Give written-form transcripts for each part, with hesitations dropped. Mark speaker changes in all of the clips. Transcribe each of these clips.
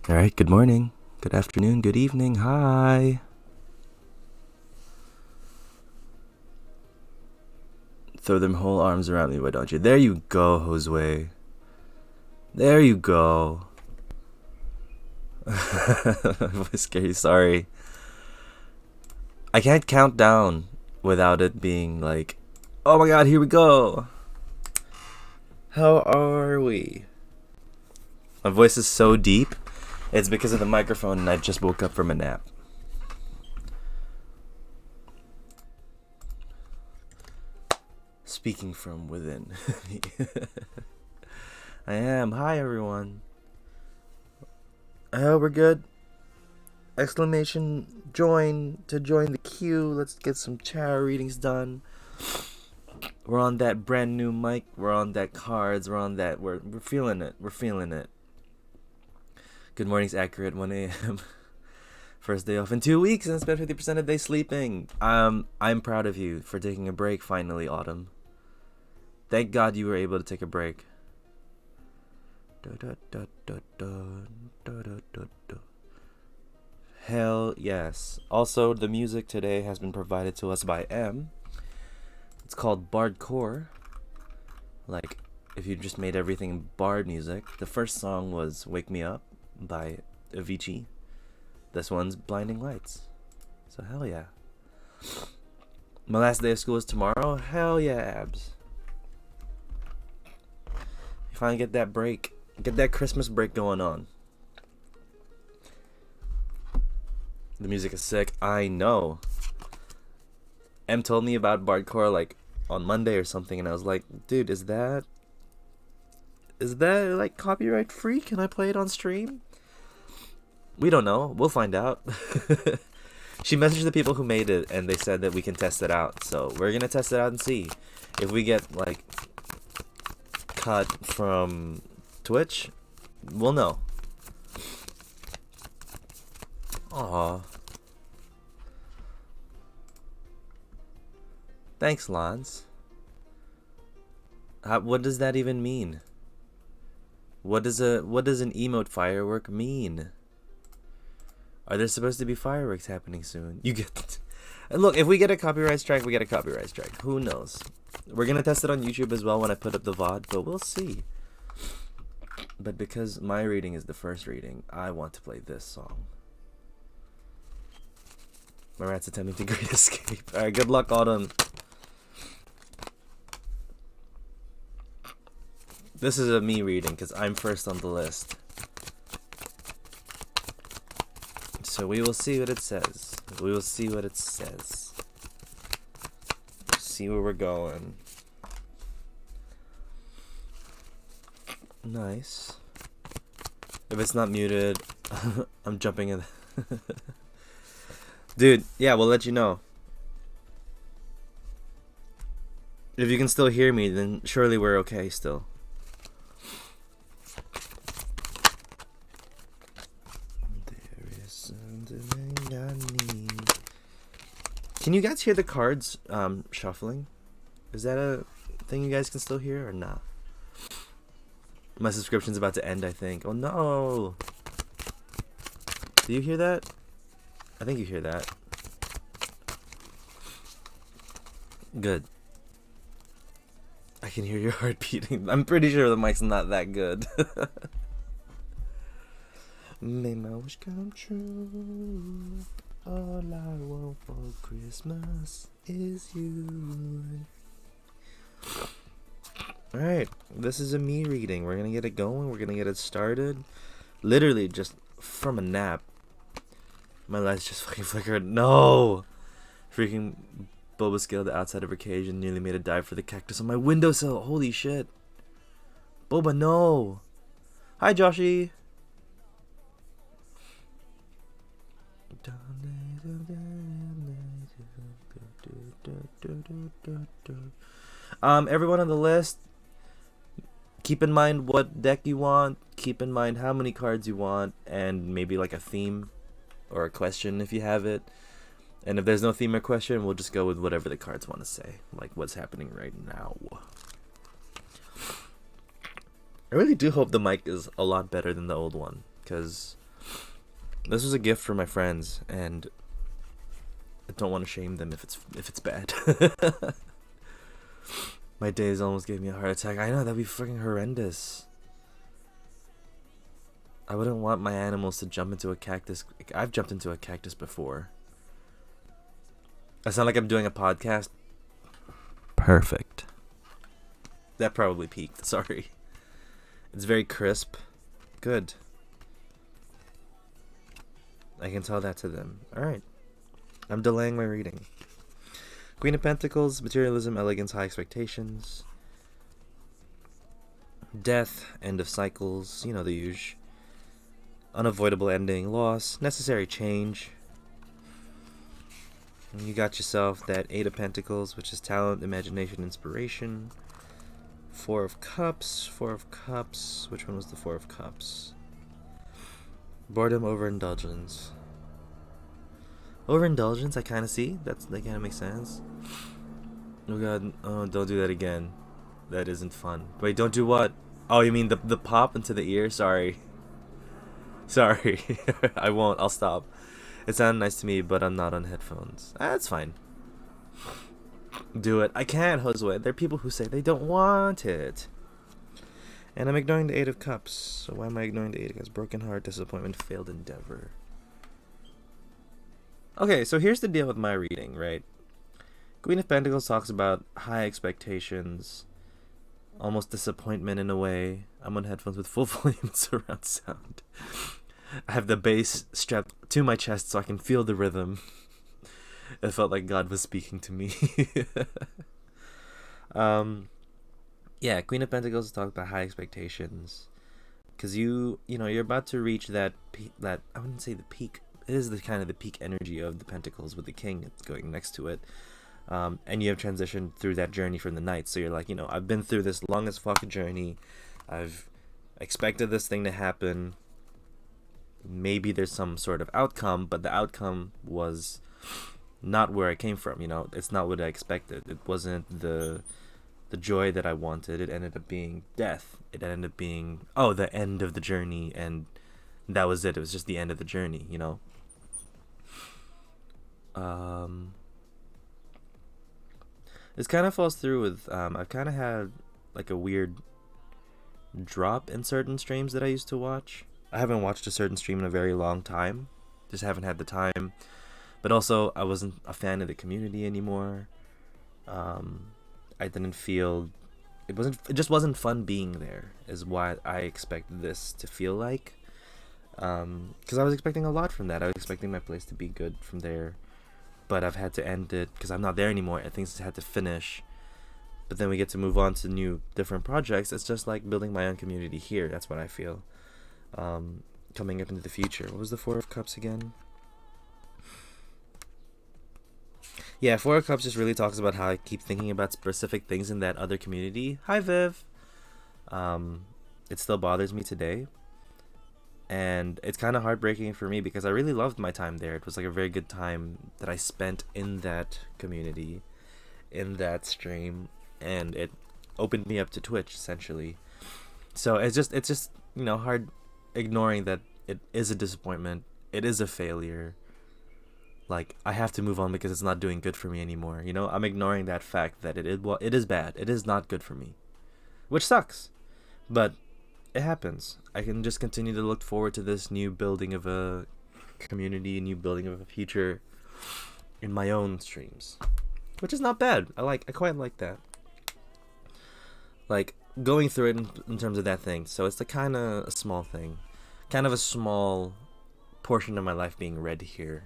Speaker 1: All right, good morning, good afternoon, good evening, hi. Throw them whole arms around me, why don't you? There you go, Josue. There you go. I'm scary, sorry. I can't count down without it being like, oh my god, here we go. How are we? My voice is so deep. It's because of the microphone and I just woke up from a nap. Speaking from within. I am. Hi, everyone. I hope we're good. Exclamation join to join the queue. Let's get some tarot readings done. We're on that brand new mic. We're on that cards. We're on that. We're feeling it. We're feeling it. Good morning's accurate. 1 a.m. First day off in 2 weeks and spent 50% of the day sleeping. I'm proud of you for taking a break finally, Autumn. Thank God you were able to take a break. Hell yes. Also, the music today has been provided to us by M. It's called Bardcore. Like, if you just made everything Bard music. The first song was Wake Me Up by Avicii. This one's Blinding Lights. So hell yeah. My last day of school is tomorrow. Hell yeah, abs. You finally get that break. Get that Christmas break going on. The music is sick. I know. M told me about Bardcore like on Monday or something, and I was like, dude, is that like copyright free? Can I play it on stream? We don't know. We'll find out. She messaged the people who made it, and they said that we can test it out. So we're gonna test it out and see if we get like cut from Twitch. We'll know. Aw. Thanks, Lance. What does that even mean? What does an emote firework mean? Are there supposed to be fireworks happening soon? You get... And look, if we get a copyright strike, we get a copyright strike. Who knows? We're gonna test it on YouTube as well when I put up the VOD, but we'll see. But because my reading is the first reading, I want to play this song. My rat's attempting to Great Escape. Alright, good luck, Autumn. This is a me reading, because I'm first on the list. So we will see what it says. We will see what it says. See where we're going. Nice. If it's not muted, I'm jumping in. Dude, yeah, we'll let you know. If you can still hear me, then surely we're okay still. Can you guys hear the cards shuffling? Is that a thing you guys can still hear or not? My subscription's about to end, I think. Oh no! Do you hear that? I think you hear that. Good. I can hear your heart beating. I'm pretty sure the mic's not that good. Make my wish come true. All I want for Christmas is you. Alright, this is a me reading. We're gonna get it going. We're gonna get it started. Literally just from a nap. My lights just fucking flickered. No! Freaking Boba scaled outside of her cage and nearly made a dive for the cactus on my windowsill. Holy shit. Boba, no! Hi, Joshy! Everyone on the list, keep in mind what deck you want, keep in mind how many cards you want, and maybe like a theme or a question if you have it. And if there's no theme or question, we'll just go with whatever the cards want to say, like what's happening right now. I really do hope the mic is a lot better than the old one, because this was a gift for my friends, and I don't want to shame them if it's bad. My days almost gave me a heart attack. I know, that'd be freaking horrendous. I wouldn't want my animals to jump into a cactus. I've jumped into a cactus before. I sound like I'm doing a podcast. Perfect. That probably peaked. Sorry. It's very crisp. Good. I can tell that to them. Alright. I'm delaying my reading. Queen of Pentacles, materialism, elegance, high expectations. Death, end of cycles, you know, the usual. Unavoidable ending, loss, necessary change. And you got yourself that Eight of Pentacles, which is talent, imagination, inspiration. Four of Cups, which one was the Four of Cups? Boredom, overindulgence. Overindulgence, I kind of see. That kind of makes sense. Oh god, oh, don't do that again. That isn't fun. Wait, don't do what? Oh, you mean the pop into the ear? Sorry. Sorry. I won't. I'll stop. It sounded nice to me, but I'm not on headphones. That's fine. Do it. I can't, Josue. There are people who say they don't want it. And I'm ignoring the Eight of Cups. So why am I ignoring the Eight of Cups? Broken heart, disappointment, failed endeavor. Okay, so here's the deal with my reading, right? Queen of Pentacles talks about high expectations, almost disappointment in a way. I'm on headphones with full volume surround sound. I have the bass strapped to my chest so I can feel the rhythm. It felt like God was speaking to me. Yeah, Queen of Pentacles talks about high expectations, because you're about to reach that I wouldn't say the peak. It is the kind of the peak energy of the Pentacles with the King going next to it. And you have transitioned through that journey from the Knight. So you're like, I've been through this long as fuck journey. I've expected this thing to happen. Maybe there's some sort of outcome, but the outcome was not where I came from. It's not what I expected. It wasn't the joy that I wanted. It ended up being death. It ended up being the end of the journey, and that was it. It was just the end of the journey. This kind of falls through with I've kind of had like a weird drop in certain streams that I used to watch. I haven't watched a certain stream in a very long time. Just haven't had the time. But also, I wasn't a fan of the community anymore. I didn't feel it just wasn't fun being there. Is what I expect this to feel like. Because I was expecting a lot from that. I was expecting my place to be good from there. But I've had to end it because I'm not there anymore. And things had to finish. But then we get to move on to new, different projects. It's just like building my own community here. That's what I feel. Coming up into the future. What was the Four of Cups again? Yeah, Four of Cups just really talks about how I keep thinking about specific things in that other community. Hi, Viv. It still bothers me today. And it's kind of heartbreaking for me because I really loved my time there. It was like a very good time that I spent in that community, in that stream, and it opened me up to Twitch essentially. So it's just hard ignoring that it is a disappointment. It is a failure. Like, I have to move on because it's not doing good for me anymore. I'm ignoring that fact that it is bad. It is not good for me, which sucks, but it happens. I can just continue to look forward to this new building of a community, a new building of a future in my own streams, which is not bad. I quite like that. Like, going through it in terms of that thing. So it's the kind of a small thing, kind of a small portion of my life being read here.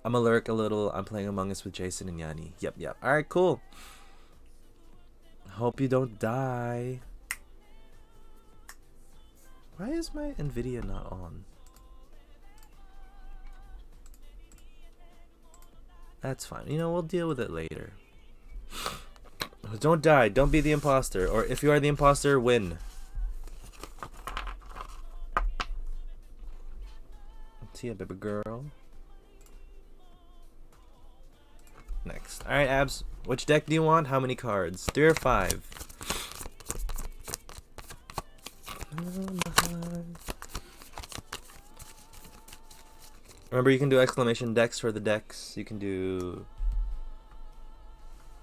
Speaker 1: I'm a lurk a little. I'm playing Among Us with Jason and Yanni. Yep. All right, cool. Hope you don't die. Why is my Nvidia not on? That's fine. We'll deal with it later. Don't die. Don't be the imposter. Or if you are the imposter, win. See ya, baby girl. Next. Alright, Abs. Which deck do you want? How many cards? 3 or 5? Remember, you can do exclamation decks for the decks. You can do...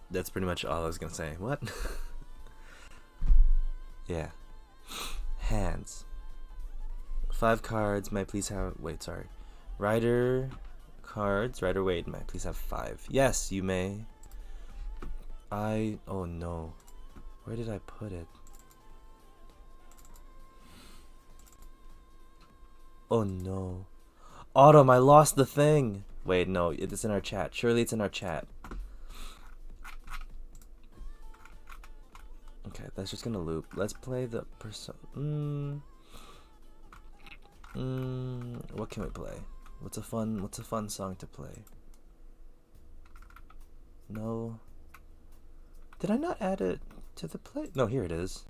Speaker 1: That's pretty much all I was gonna say. What? Yeah. Hands. 5 cards. May I please have... Wait, sorry. Rider... Cards. Rider Wade, may I please have 5? Yes, you may. Oh no. Where did I put it? Oh no. Autumn, I lost the thing. Wait, no, it's in our chat. Surely it's in our chat. Okay, that's just gonna loop. Let's play the person. What can we play? What's a fun song to play? No. Did I not add it to the play? No, here it is.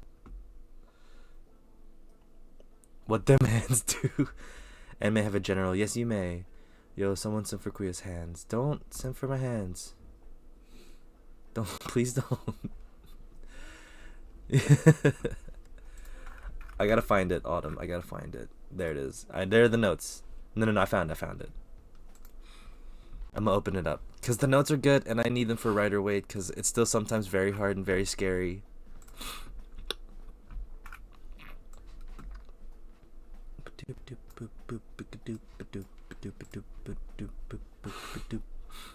Speaker 1: What them hands do. And may have a general. Yes, you may. Yo, someone send for Kuya's hands. Don't send for my hands. Don't. Please don't. I gotta find it, Autumn. I gotta find it. There it is. There are the notes. No, I found it. I'm gonna open it up. Because the notes are good, and I need them for Rider Waite, because it's still sometimes very hard and very scary.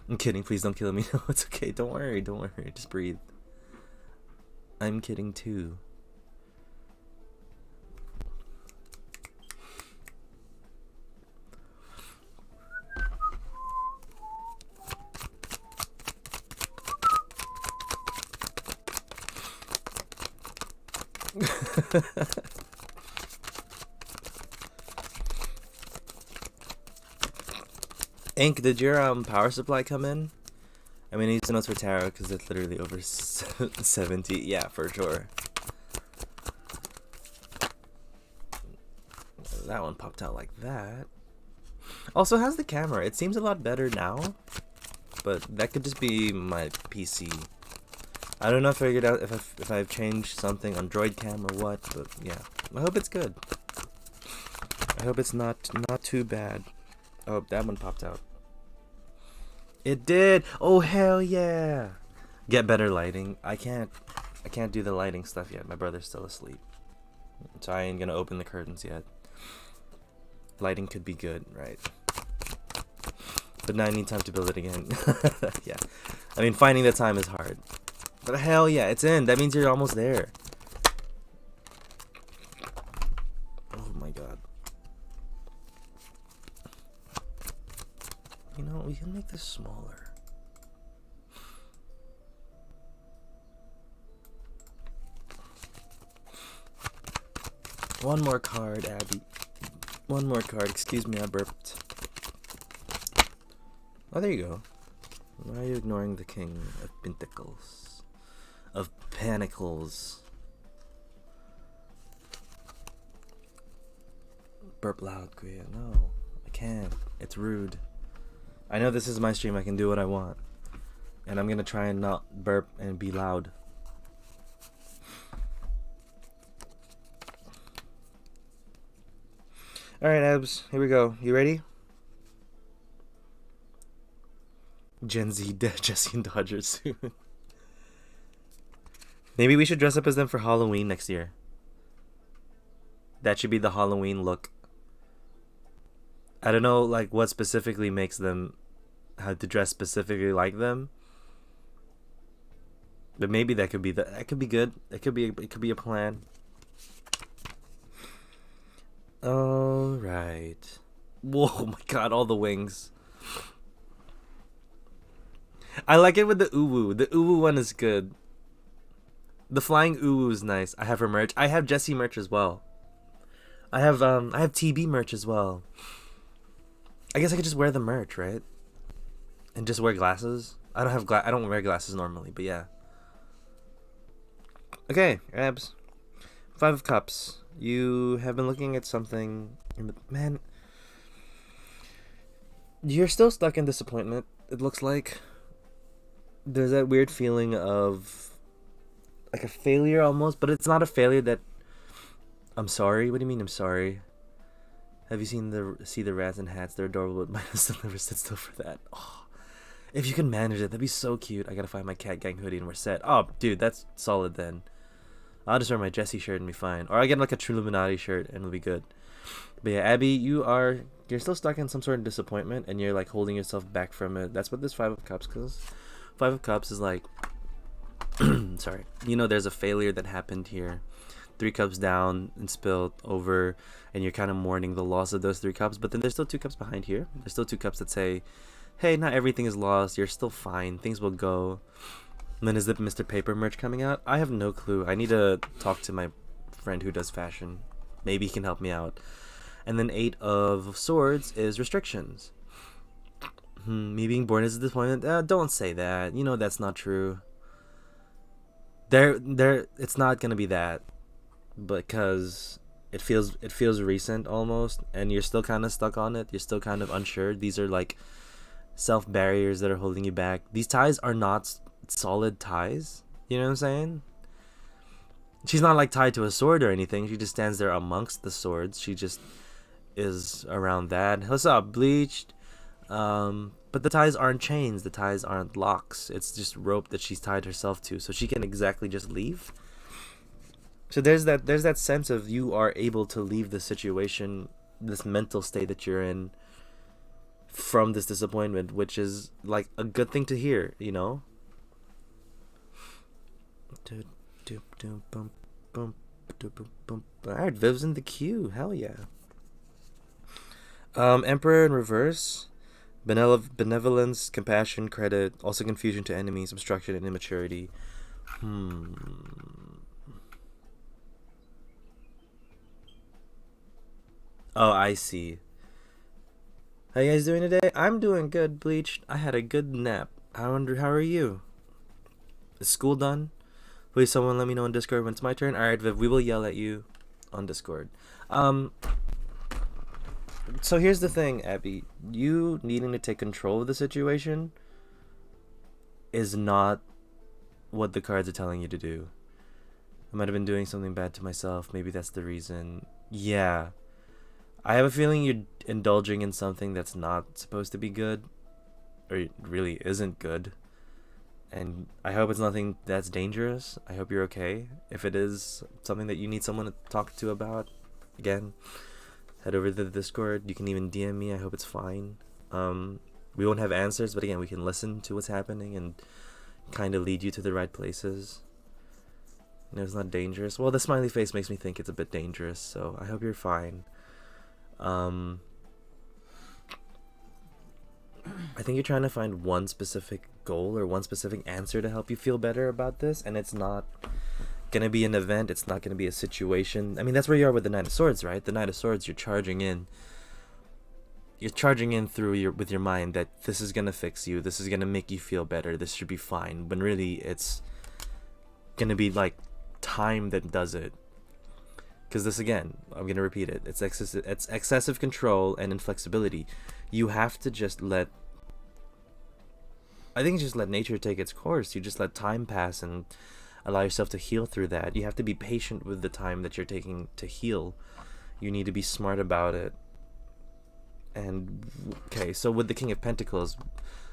Speaker 1: I'm kidding, please don't kill me. No, it's okay. Don't worry. Just breathe. I'm kidding too. Ink, did your power supply come in? I mean, I need to notes for tarot because it's literally over 70. Yeah, for sure. That one popped out like that. Also, how's the camera? It seems a lot better now, but that could just be my PC. I don't know if I figured out if I've changed something on Droid Cam or what, but yeah. I hope it's good. I hope it's not too bad. Oh, that one popped out. It did. Oh, hell yeah. Get better lighting. I can't do the lighting stuff yet. My brother's still asleep. So I ain't gonna open the curtains yet. Lighting could be good, right? But now I need time to build it again. Yeah. I mean, finding the time is hard. But hell yeah, it's in. That means you're almost there. Oh my god. You know, we can make this smaller. One more card, Abby. One more card. Excuse me, I burped. Oh, there you go. Why are you ignoring the King of Pentacles? Of Panicles. Burp loud, Kuya. No, I can't. It's rude. I know this is my stream. I can do what I want. And I'm gonna try and not burp and be loud. Alright, Abs. Here we go. You ready? Gen Z Jesse and Dodger soon. Maybe we should dress up as them for Halloween next year. That should be the Halloween look. I don't know, like, what specifically makes them have to dress specifically like them. But maybe that could be that could be good. It could be a plan. All right. Whoa, my god, all the wings. I like it with the uwu. The uwu one is good. The flying uwu is nice. I have her merch. I have Jessie merch as well. I have TB merch as well. I guess I could just wear the merch, right? And just wear glasses. I don't wear glasses normally, but yeah. Okay, Abs. 5 of Cups. You have been looking at something. Man, you're still stuck in disappointment, it looks like. There's that weird feeling of like a failure almost, but it's not a failure that I'm sorry. What do you mean I'm sorry? Have you seen the rats and hats? They're adorable, but mine still never sit still for that. Oh, if you can manage it, that'd be so cute. I gotta find my Cat Gang hoodie and we're set. Oh, dude, that's solid then. I'll just wear my Jessie shirt and be fine. Or I get like a True Illuminati shirt and it'll be good. But yeah, Abby, you're still stuck in some sort of disappointment and you're like holding yourself back from it. That's what this 5 of Cups, because 5 of Cups is like, sorry, you know, there's a failure that happened here. 3 cups down and spilled over, and you're kind of mourning the loss of those 3 cups. But then there's still 2 cups behind here. There's still 2 cups that say, hey, not everything is lost. You're still fine. Things will go. And then is the Mr. Paper merch coming out? I have no clue. I need to talk to my friend who does fashion. Maybe he can help me out. And then 8 of Swords is restrictions. Me being born is a disappointment. Don't say that. You know that's not true. It's not gonna be that, because it feels recent almost, and you're still kind of stuck on it. You're still kind of unsure. These are like self barriers that are holding you back. These ties are not solid ties. You know what I'm saying? She's not like tied to a sword or anything. She just stands there amongst the swords. She just is around that. What's up, Bleached? But the ties aren't chains. The ties aren't locks. It's just rope that she's tied herself to, so she can exactly just leave. So there's that sense of you are able to leave the situation, this mental state that you're in, from this disappointment, which is like a good thing to hear, you know. Alright, Viv's in the queue. Hell yeah. Emperor in reverse. Benevolence, compassion, credit, also confusion to enemies, obstruction, and immaturity. Oh, I see. How you guys doing today? I'm doing good, Bleached. I had a good nap. I wonder, how are you? Is school done? Please, someone let me know on Discord when it's my turn. Alright, Viv, we will yell at you on Discord. So here's the thing, Abby. You needing to take control of the situation is not what the cards are telling you to do. I might have been doing something bad to myself. Maybe that's the reason. Yeah. I have a feeling you're indulging in something that's not supposed to be good. Or it really isn't good. And I hope it's nothing that's dangerous. I hope you're okay. If it is something that you need someone to talk to about, again, head over to the Discord. You can even DM me. I hope it's fine. We won't have answers, but again, we can listen to what's happening and kind of lead you to the right places. You know, it's not dangerous. Well, the smiley face makes me think it's a bit dangerous, so I hope you're fine. I think you're trying to find one specific goal or one specific answer to help you feel better about this, and it's not gonna be an event. It's not gonna be a situation. I mean, that's where you are with the Knight of Swords, right? The Knight of Swords, you're charging in through with your mind that this is gonna fix you, this is gonna make you feel better, this should be fine, when really it's gonna be like time that does it. Because this, again, I'm gonna repeat it, it's excessive control and inflexibility. You have to just let nature take its course. You just let time pass and allow yourself to heal through that. You have to be patient with the time that you're taking to heal. You need to be smart about it. And okay, so with the King of Pentacles,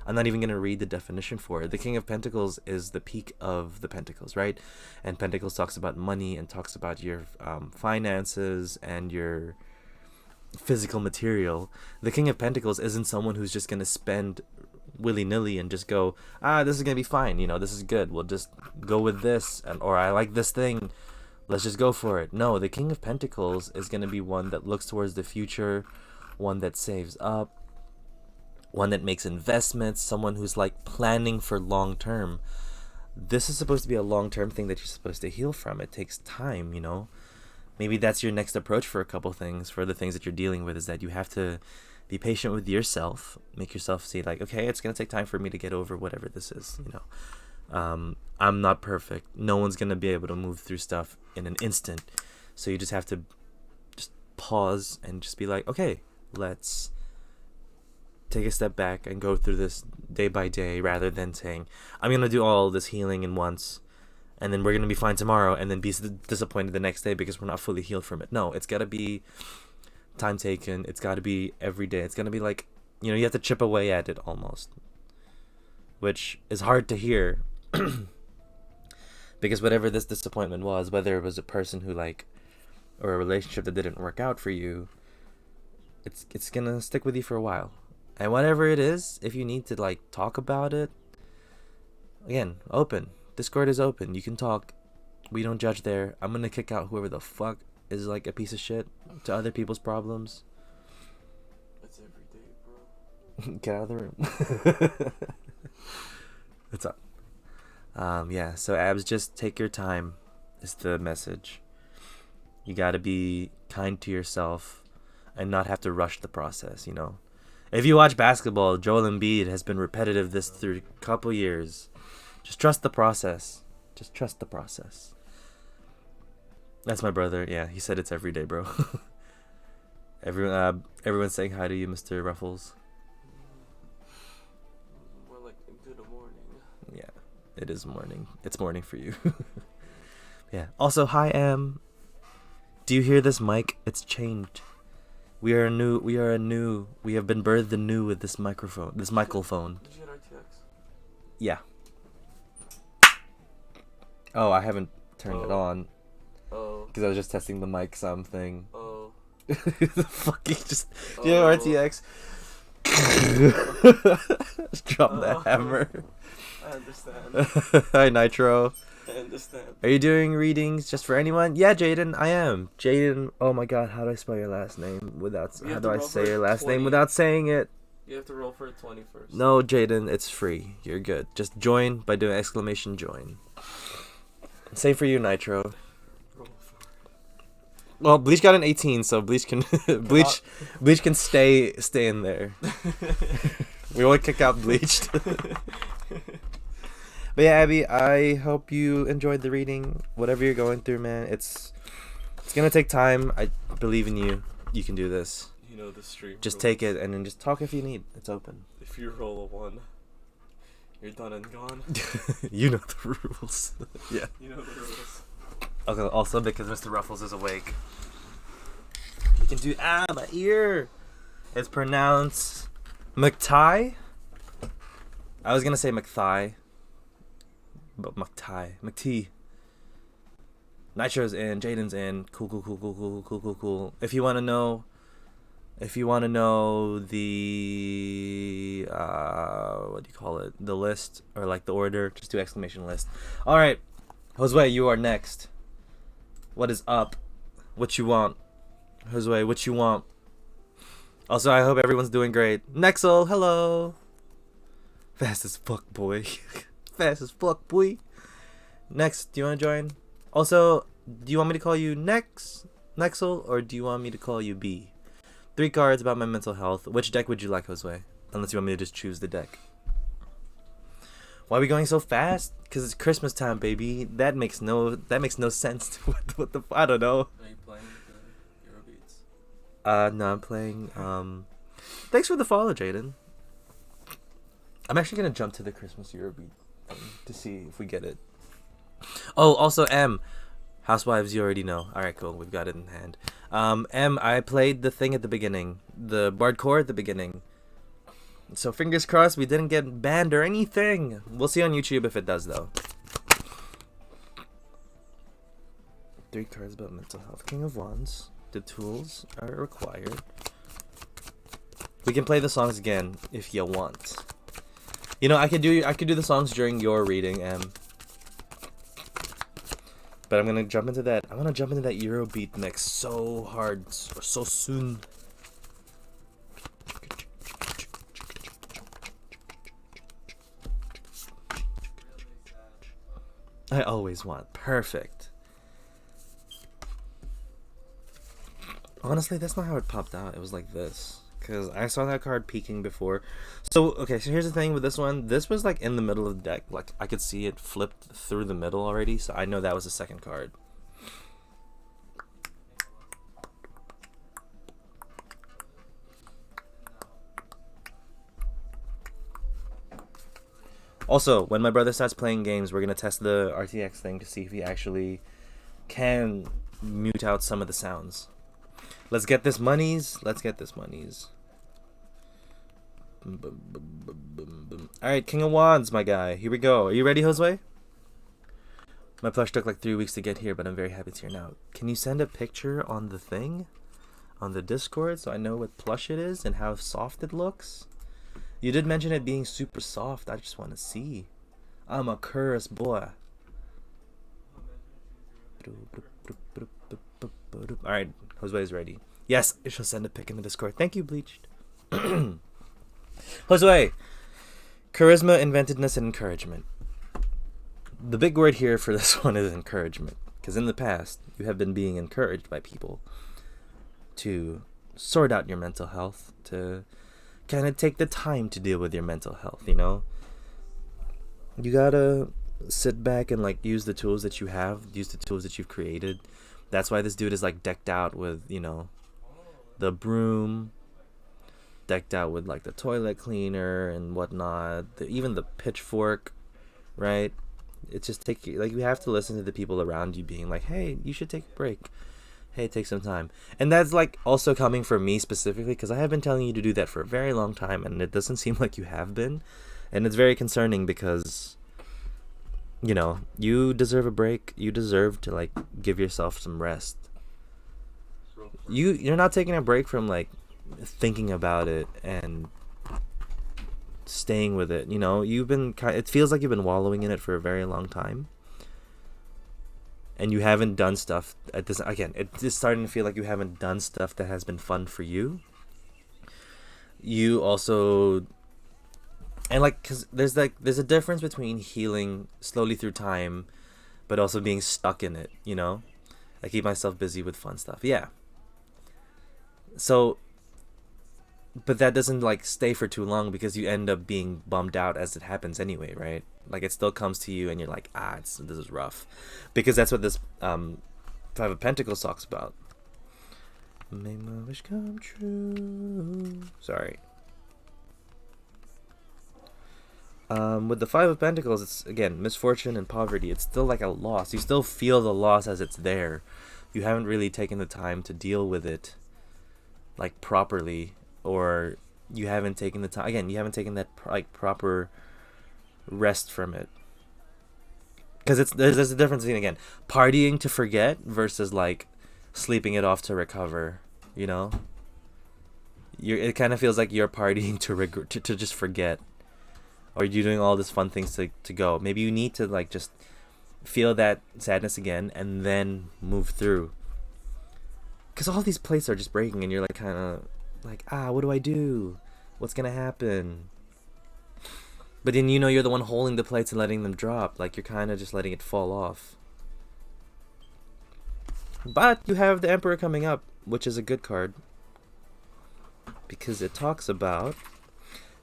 Speaker 1: I'm not even going to read the definition for it. The King of Pentacles is the peak of the Pentacles, right? And Pentacles talks about money and talks about your finances and your physical material. The King of Pentacles isn't someone who's just going to spend willy-nilly and just go, this is going to be fine, you know, this is good, we'll just go with this, or I like this thing, let's just go for it. No, the King of Pentacles is going to be one that looks towards the future, one that saves up, one that makes investments, someone who's like planning for long term. This is supposed to be a long-term thing that you're supposed to heal from. It takes time, you know. Maybe that's your next approach for a couple things, for the things that you're dealing with, is that you have to be patient with yourself, make yourself see like, okay, it's going to take time for me to get over whatever this is, you know. I'm not perfect. No one's going to be able to move through stuff in an instant. So you just have to just pause and just be like, okay, let's take a step back and go through this day by day, rather than saying, I'm going to do all this healing in once and then we're going to be fine tomorrow and then be disappointed the next day because we're not fully healed from it. No, it's got to be time taken. It's got to be every day. It's going to be like, you know, you have to chip away at it almost, which is hard to hear because whatever this disappointment was, whether it was a person who like, or a relationship that didn't work out for you, it's going to stick with you for a while. And whatever it is, if you need to like talk about it, again, open. Discord is open. You can talk. We don't judge there. I'm gonna kick out whoever the fuck is like a piece of shit to other people's problems.
Speaker 2: That's every day, bro.
Speaker 1: Get out of the room. What's up? Yeah, so abs, just take your time is the message. You gotta be kind to yourself and not have to rush the process, you know. If you watch basketball, Joel Embiid has been repetitive this through a couple years. Just trust the process. Just trust the process. That's my brother. Yeah, he said it's every day, bro. Everyone's saying hi to you, Mr. Ruffles.
Speaker 2: More like into the morning.
Speaker 1: Yeah, it is morning. It's morning for you. Yeah. Also, hi, Am. Do you hear this mic? It's changed. We are new. We have been birthed anew with this microphone. This microphone.
Speaker 2: Did you get RTX?
Speaker 1: Yeah. Oh, I haven't turned it on.
Speaker 2: Oh.
Speaker 1: Because I was just testing the mic something.
Speaker 2: Oh.
Speaker 1: The fucking just. Do you know RTX? Just drop that hammer.
Speaker 2: I understand.
Speaker 1: Hi, Nitro.
Speaker 2: I understand.
Speaker 1: Are you doing readings just for anyone? Yeah, Jaden, I am. Jaden, oh my god, how do I spell your last name without... How do I say your last name without saying it?
Speaker 2: You have to roll for 20 first.
Speaker 1: No, Jaden, it's free. You're good. Just join by doing exclamation join. Same for you, Nitro.
Speaker 2: Roll for it.
Speaker 1: Well, Bleach got an 18, so Bleach can Bleach can stay in there. We won't kick out Bleach. But yeah, Abby, I hope you enjoyed the reading. Whatever you're going through, man, it's gonna take time. I believe in you. You can do this.
Speaker 2: You know the stream.
Speaker 1: Just
Speaker 2: rules.
Speaker 1: take it and then just talk if you need. It's open.
Speaker 2: If you roll a 1, you're done and gone.
Speaker 1: You know the rules. Yeah.
Speaker 2: You know the rules.
Speaker 1: Okay. Also, because Mr. Ruffles is awake, you can do my ear. It's pronounced McTie. I was gonna say McThigh. But McT. Nitro's in, Jaden's in. Cool. If you wanna know the what do you call it? The list or like the order, just do exclamation list. Alright. Josue, you are next. What is up? What you want? Josue, what you want? Also, I hope everyone's doing great. Nexel, hello. Fast as fuck, boy. Fast as fuck, boy. Next, do you want to join? Also, do you want me to call you Nexel, or do you want me to call you B? 3 cards about my mental health. Which deck would you like, Josue? Unless you want me to just choose the deck. Why are we going so fast? Because it's Christmas time, baby. That makes no sense. What the I don't know.
Speaker 2: Are you playing the Eurobeats?
Speaker 1: No, I'm playing. Thanks for the follow, Jaden. I'm actually gonna jump to the Christmas Eurobeat to see if we get it. Oh, also M, Housewives. You already know. All right, cool. We've got it in hand. M, I played the thing at the beginning, the Bard core at the beginning. So fingers crossed we didn't get banned or anything. We'll see on YouTube if it does though. 3 cards about mental health. King of Wands. The tools are required. We can play the songs again if you want. You know, I could do the songs during your reading, but I'm gonna jump into that. I want to jump into that Eurobeat mix so hard, so soon. I always want perfect. Honestly, that's not how it popped out. It was like this. Because I saw that card peeking before. So, okay, so here's the thing with this one. This was like in the middle of the deck. Like, I could see it flipped through the middle already. So I know that was the second card. Also, when my brother starts playing games, we're going to test the RTX thing to see if he actually can mute out some of the sounds. Let's get this monies. Alright, King of Wands, my guy. Here we go. Are you ready, Josue? My plush took like 3 weeks to get here, but I'm very happy it's here now. Can you send a picture on the thing? On the Discord, so I know what plush it is and how soft it looks? You did mention it being super soft. I just want to see. I'm a cursed boy. Alright, Josue is ready. Yes, I shall send a pic in the Discord. Thank you, Bleached. Josue, charisma, inventiveness, and encouragement. The big word here for this one is encouragement. Because in the past, you have been being encouraged by people to sort out your mental health, to kind of take the time to deal with your mental health, you know? You gotta sit back and like use the tools that you have, use the tools that you've created That's why this dude is like decked out with, you know, the broom, decked out with like the toilet cleaner and whatnot, even the pitchfork, right? It's just like, you have to listen to the people around you being like, hey, you should take a break. Hey, take some time. And that's like also coming from me specifically, because I have been telling you to do that for a very long time, and it doesn't seem like you have been. And it's very concerning because, you know, you deserve a break. You deserve to like give yourself some rest. You're not taking a break from like thinking about it and staying with it. You know, it feels like you've been wallowing in it for a very long time, and you haven't done stuff at this. Again, it's starting to feel like you haven't done stuff that has been fun for you. You also, and like, because there's a difference between healing slowly through time but also being stuck in it, you know. I keep myself busy with fun stuff, yeah. So, but that doesn't like stay for too long, because you end up being bummed out as it happens anyway, right? Like, it still comes to you and you're like, this is rough, because that's what this Five of Pentacles talks about. Make my wish come true. Sorry. With the Five of Pentacles, it's again misfortune and poverty. It's still like a loss. You still feel the loss as it's there. You haven't really taken the time to deal with it like properly, or you haven't taken the time. Again, you haven't taken that like proper rest from it. Because there's a difference between, again, partying to forget versus like sleeping it off to recover. You know, it kind of feels like you're partying to just forget, or you're doing all these fun things to go. Maybe you need to like just feel that sadness again and then move through. Because all these plates are just breaking, and you're like kind of like, what do I do? What's gonna happen? But then, you know, you're the one holding the plates and letting them drop. Like, you're kind of just letting it fall off. But you have the Emperor coming up, which is a good card, because it talks about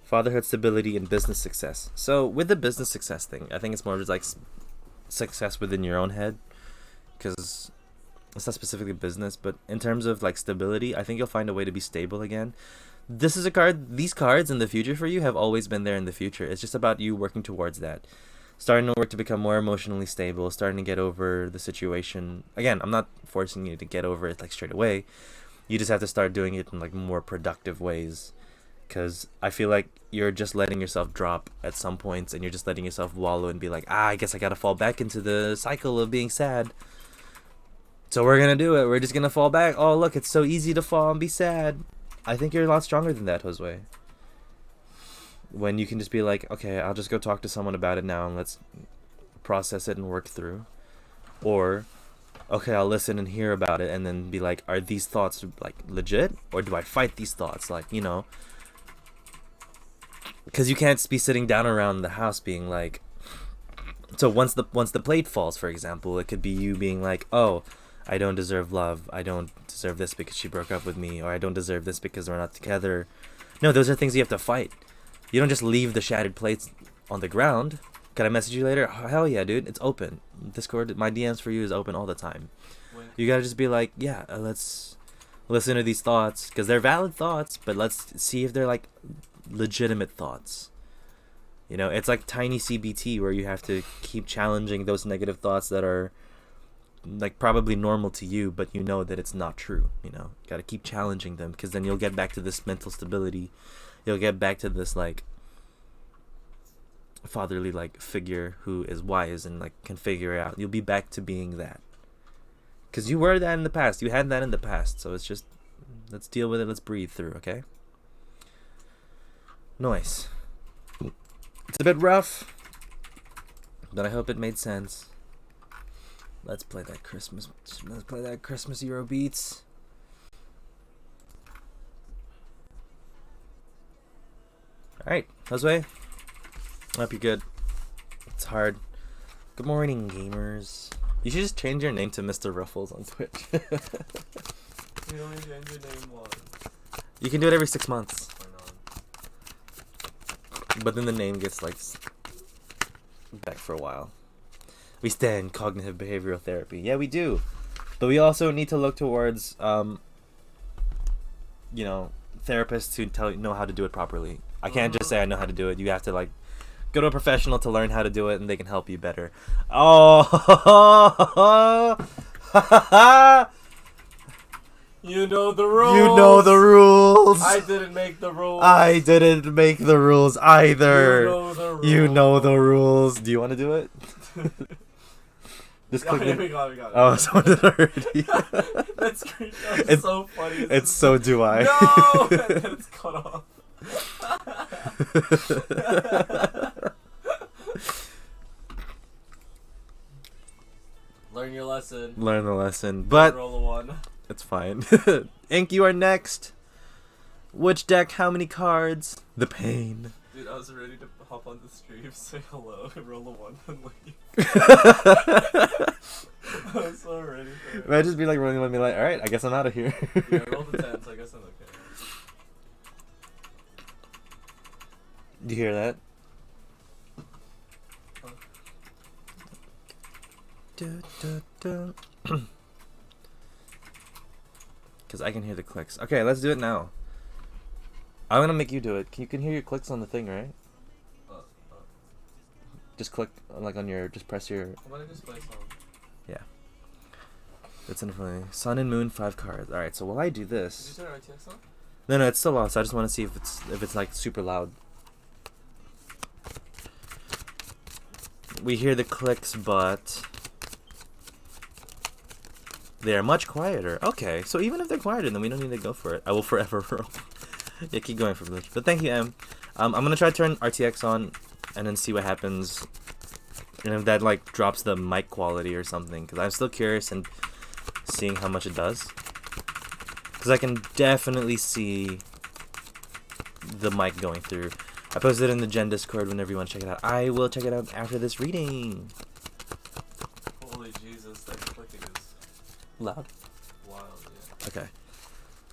Speaker 1: fatherhood, stability, and business success. So with the business success thing, I think it's more just like success within your own head, because it's not specifically business. But in terms of like stability, I think you'll find a way to be stable again. This is a card, these cards in the future for you have always been there in the future. It's just about you working towards that. Starting to work to become more emotionally stable, starting to get over the situation. Again, I'm not forcing you to get over it like straight away. You just have to start doing it in like more productive ways. Because I feel like you're just letting yourself drop at some points, and you're just letting yourself wallow and be like, I guess I gotta fall back into the cycle of being sad. So we're gonna do it. We're just gonna fall back. Oh, look, it's so easy to fall and be sad. I think you're a lot stronger than that, Josue. When you can just be like, okay, I'll just go talk to someone about it now and let's process it and work through. Or, okay, I'll listen and hear about it and then be like, are these thoughts like legit? Or do I fight these thoughts? Like, you know. Because you can't be sitting down around the house being like, so once the plate falls, for example, it could be you being like, oh, I don't deserve love. I don't deserve this because she broke up with me. Or I don't deserve this because we're not together. No, those are things you have to fight. You don't just leave the shattered plates on the ground. Can I message you later? Oh, hell yeah, dude. It's open. Discord, my DMs for you is open all the time. You gotta just be like, yeah, let's listen to these thoughts. Because they're valid thoughts, but let's see if they're like legitimate thoughts. You know, it's like tiny CBT, where you have to keep challenging those negative thoughts that are like probably normal to you, but you know that it's not true. You know, you gotta keep challenging them, because then you'll get back to this mental stability. You'll get back to this like fatherly like figure who is wise and like can figure it out. You'll be back to being that, because you were that in the past. You had that in the past. So it's just, let's deal with it. Let's breathe through. Okay. Nice. It's a bit rough, but I hope it made sense. Let's play that Christmas Euro beats. Alright, Josue. I hope you're good. It's hard. Good morning, gamers. You should just change your name to Mr. Ruffles on Twitch.
Speaker 2: You only change your name once.
Speaker 1: You can do it every 6 months.
Speaker 2: Why not?
Speaker 1: But then the name gets like back for a while. We stand cognitive behavioral therapy. Yeah, we do. But we also need to look towards, you know, therapists who know how to do it properly. I can't just say I know how to do it. You have to like go to a professional to learn how to do it, and they can help you better. Oh,
Speaker 2: You know the rules.
Speaker 1: you know the rules.
Speaker 2: I didn't make the rules.
Speaker 1: I didn't make the rules either.
Speaker 2: You know the rules.
Speaker 1: You know the rules. Do you want to do it? Just
Speaker 2: Oh,
Speaker 1: click
Speaker 2: yeah,
Speaker 1: the-
Speaker 2: we got it.
Speaker 1: Oh, someone did already.
Speaker 2: That's great. That was
Speaker 1: It's-
Speaker 2: so funny.
Speaker 1: It's so do I.
Speaker 2: No! And then it's cut off. Learn your lesson.
Speaker 1: Learn the lesson, but
Speaker 2: Roll a 1.
Speaker 1: it's fine. Ink, you are next. Which deck? How many cards? The pain.
Speaker 2: Dude, I was ready to hop on the stream, say hello, roll a 1, and leave. I was so ready for it.
Speaker 1: Might just be like rolling with me, like, all right, I guess I'm out of here.
Speaker 2: Yeah, roll the 10, so I guess I'm okay.
Speaker 1: You hear that? Because I can hear the clicks. Okay, let's do it now. I'm gonna make you do it. You can hear your clicks on the thing, right? Just click, like on your, just press your.
Speaker 2: I'm gonna just play a song.
Speaker 1: It's in front of me. Sun and Moon, 5 cards. All right, so while I do
Speaker 2: Did
Speaker 1: this,
Speaker 2: you turn RTX on?
Speaker 1: no, it's still lost. I just want to see if it's like super loud. We hear the clicks, but they are much quieter. Okay, so even if they're quieter, then we don't need to go for it. I will forever roll. Yeah, keep going for this. But thank you, Em. I'm gonna try to turn RTX on and then see what happens, and if that like drops the mic quality or something. Because I'm still curious and seeing how much it does. Because I can definitely see the mic going through. I posted it in the Gen Discord whenever you want to check it out. I will check it out after this reading.
Speaker 2: Holy Jesus, that clicking is
Speaker 1: Loud.
Speaker 2: wild, yeah.
Speaker 1: Okay.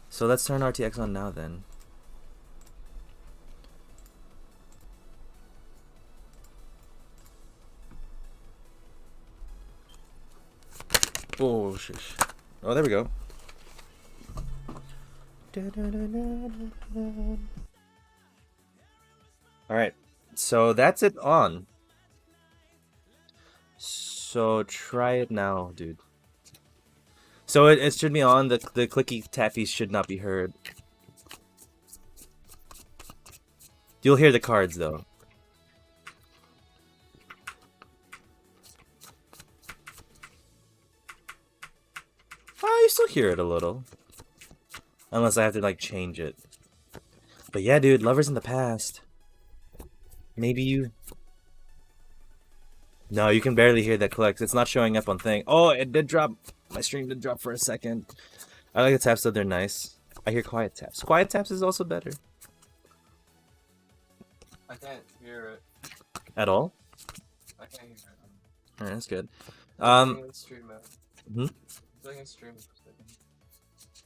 Speaker 1: So let's turn RTX on now then. Oh, shish. Oh, there we go. Alright. So that's it on. So try it now, dude. So it should be on. The clicky tappies should not be heard. You'll hear the cards though. Oh, you still hear it a little. Unless I have to like change it. But yeah, dude, Lovers in the Past. Maybe you... No, you can barely hear that clicks. It's not showing up on thing. Oh, it did drop. My stream did drop for a second. I like the taps though, they're nice. I hear quiet taps. Quiet taps is also better.
Speaker 2: I can't hear it.
Speaker 1: At all?
Speaker 2: I can't hear it.
Speaker 1: Alright, that's good.
Speaker 2: Stream out.
Speaker 1: Hmm?
Speaker 2: Doing a stream for a second.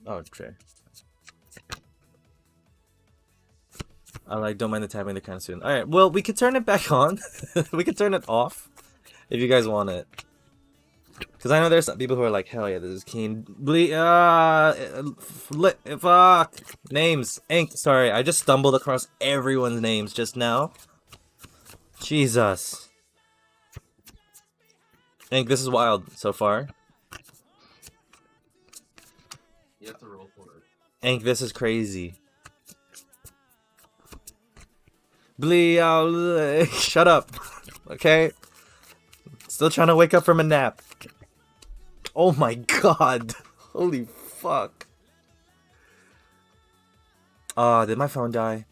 Speaker 1: Oh, Trey. I like, don't mind the tapping, they're kind of soon. Alright, well, we could turn it back on. We could turn it off. If you guys want it. Because I know there's some people who are like, hell yeah, this is keen. Fuck. Names. Ink. Sorry, I just stumbled across everyone's names just now. Jesus. Ink, this is wild so far.
Speaker 2: You have to roll for it.
Speaker 1: Ink, this is crazy. Shut up. Okay? Still trying to wake up from a nap. Oh my god. Holy fuck. Did my phone die?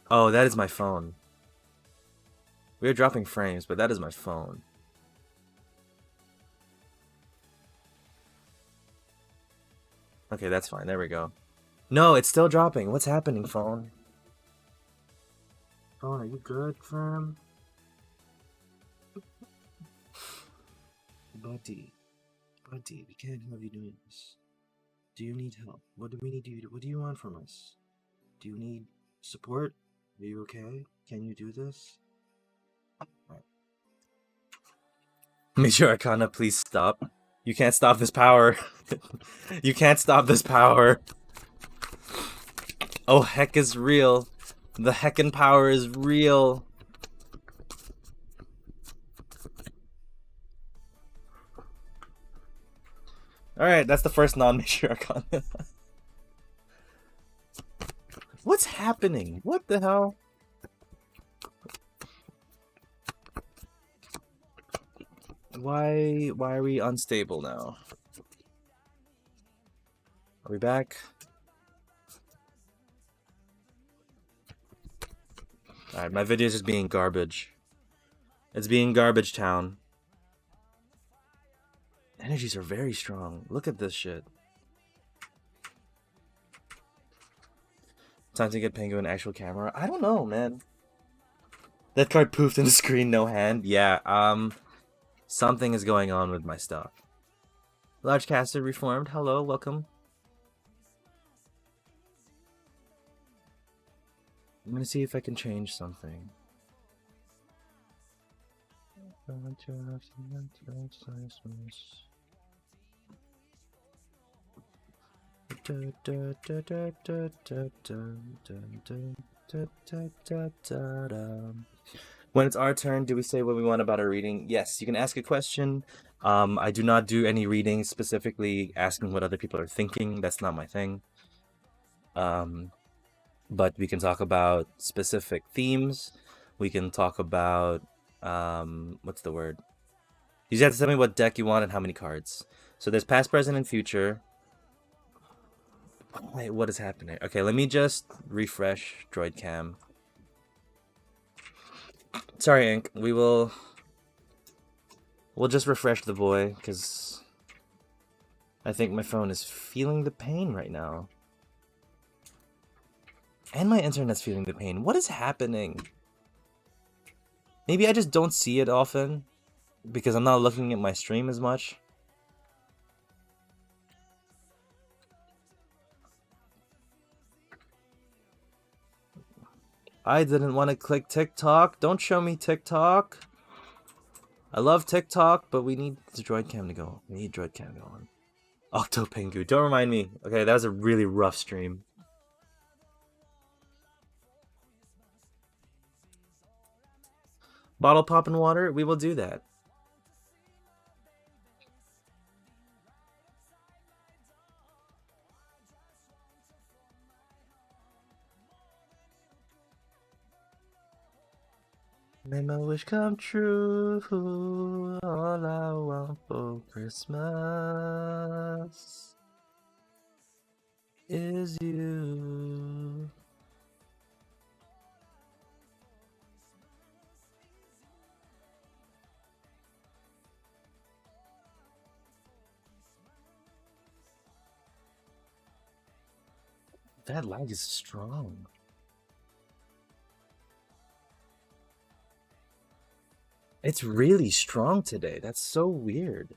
Speaker 1: Oh, that is my phone. We are dropping frames, but that is my phone. Okay, that's fine. There we go. No, it's still dropping. What's happening, phone? Phone, are you good, fam? Buddy, we can't have you doing this. Do you need help? What do we need you to do? What do you want from us? Do you need support? Are you okay? Can you do this? Right. Major Arcana, please stop. You can't stop this power. You can't stop this power. Oh, heck is real. The heckin' power is real. Alright, that's the first non-Major Arcana. What's happening? What the hell? Why are we unstable now? Are we back? Alright, my video is just being garbage. It's being garbage town. Energies are very strong. Look at this shit. Time to get Penguin an actual camera. I don't know, man. That card poofed in the screen, no hand. Yeah, something is going on with my stuff. Large caster reformed. Hello, welcome. I'm gonna see if I can change something. When it's our turn, do we say what we want about our reading? Yes, you can ask a question. I do not do any reading specifically asking what other people are thinking. That's not my thing. But we can talk about specific themes. We can talk about what's the word? You just have to tell me what deck you want and how many cards. So there's past, present, and future. Wait, what is happening? Okay, let me just refresh Droid Cam. Sorry, Ink. We'll just refresh the boy, because I think my phone is feeling the pain right now. And my internet's feeling the pain. What is happening? Maybe I just don't see it often, because I'm not looking at my stream as much. I didn't want to click TikTok. Don't show me TikTok. I love TikTok, but we need the Droid Cam to go. We need Droid Cam to go on. Octo Pengu. Don't remind me. Okay, that was a really rough stream. Bottle pop and water? We will do that. May my wish come true. All I want for Christmas is you. That lag is strong. It's really strong today. That's so weird.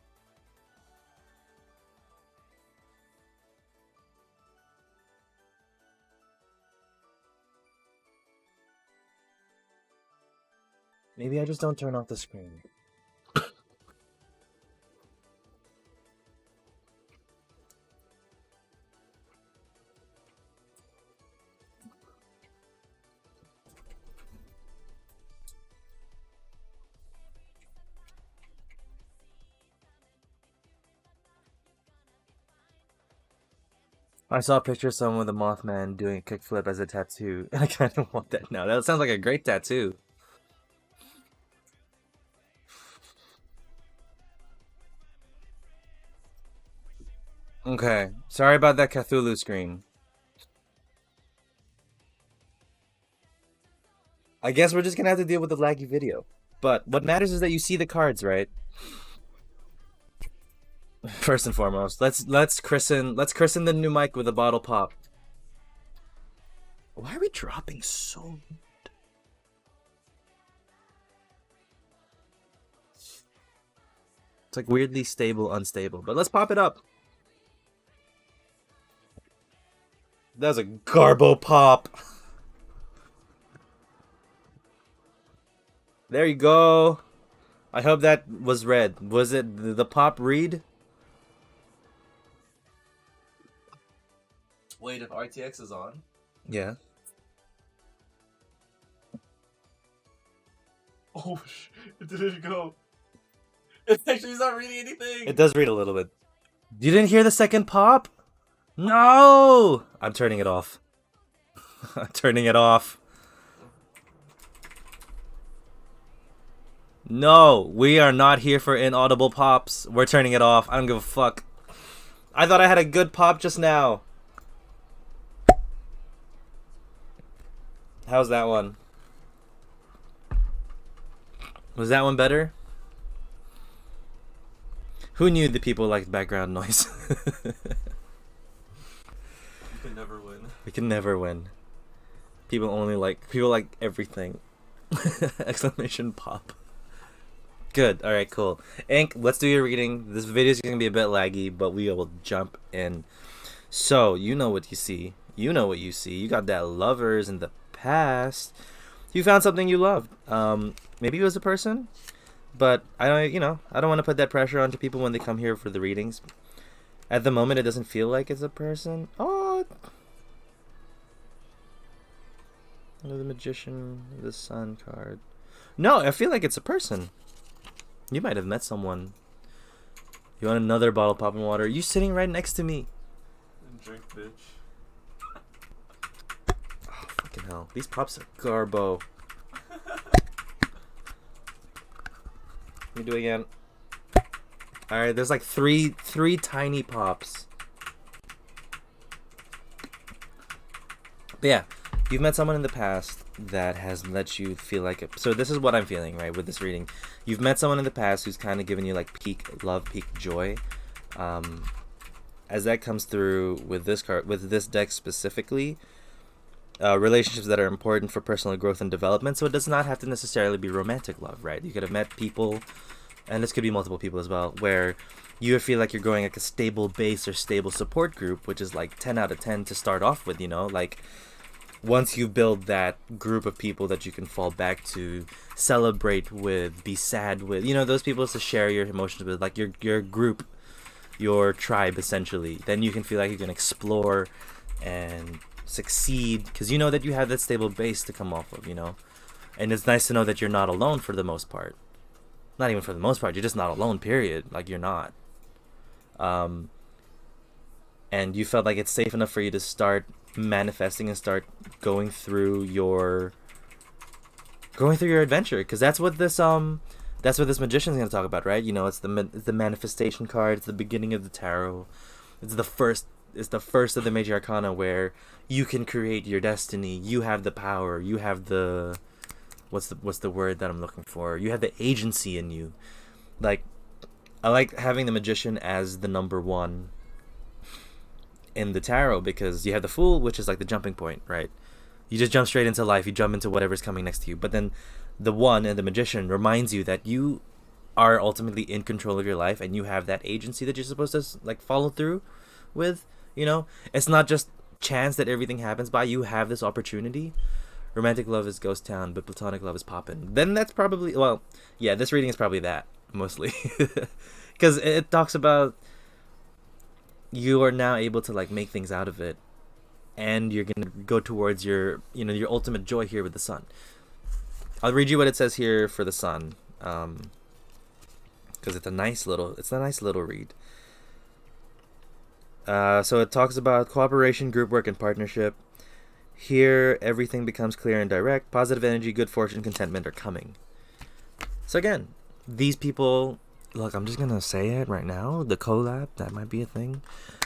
Speaker 1: Maybe I just don't turn off the screen. I saw a picture of someone with a Mothman doing a kickflip as a tattoo, and I kind of want that now. That sounds like a great tattoo. Okay, sorry about that Cthulhu screen. I guess we're just gonna have to deal with the laggy video. But what matters is that you see the cards, right? First and foremost, let's christen the new mic with a bottle pop. Why are we dropping so? It's like weirdly stable, unstable. But let's pop it up. That was a garbo pop. There you go. I hope that was read. Was it the pop read?
Speaker 2: Wait, if RTX is on?
Speaker 1: Yeah.
Speaker 2: Oh, it didn't go. It actually is not reading anything.
Speaker 1: It does read a little bit. You didn't hear the second pop? No! I'm turning it off. I'm turning it off. No, we are not here for inaudible pops. We're turning it off. I don't give a fuck. I thought I had a good pop just now. How's that one? Was that one better? Who knew the people liked background noise?
Speaker 2: You can never win.
Speaker 1: We can never win. People like everything. Exclamation pop. Good. All right, cool. Ink, let's do your reading. This video is going to be a bit laggy, but we will jump in. So, you know what you see. You know what you see. You got that lovers in the past. You found something you loved. Maybe it was a person, but I don't want to put that pressure onto people when they come here for the readings. At the moment, it doesn't feel like it's a person. Oh, the Magician, the Sun card. No, I feel like it's a person. You might have met someone. You want another bottle of popping water? You sitting right next to me.
Speaker 2: Drink, bitch.
Speaker 1: Oh, fucking hell. These pops are garbo. Let me do it again. Alright, there's like three tiny pops. But yeah, you've met someone in the past that has let you feel like it. So this is what I'm feeling, right, with this reading. You've met someone in the past who's kind of given you like peak love, peak joy. As that comes through with this card, with this deck specifically, relationships that are important for personal growth and development. So it does not have to necessarily be romantic love, right? You could have met people, and this could be multiple people as well, where you feel like you're going like a stable base or stable support group, which is like 10 out of 10 to start off with, you know, like once you build that group of people that you can fall back to, celebrate with, be sad with, you know, those people to share your emotions with, like your group, your tribe, essentially, then you can feel like you can explore and succeed because you know that you have that stable base to come off of, you know. And it's nice to know that you're not alone for the most part. Not even for the most part, you're just not alone, period. Like, you're not. And you felt like it's safe enough for you to start manifesting and start going through your adventure, because that's what this magician is going to talk about, right? You know, it's the manifestation card. It's the beginning of the tarot. It's the first of the major arcana where you can create your destiny. You have the power. You have the what's the word that I'm looking for? You have the agency in you. Like, I like having the magician as the number one in the tarot, because you have the Fool, which is like the jumping point, right? You just jump straight into life. You jump into whatever's coming next to you. But then the One and the Magician reminds you that you are ultimately in control of your life, and you have that agency that you're supposed to like follow through with. You know, it's not just chance that everything happens by. You have this opportunity. Romantic love is ghost town, but platonic love is poppin'. Then that's probably, well, yeah, this reading is probably that mostly, because it talks about you are now able to like make things out of it, and you're gonna go towards your, you know, your ultimate joy here with the Sun. I'll read you what it says here for the Sun, because it's a nice little read. So it talks about cooperation, group work, and partnership. Here, everything becomes clear and direct. Positive energy, good fortune, contentment are coming. So again, these people, look, I'm just gonna say it right now, the collab, that might be a thing.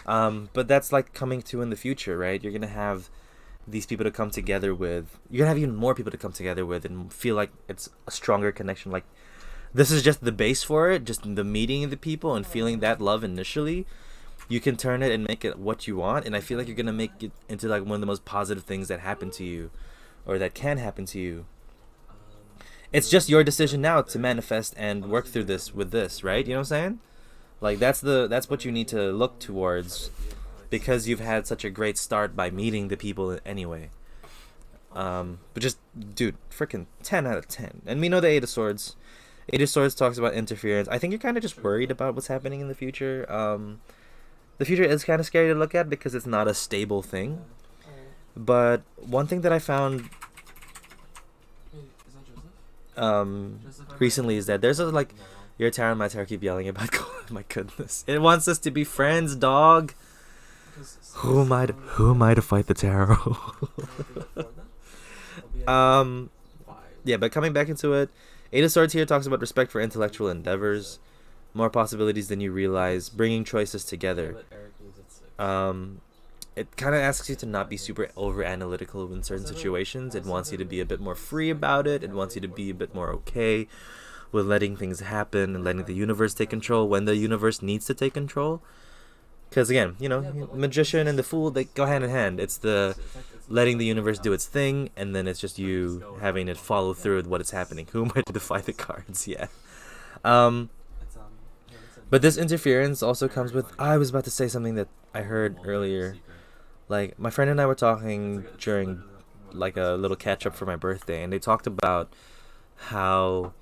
Speaker 1: But that's like coming to in the future, right? You're gonna have these people to come together with. You're gonna have even more people to come together with and feel like it's a stronger connection. Like, this is just the base for it, just the meeting of the people and feeling that love initially. You can turn it and make it what you want, and I feel like you're gonna make it into like one of the most positive things that happen to you, or that can happen to you. It's just your decision now to manifest and work through this with this, right? You know what I'm saying? Like, that's what you need to look towards, because you've had such a great start by meeting the people anyway. But just, dude, freaking 10 out of 10. And we know the Eight of Swords. Eight of Swords talks about interference. I think you're kind of just worried about what's happening in the future. The future is kind of scary to look at because it's not a stable thing. But one thing that I found
Speaker 2: Wait, is that Joseph? Joseph,
Speaker 1: recently is that there's a like
Speaker 2: No.
Speaker 1: your tower and my tower keep yelling about my goodness. It wants us to be friends, dog.
Speaker 2: Because
Speaker 1: Who am I to fight the tarot? Yeah, but coming back into it, Eight of Swords here talks about respect for intellectual endeavors, more possibilities than you realize, bringing choices together. It kind of asks you to not be super over analytical in certain situations. It wants you to be a bit more free about it. It wants you to be a bit more okay with letting things happen and letting the universe take control when the universe needs to take control. Because again, you know, magician and the fool, they go hand in hand. It's the letting the universe do its thing, and then it's just you having it follow through with what is happening. Who am I to defy the cards? Yeah. But this interference also comes with. I was about to say something that I heard earlier. Like, my friend and I were talking during, like, a little catch-up for my birthday, and they talked about how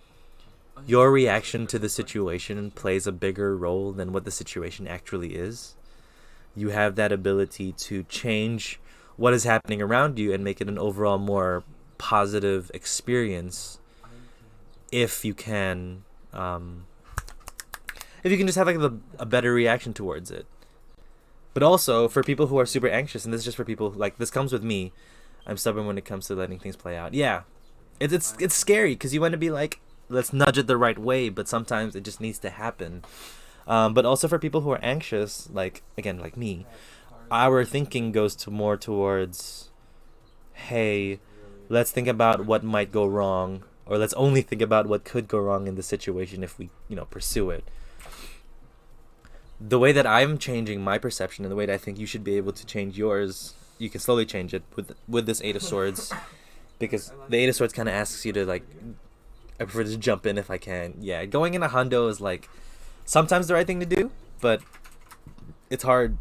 Speaker 1: your reaction to the situation plays a bigger role than what the situation actually is. You have that ability to change what is happening around you and make it an overall more positive experience if you can just have like a better reaction towards it. But also for people who are super anxious, and this is just for people like this comes with me. I'm stubborn when it comes to letting things play out. Yeah, it's scary because you want to be like, let's nudge it the right way, but sometimes it just needs to happen. But also for people who are anxious, like again, like me, our thinking goes to more towards, hey, let's think about what might go wrong, or let's only think about what could go wrong in the situation if we, pursue it. The way that I'm changing my perception and the way that I think you should be able to change yours, you can slowly change it with this Eight of Swords, because the Eight of Swords kind of asks you to like, I prefer to jump in if I can. Yeah, going in a hundo is like sometimes the right thing to do, but it's hard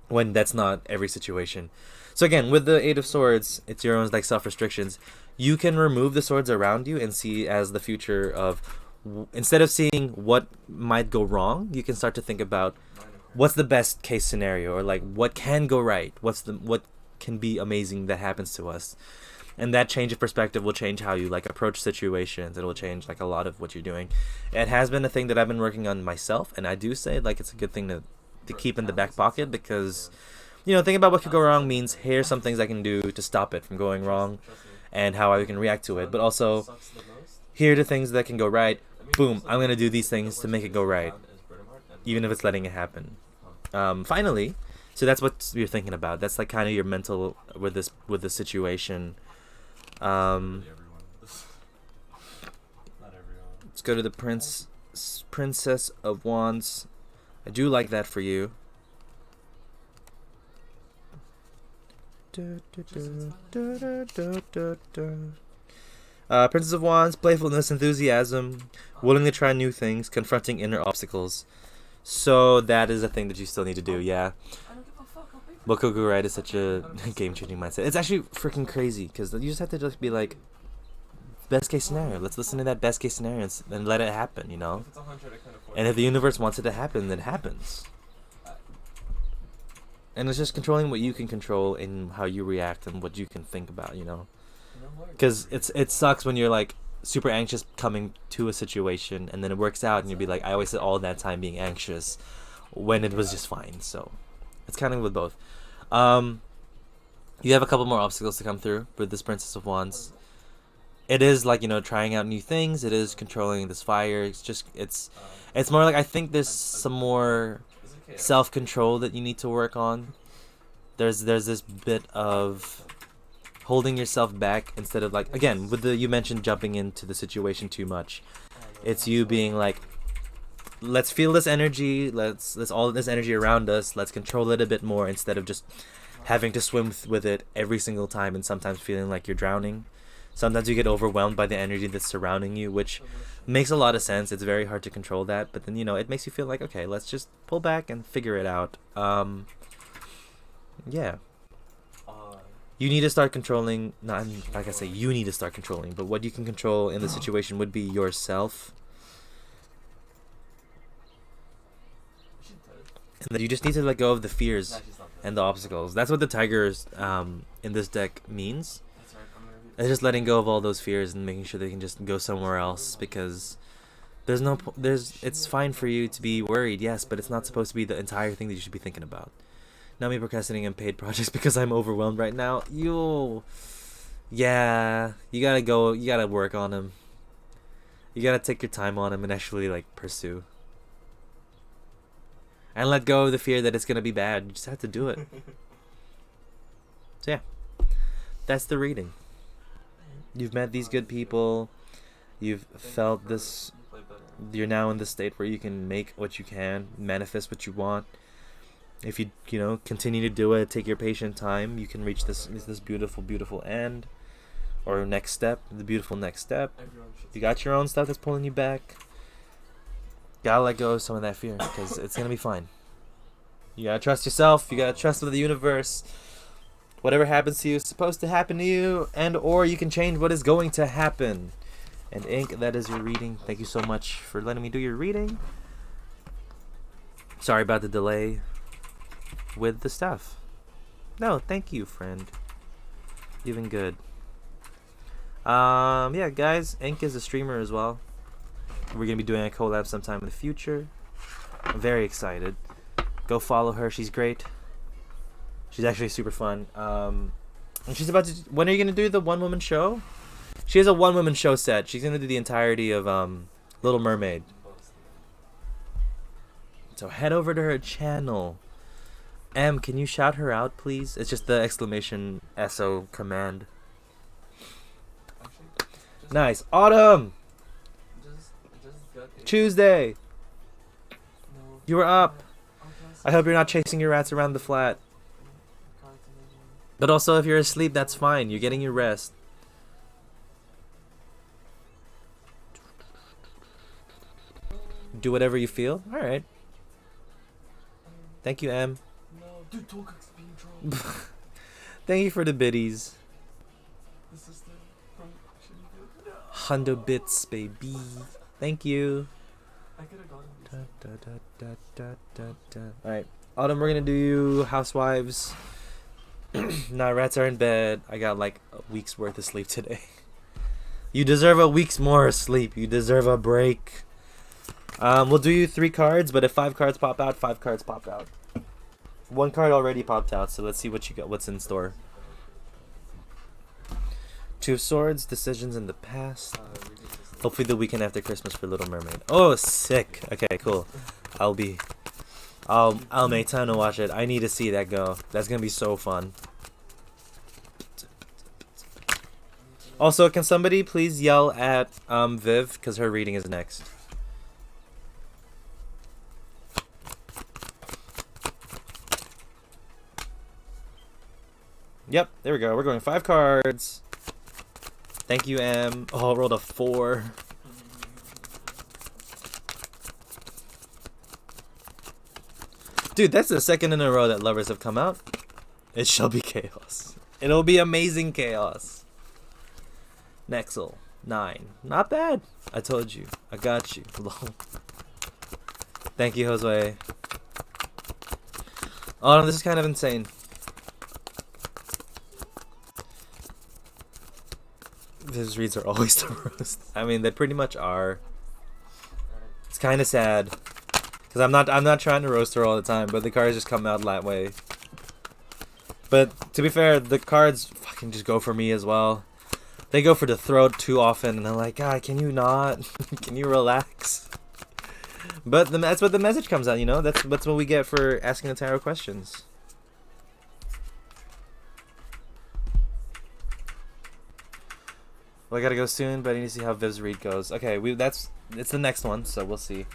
Speaker 1: when that's not every situation. So again, with the Eight of Swords, it's your own like self-restrictions. You can remove the swords around you and see as the future of, instead of seeing what might go wrong, you can start to think about what's the best case scenario, or like what can go right, what can be amazing that happens to us. And that change of perspective will change how you like approach situations. It will change like a lot of what you're doing. It has been a thing that I've been working on myself, and I do say like it's a good thing to keep in the back pocket, because thinking about what could go wrong means here's some things I can do to stop it from going wrong and how I can react to it. But also, here are the things that can go right. Boom, I'm going to do these things to make it go right, even if it's letting it happen. Finally, so that's what you're thinking about. That's like kind of your mental with the situation. Let's go to the Princess of Wands. I do like that for you. Princess of Wands, playfulness, enthusiasm, willing to try new things, confronting inner obstacles. So that is a thing that you still need to do, yeah. Bokoku Ride is such a game-changing mindset. It's actually freaking crazy, because you just have to just be like, best case scenario. Let's listen to that best case scenario and let it happen, And if the universe wants it to happen, then it happens. And it's just controlling what you can control and how you react and what you can think about, Because it sucks when you're like super anxious coming to a situation and then it works out and you'll be like, I wasted all that time being anxious when it was just fine. So it's kind of with both. You have a couple more obstacles to come through with this Princess of Wands. It is like, trying out new things. It is controlling this fire. It's more like, I think there's some more self-control that you need to work on. There's this bit of holding yourself back instead of like, again, you mentioned jumping into the situation too much. It's you being like, let's feel this energy, let's all this energy around us, let's control it a bit more instead of just having to swim with it every single time and sometimes feeling like you're drowning. Sometimes you get overwhelmed by the energy that's surrounding you, which makes a lot of sense. It's very hard to control that, but then it makes you feel like, okay, let's just pull back and figure it out. Yeah. You need to start controlling. Not like I say, you need to start controlling, but what you can control in the situation would be yourself.
Speaker 2: She's dead.
Speaker 1: And then you just need to let go of the fears
Speaker 2: Nah, she's not dead.
Speaker 1: and the obstacles. That's what the tigers in this deck means.
Speaker 2: That's right. I'm gonna
Speaker 1: It's just letting go of all those fears and making sure they can just go somewhere else, because there's no it's fine for you to be worried, yes, but it's not supposed to be the entire thing that you should be thinking about. Not me procrastinating on paid projects because I'm overwhelmed right now. Yeah, you gotta work on them. You gotta take your time on them and actually like pursue. And let go of the fear that it's gonna be bad. You just have to do it. So yeah, that's the reading. You've met these good people. You've felt this.
Speaker 2: You play better.
Speaker 1: You're now in the state where you can make what you can, manifest what you want. If you continue to do it, take your patient time, you can reach this beautiful end, or next step, the beautiful next step.
Speaker 2: Everyone should.
Speaker 1: You got your own stuff that's pulling you back. Gotta let go of some of that fear, because it's gonna be fine. You gotta trust yourself. You gotta trust the universe. Whatever happens to you is supposed to happen to you, and or you can change what is going to happen. And Ink, that is your reading. Thank you so much for letting me do your reading. Sorry about the delay with the stuff. No, thank you, friend. You've been good. Yeah, guys, Ink is a streamer as well. We're gonna be doing a collab sometime in the future. I'm very excited. Go follow her. She's great. She's actually super fun. And she's about to. When are you gonna do the one-woman show? She has a one-woman show set. She's gonna do the entirety of Little Mermaid. So head over to her channel. Can you shout her out, please? It's just the exclamation SO command.
Speaker 2: Actually, just,
Speaker 1: Nice. Autumn!
Speaker 2: just got a-
Speaker 1: Tuesday!
Speaker 2: No.
Speaker 1: You were up.
Speaker 2: Oh,
Speaker 1: I hope you're not chasing your rats around the flat.
Speaker 2: cards and everything.
Speaker 1: But also, if you're asleep, that's fine. You're getting your rest. Do whatever you feel. Alright. Thank you, M.
Speaker 2: No, dude, Tolkien's being trolled.
Speaker 1: Thank you for the biddies.
Speaker 2: The sister from Shitty Good. No.
Speaker 1: Hundo bits, baby. Thank you.
Speaker 2: I could have gotten these.
Speaker 1: Alright. Autumn, we're gonna do Housewives. Nah, rats are in bed. I got like a week's worth of sleep today. You deserve a week's more sleep. You deserve a break. We'll do you 3 cards, but if 5 cards pop out, 5 cards pop out. 1 card already popped out, so let's see what you got. What's in store? 2 of Swords, decisions in the past. Hopefully the weekend after Christmas for Little Mermaid. Oh, sick. Okay, cool. I'll make time to watch it. I need to see that go. That's gonna be so fun. Also, can somebody please yell at Viv, because her reading is next. Yep, there we go. We're going 5 cards. Thank you, M. Oh, I rolled a 4. Dude, that's the second in a row that lovers have come out. It shall be chaos. It'll be amazing chaos. Nexel, 9. Not bad. I told you. I got you. Thank you, Josue. Oh no, this is kind of insane. His reads are always the roast. I mean, they pretty much are. It's kind of sad, because I'm not trying to roast her all the time, but the cards just come out that way. But to be fair, the cards fucking just go for me as well. They go for the throat too often, and I'm like, God, can you not? Can you relax? But that's what the message comes out, you know? That's what we get for asking the tarot questions. Well, I gotta go soon, but I need to see how Viv's read goes. Okay, it's the next one, so we'll see.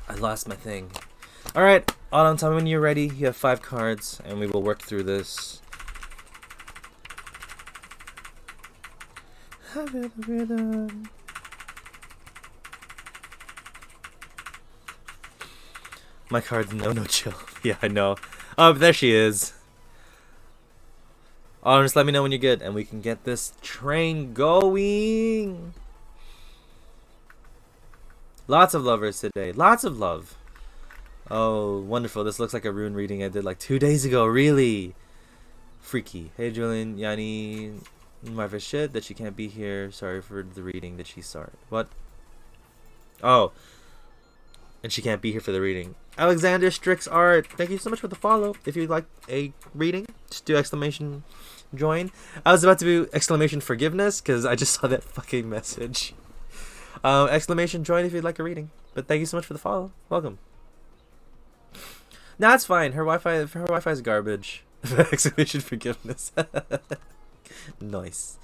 Speaker 1: I lost my thing. Alright, Autumn, tell me when you're ready. You have 5 cards, and we will work through this. My card's no chill. Yeah, I know. Oh, there she is. Oh, just let me know when you're good, and we can get this train going. Lots of lovers today. Lots of love. Oh, wonderful. This looks like a rune reading I did like 2 days ago. Really? Freaky. Hey, Julian. Yanni. My for shit that she can't be here. Sorry for the reading that she started. What? Oh. And she can't be here for the reading. Alexander Strix Art. Thank you so much for the follow. If you'd like a reading, just do exclamation join. I was about to do exclamation forgiveness because I just saw that fucking message. Exclamation join if you'd like a reading. But thank you so much for the follow. Welcome. Nah, it's fine. Her Wi-Fi is garbage. Exclamation forgiveness. Nice.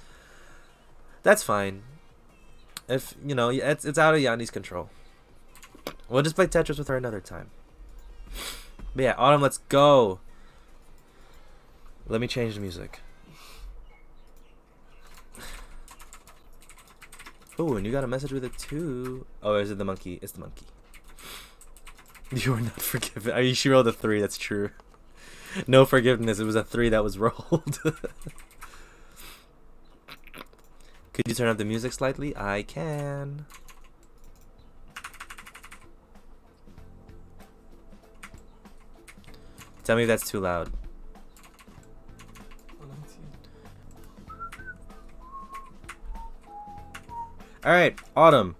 Speaker 1: That's fine. If you know, it's out of Yanni's control. We'll just play Tetris with her another time. But yeah, Autumn, let's go. Let me change the music. Oh, and you got a message with it too. Oh, is it the monkey? It's the monkey. You are not forgiven. I mean, she rolled a 3. That's true. No forgiveness. It was a 3 that was rolled. Could you turn up the music slightly? I can. Tell me if that's too loud. Alright, Autumn.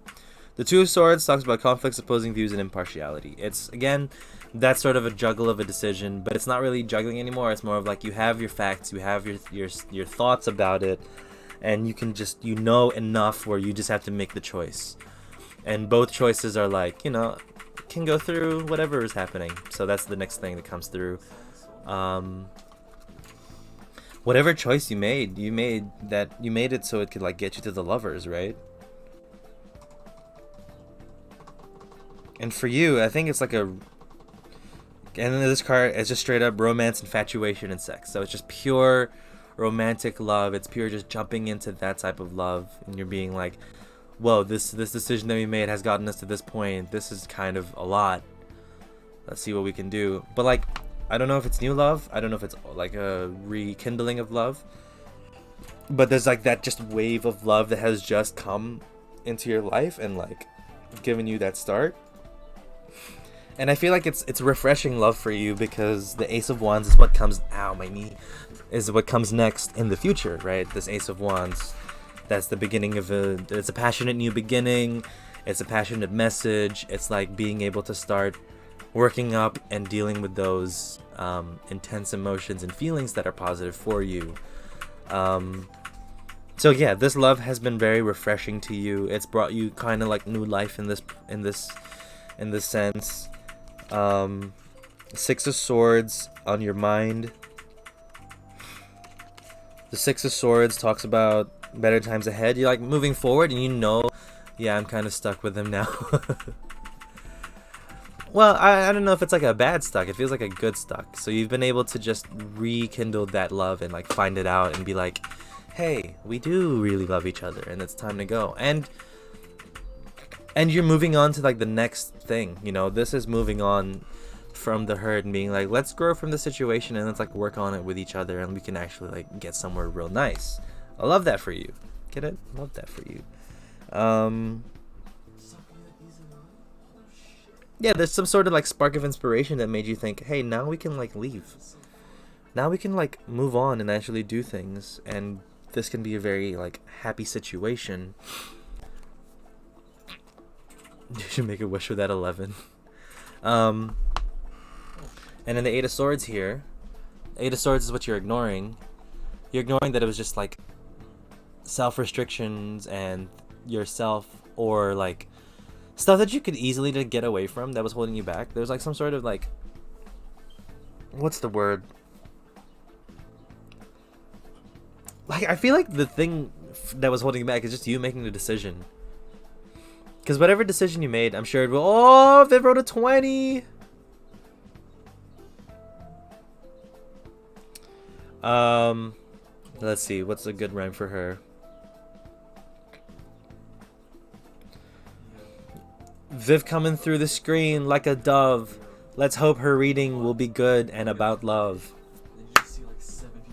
Speaker 1: The Two of Swords talks about conflicts, opposing views, and impartiality. It's, again, that's sort of a juggle of a decision, but it's not really juggling anymore. It's more of like you have your facts, you have your thoughts about it, and you can just, you know enough where you just have to make the choice. And both choices are like, you know, can go through whatever is happening. So that's the next thing that comes through. Whatever choice you made it so it could like get you to the lovers, right? And for you, I think it's like and then this card is just straight up romance, infatuation, and sex. So it's just pure romantic love. It's pure just jumping into that type of love, and you're being like, whoa, this decision that we made has gotten us to this point. This is kind of a lot. Let's see what we can do. But like, I don't know if it's new love. I don't know if it's like a rekindling of love. But there's like that just wave of love that has just come into your life and like given you that start. And I feel like it's refreshing love for you because the Ace of Wands is what comes, ow, my knee, is what comes next in the future, right? This Ace of Wands, that's the beginning of it's a passionate new beginning. It's a passionate message. It's like being able to start working up and dealing with those intense emotions and feelings that are positive for you. So yeah, this love has been very refreshing to you. It's brought you kind of like new life in this sense. Six of Swords on your mind. The Six of Swords talks about better times ahead. You're like moving forward and you know, yeah, I'm kind of stuck with him now. Well, I don't know if it's like a bad stuck. It feels like a good stuck. So you've been able to just rekindle that love and like find it out and be like, hey, we do really love each other and it's time to go. And you're moving on to like the next thing, you know. This is moving on from the hurt and being like, let's grow from the situation and let's like work on it with each other and we can actually like get somewhere real nice. I love that for you. Get it? Love that for you. Yeah, there's some sort of like spark of inspiration that made you think, hey, now we can like leave. Now we can like move on and actually do things, and this can be a very like happy situation. You should make a wish with that 11. And then the Eight of Swords here. Eight of Swords is what you're ignoring. You're ignoring that it was just like self-restrictions and yourself, or like stuff that you could easily get away from that was holding you back. There's like some sort of like, what's the word? Like, I feel like the thing that was holding you back is just you making the decision. Because whatever decision you made, I'm sure it will... Oh, they wrote a 20! Let's see. What's a good rhyme for her? Viv coming through the screen like a dove. Let's hope her reading will be good and about love.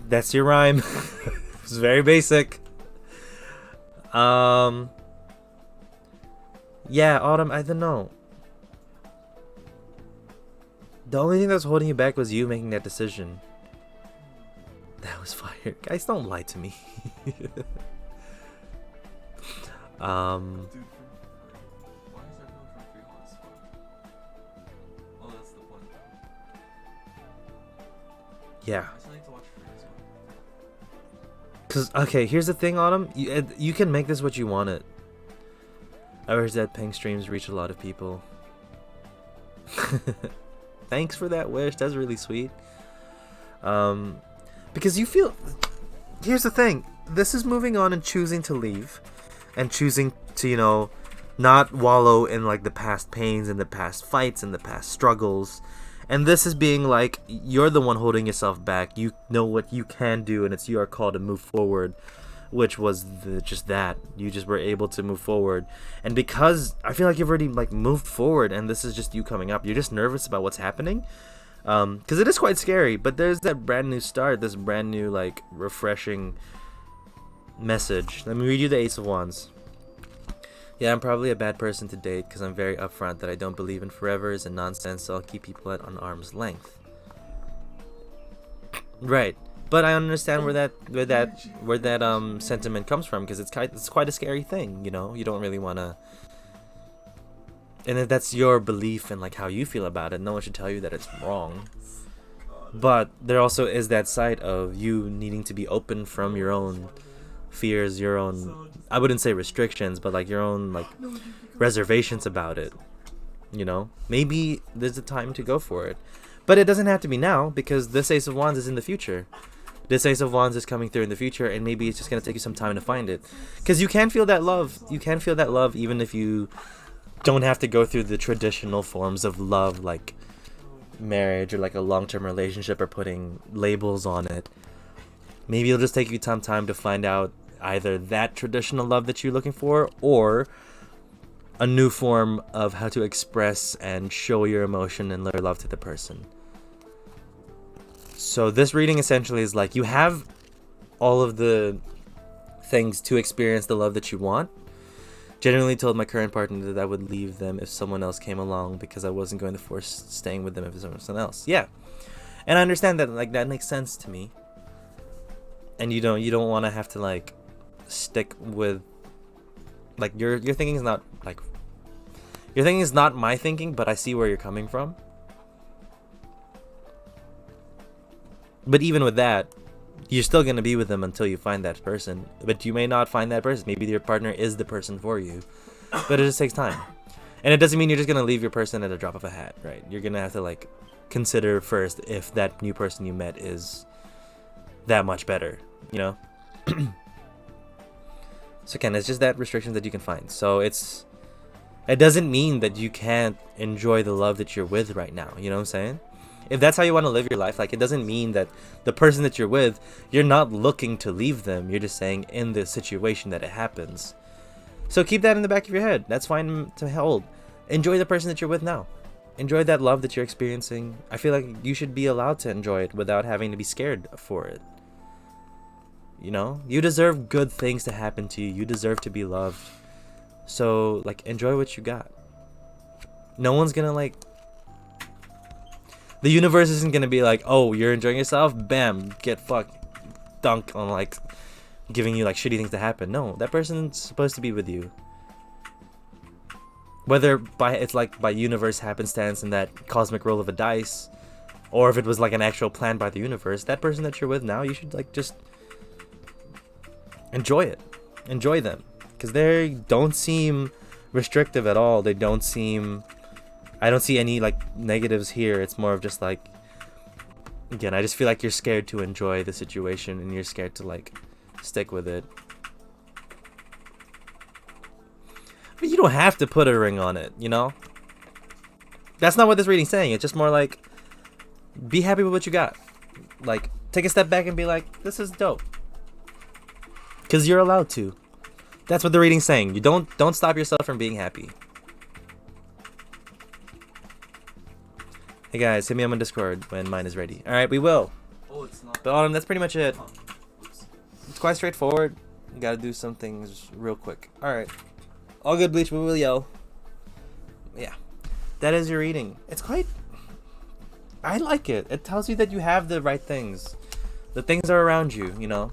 Speaker 1: That's your rhyme. It's very basic. Yeah, Autumn, I don't know. The only thing that was holding you back was you making that decision. That was fire. Guys, don't lie to me.
Speaker 2: Dude, why is everyone from free hotspot? Oh, that's the point.
Speaker 1: Yeah.
Speaker 2: I still need to watch free as well.
Speaker 1: Cause okay, here's the thing, Autumn. You can make this what you want it. I wish that Pink streams reach a lot of people. Thanks for that wish. That's really sweet. Because you feel. Here's the thing. This is moving on and choosing to leave, and choosing to not wallow in like the past pains and the past fights and the past struggles. And this is being like, you're the one holding yourself back. You know what you can do, and it's your call to move forward, which was just that. You just were able to move forward. And because I feel like you've already like moved forward, and this is just you coming up, you're just nervous about what's happening. Because it is quite scary, but there's that brand new start, this brand new like refreshing message. Let me read you the Ace of Wands. Yeah, I'm probably a bad person to date because I'm very upfront that I don't believe in forevers and nonsense, so I'll keep people at an arm's length. Right, but I understand where that sentiment comes from, because it's quite a scary thing. You don't really want to, and if that's your belief and like how you feel about it, no one should tell you that it's wrong. But there also is that side of you needing to be open from your own fears, your own, I wouldn't say restrictions, but like your own like reservations about it. Maybe there's a time to go for it, but it doesn't have to be now, because this Ace of Wands is in the future. This Ace of Wands is coming through in the future, and maybe it's just gonna take you some time to find it, because you can feel that love. You can feel that love even if you don't have to go through the traditional forms of love like marriage or like a long-term relationship or putting labels on it. Maybe it'll just take you some time to find out either that traditional love that you're looking for, or a new form of how to express and show your emotion and your love to the person. So this reading essentially is like, you have all of the things to experience the love that you want. Genuinely told my current partner that I would leave them if someone else came along, because I wasn't going to force staying with them if there was someone else. Yeah. And I understand that, like, that makes sense to me. And you don't want to have to like stick with like your thinking is not like, your thinking is not my thinking, but I see where you're coming from. But even with that, you're still gonna be with them until you find that person. But you may not find that person. Maybe your partner is the person for you, but it just takes time. And it doesn't mean you're just gonna leave your person at a drop of a hat, right? You're gonna have to like consider first if that new person you met is that much better. So again, it's just that restriction that you can find. So it doesn't mean that you can't enjoy the love that you're with right now. You know what I'm saying? If that's how you want to live your life, like, it doesn't mean that the person that you're with, you're not looking to leave them. You're just saying in the situation that it happens. So keep that in the back of your head. That's fine to hold. Enjoy the person that you're with now. Enjoy that love that you're experiencing. I feel like you should be allowed to enjoy it without having to be scared for it. You deserve good things to happen to you. You deserve to be loved. So, like, enjoy what you got. No one's gonna, like... The universe isn't gonna be like, oh, you're enjoying yourself? Bam, get fucked. Dunk on, like, giving you, like, shitty things to happen. No, that person's supposed to be with you. Whether it's, like, by universe happenstance and that cosmic roll of a dice, or if it was, like, an actual plan by the universe, that person that you're with now, you should, like, just... enjoy it. Enjoy them. Because they don't seem restrictive at all. They don't seem... I don't see any, like, negatives here. It's more of just, like... Again, I just feel like you're scared to enjoy the situation, and you're scared to, like, stick with it. But you don't have to put a ring on it, That's not what this reading's saying. It's just more like... Be happy with what you got. Like, take a step back and be like, this is dope. Because you're allowed to. That's what the reading's saying. You don't stop yourself from being happy. Hey guys, hit me up on Discord when mine is ready. Alright, we will.
Speaker 2: Oh, it's not.
Speaker 1: But Autumn, that's pretty much it.
Speaker 2: Huh. Oops.
Speaker 1: It's quite straightforward. You gotta do some things real quick. Alright. All good, Bleach, we will yell. Yeah. That is your reading. It's quite... I like it. It tells you that you have the right things. The things are around you, you know?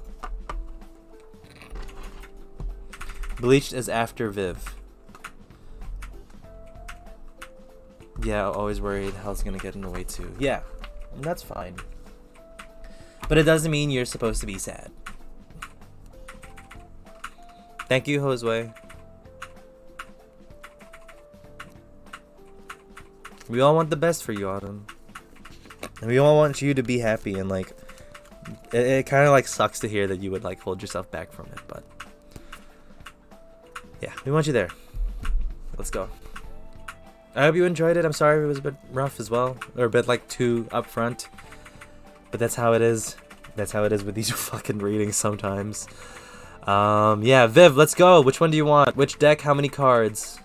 Speaker 1: Bleached is after Viv. Yeah, always worried hell's gonna get in the way too. Yeah, that's fine. But it doesn't mean you're supposed to be sad. Thank you, Josue. We all want the best for you, Autumn. And we all want you to be happy, and like it kind of like sucks to hear that you would like hold yourself back from it, but yeah, we want you there. Let's go. I hope you enjoyed it. I'm sorry if it was a bit rough as well, or a bit like too upfront, but that's how it is. That's how it is with these fucking readings sometimes. Yeah, Viv, let's go. Which one do you want? Which deck? How many cards?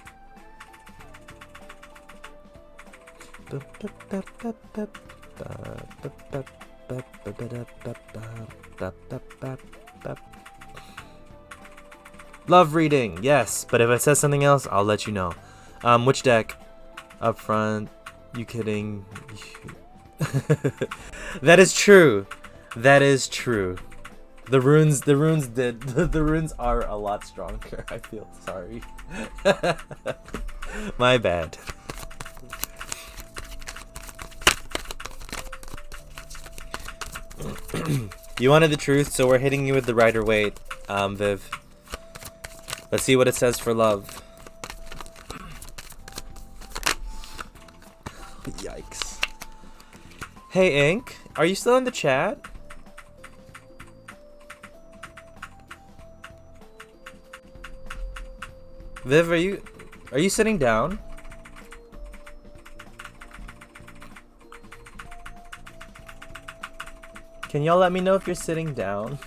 Speaker 1: Love reading, yes, but if it says something else, I'll let you know. Which deck? Up front. You kidding? That is true. That is true. The runes did. The runes are a lot stronger. I feel sorry. My bad. You wanted the truth, so we're hitting you with the Rider-Waite, Viv. Let's see what it says for love. Yikes. Hey, Ink, are you still in the chat? Viv, are you sitting down? Can y'all let me know if you're sitting down?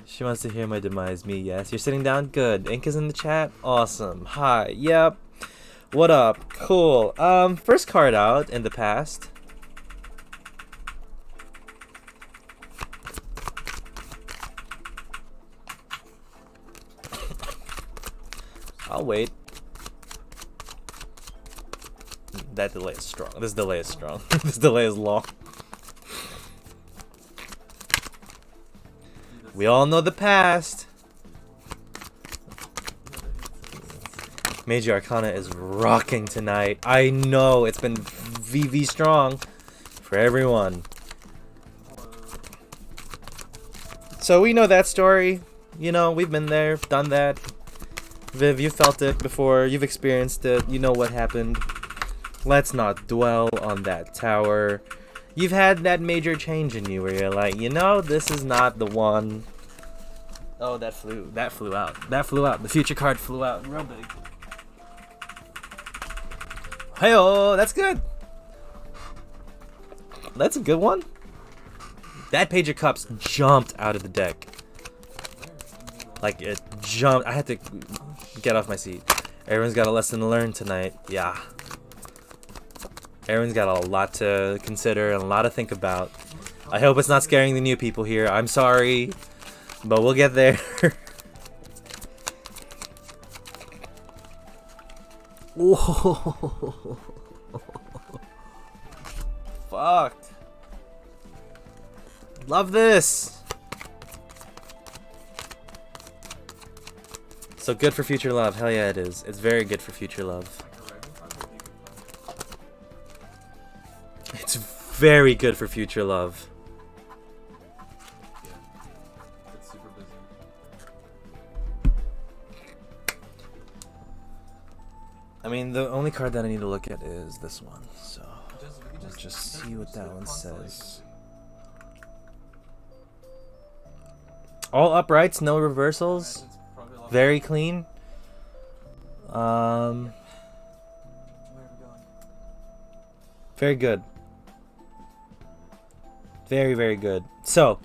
Speaker 1: She wants to hear my demise. Me, yes. You're sitting down? Good. Ink is in the chat? Awesome. Hi. Yep. What up? Cool. First card out in the past. I'll wait. That delay is strong. This delay is strong. This delay is long. We all know the past. Major Arcana is rocking tonight. I know it's been VV strong for everyone. So we know that story. You know, we've been there, done that. Viv, you felt it before. You've experienced it. You know what happened. Let's not dwell on that tower. You've had that major change in you where you're like, you know, this is not the one. Oh, that flew out. That flew out. The future card flew out real big. Hey-oh, that's good. That's a good one. That Page of Cups jumped out of the deck. Like, it jumped. I had to get off my seat. Everyone's got a lesson to learn tonight. Yeah. Everyone's got a lot to consider and a lot to think about. I hope it's not scaring the new people here. I'm sorry, but we'll get there. Whoa. Fuck. Love this. So good for future love. Hell yeah, it is. It's very good for future love. It's very good for future love.
Speaker 2: Yeah. It's super busy.
Speaker 1: I mean, the only card that I need to look at is this one. So
Speaker 2: We
Speaker 1: let's just see what that one says. All uprights, no reversals. Very clean.
Speaker 2: Where are we going?
Speaker 1: Very good. Very, very good. So,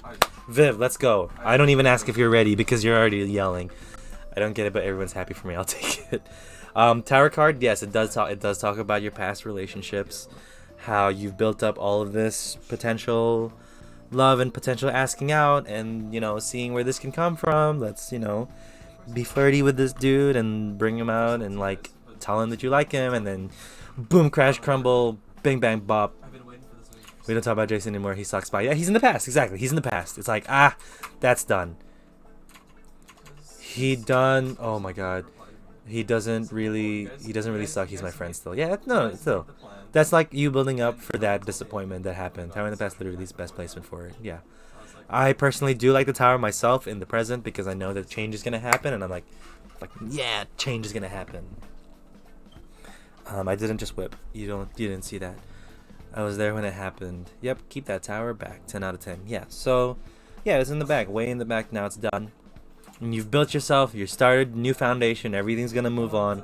Speaker 1: Viv, let's go. I don't even ask if you're ready because you're already yelling. I don't get it, but everyone's happy for me. I'll take it. Tower card, yes, it does talk about your past relationships, how you've built up all of this potential love and potential asking out, and seeing where this can come from. Let's be flirty with this dude and bring him out and like tell him that you like him, and then boom, crash, crumble, bing, bang, bop.
Speaker 2: I've been waiting for this week.
Speaker 1: We don't talk about Jason anymore. He sucks. By he's in the past. Exactly, he's in the past. It's like that's done. He done. Oh my god. He doesn't really suck. He's my friend still. Yeah, no, still. That's like you building up for that disappointment that happened. Tower in the past, literally the best placement for it. Yeah. I personally do like the tower myself in the present because I know that change is gonna happen, and I'm like, yeah, change is gonna happen. I didn't just whip. You didn't see that. I was there when it happened. Yep, keep that tower back. 10 out of 10. Yeah. So, yeah, it's in the back, way in the back. Now it's done. And you've built yourself. You started new foundation. Everything's gonna move on.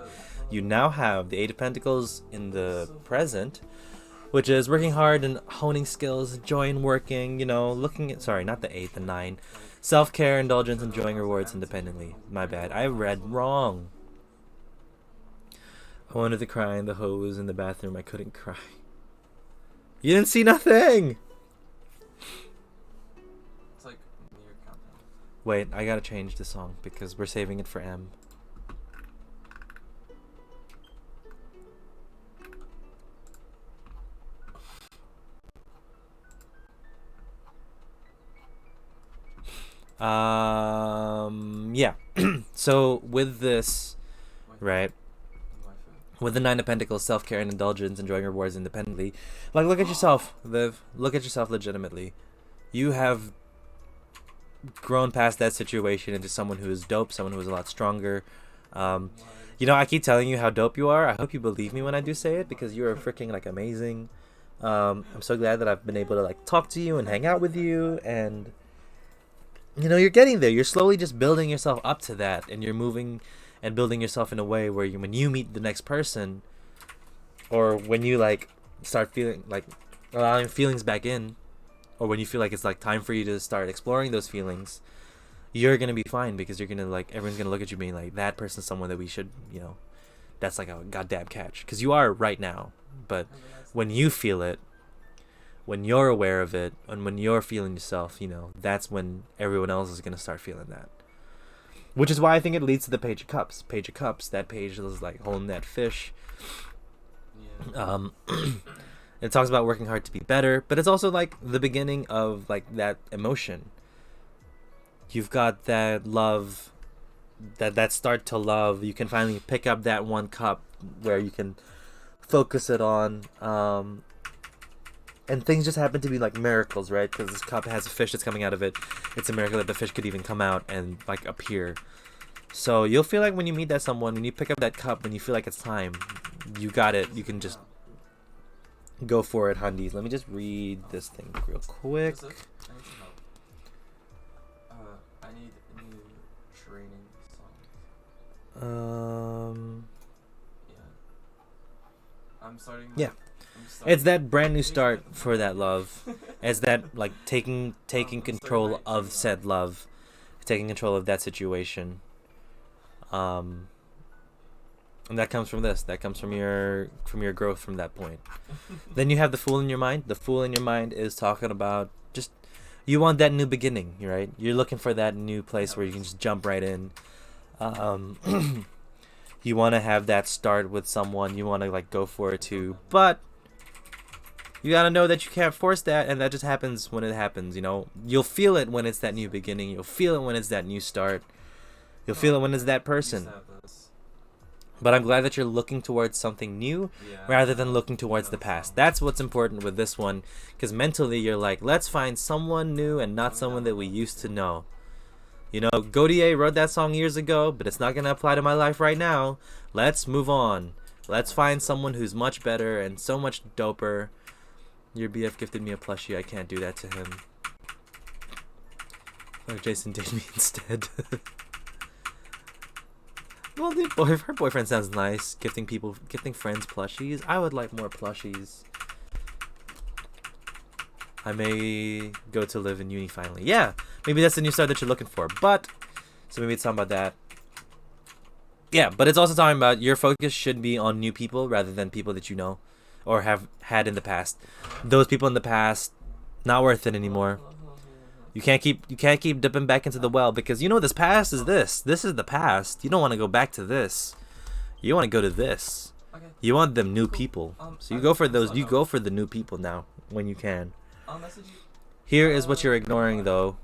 Speaker 1: You now have the Eight of Pentacles in the present, which is working hard and honing skills, enjoying working, looking at, sorry, not the 8, the 9. Self-care, indulgence, enjoying rewards independently. My bad. I read wrong. I wanted to cry in the hose in the bathroom. I couldn't cry. You didn't see nothing!
Speaker 2: It's like near countdown.
Speaker 1: Wait, I gotta change the song because we're saving it for M. Yeah. So with this, right, with the 9 of Pentacles, self-care and indulgence, enjoying rewards independently, like, look at yourself, Viv. Look at yourself legitimately. You have grown past that situation into someone who is dope, someone who is a lot stronger. I keep telling you how dope you are. I hope you believe me when I do say it, because you are freaking like amazing. I'm so glad that I've been able to like talk to you and hang out with you, and you're getting there. You're slowly just building yourself up to that, and you're moving and building yourself in a way where when you meet the next person, or when you like start feeling like allowing feelings back in, or when you feel like it's like time for you to start exploring those feelings, you're gonna be fine, because you're gonna like, everyone's gonna look at you being like, that person's someone that we should, that's like a goddamn catch, because you are right now. But when you feel it, when you're aware of it, and when you're feeling yourself, that's when everyone else is gonna start feeling that. Which is why I think it leads to the Page of Cups. Page of Cups, that page is like holding that fish.
Speaker 2: Yeah.
Speaker 1: It talks about working hard to be better, but it's also like the beginning of like that emotion. You've got that love, that start to love. You can finally pick up that one cup where you can focus it on, and things just happen to be like miracles, right? Because this cup has a fish that's coming out of it. It's a miracle that the fish could even come out and like appear. So you'll feel like when you meet that someone, when you pick up that cup, when you feel like it's time, you got it. You can just go for it, hundies. Let me just read this thing real quick.
Speaker 2: I need some help. I need new training songs. Yeah. I'm starting.
Speaker 1: Yeah. It's that brand new start for that love. It's that like taking control of said love, taking control of that situation. And that comes from this. That comes from your growth from that point. Then you have the Fool in your mind. The Fool in your mind is talking about just, you want that new beginning, right? You're looking for that new place where you can just jump right in. You want to have that start with someone. You want to like go for it too, but you gotta know that you can't force that, and that just happens when it happens. You'll feel it when it's that new beginning. You'll feel it when it's that new start. You'll feel it when it's that person. But I'm glad that you're looking towards something new rather than looking towards the past. That's what's important with this one, because mentally you're like, let's find someone new and not someone that we used to know. Gaudier wrote that song years ago, but it's not going to apply to my life right now. Let's move on. Let's find someone who's much better and so much doper. Your BF gifted me a plushie. I can't do that to him. Like Jason did me instead. Well, her boyfriend sounds nice. Gifting friends plushies. I would like more plushies. I may go to live in uni finally. Yeah, maybe that's the new start that you're looking for. So maybe it's talking about that. Yeah, but it's also talking about your focus should be on new people rather than people that you know. or have had in the past. Those people in the past, not worth it anymore. You can't keep dipping back into the well because you know this past is this. This is the past. You don't want to go back to this. You want to go to this.
Speaker 2: Okay.
Speaker 1: You want them new people. So you go for those. You
Speaker 2: no.
Speaker 1: go for the new people now when you can.
Speaker 2: I'll message you.
Speaker 1: Here is what you're ignoring though.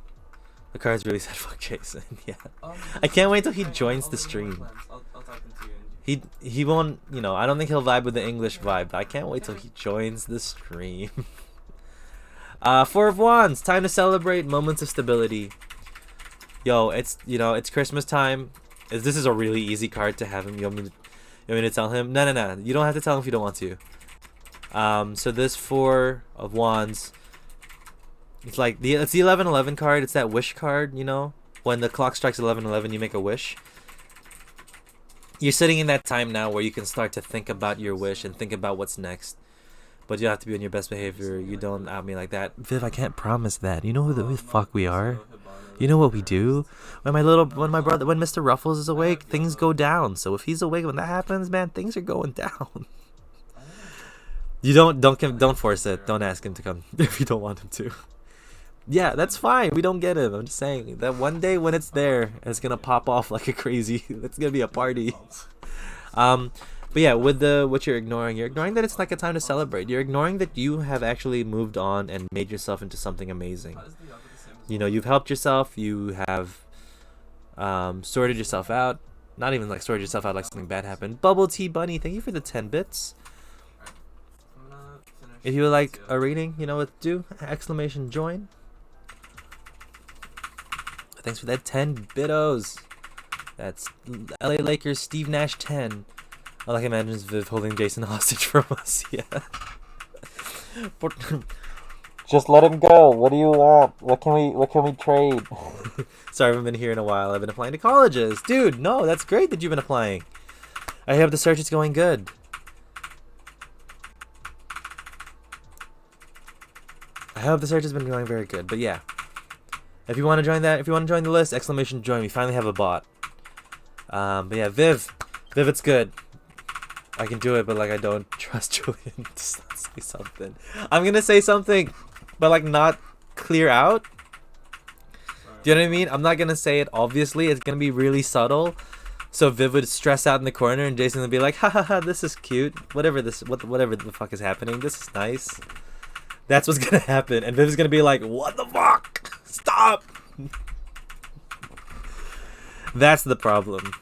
Speaker 1: The cards really said fuck Jason. Yeah.
Speaker 2: Um,
Speaker 1: I can't wait till he
Speaker 2: okay,
Speaker 1: joins
Speaker 2: I'll
Speaker 1: the
Speaker 2: leave my
Speaker 1: stream.
Speaker 2: plans. I'll talk them to you.
Speaker 1: He won't, you know, I don't think he'll vibe with the English vibe, but I can't wait till he joins the stream. Four of Wands, time to celebrate moments of stability. Yo, it's, you know, it's Christmas time. This is a really easy card to have him. You want me to tell him? No. You don't have to tell him if you don't want to. So this Four of Wands, it's like it's the 11:11 card. It's that wish card, you know? When the clock strikes 11:11, you make a wish. You're sitting in that time now where you can start to think about your wish and think about what's next. But you have to be on your best behavior. You don't out me like that. Viv, I can't promise that. You know who the fuck we are? You know what we do? When Mr. Ruffles is awake, things go down. So if he's awake when that happens, man, things are going down. You don't force it. Don't ask him to come if you don't want him to. Yeah, that's fine. We don't get him. I'm just saying that one day when it's there, it's gonna pop off like a crazy. It's gonna be a party. But yeah, with what you're ignoring that it's like a time to celebrate. You're ignoring that you have actually moved on and made yourself into something amazing. You know, you've helped yourself. You have sorted yourself out. Not even like sorted yourself out like something bad happened. Bubble Tea Bunny, thank you for the 10 bits. If you would like a reading, you know what to do. ! Join. Thanks for that 10 bitos. That's LA Lakers Steve Nash 10. I like imagines Viv holding Jason hostage from us. Yeah. Just let him go. What do you want? What can we trade? Sorry, I haven't been here in a while. I've been applying to colleges. Dude, no, that's great that you've been applying. I hope the search is going good. I hope the search has been going very good. But yeah. If you want to join that, if you want to join the list, ! Join. We finally have a bot. But yeah, Viv, it's good. I can do it, but like I don't trust Julian to not say something. I'm gonna say something, but like not clear out. Do you know what I mean? I'm not gonna say it obviously. It's gonna be really subtle. So Viv would stress out in the corner, and Jason would be like, "Ha ha ha! This is cute. Whatever the fuck is happening. This is nice." That's what's gonna happen, and Viv's gonna be like, "What the fuck? Stop!" That's the problem.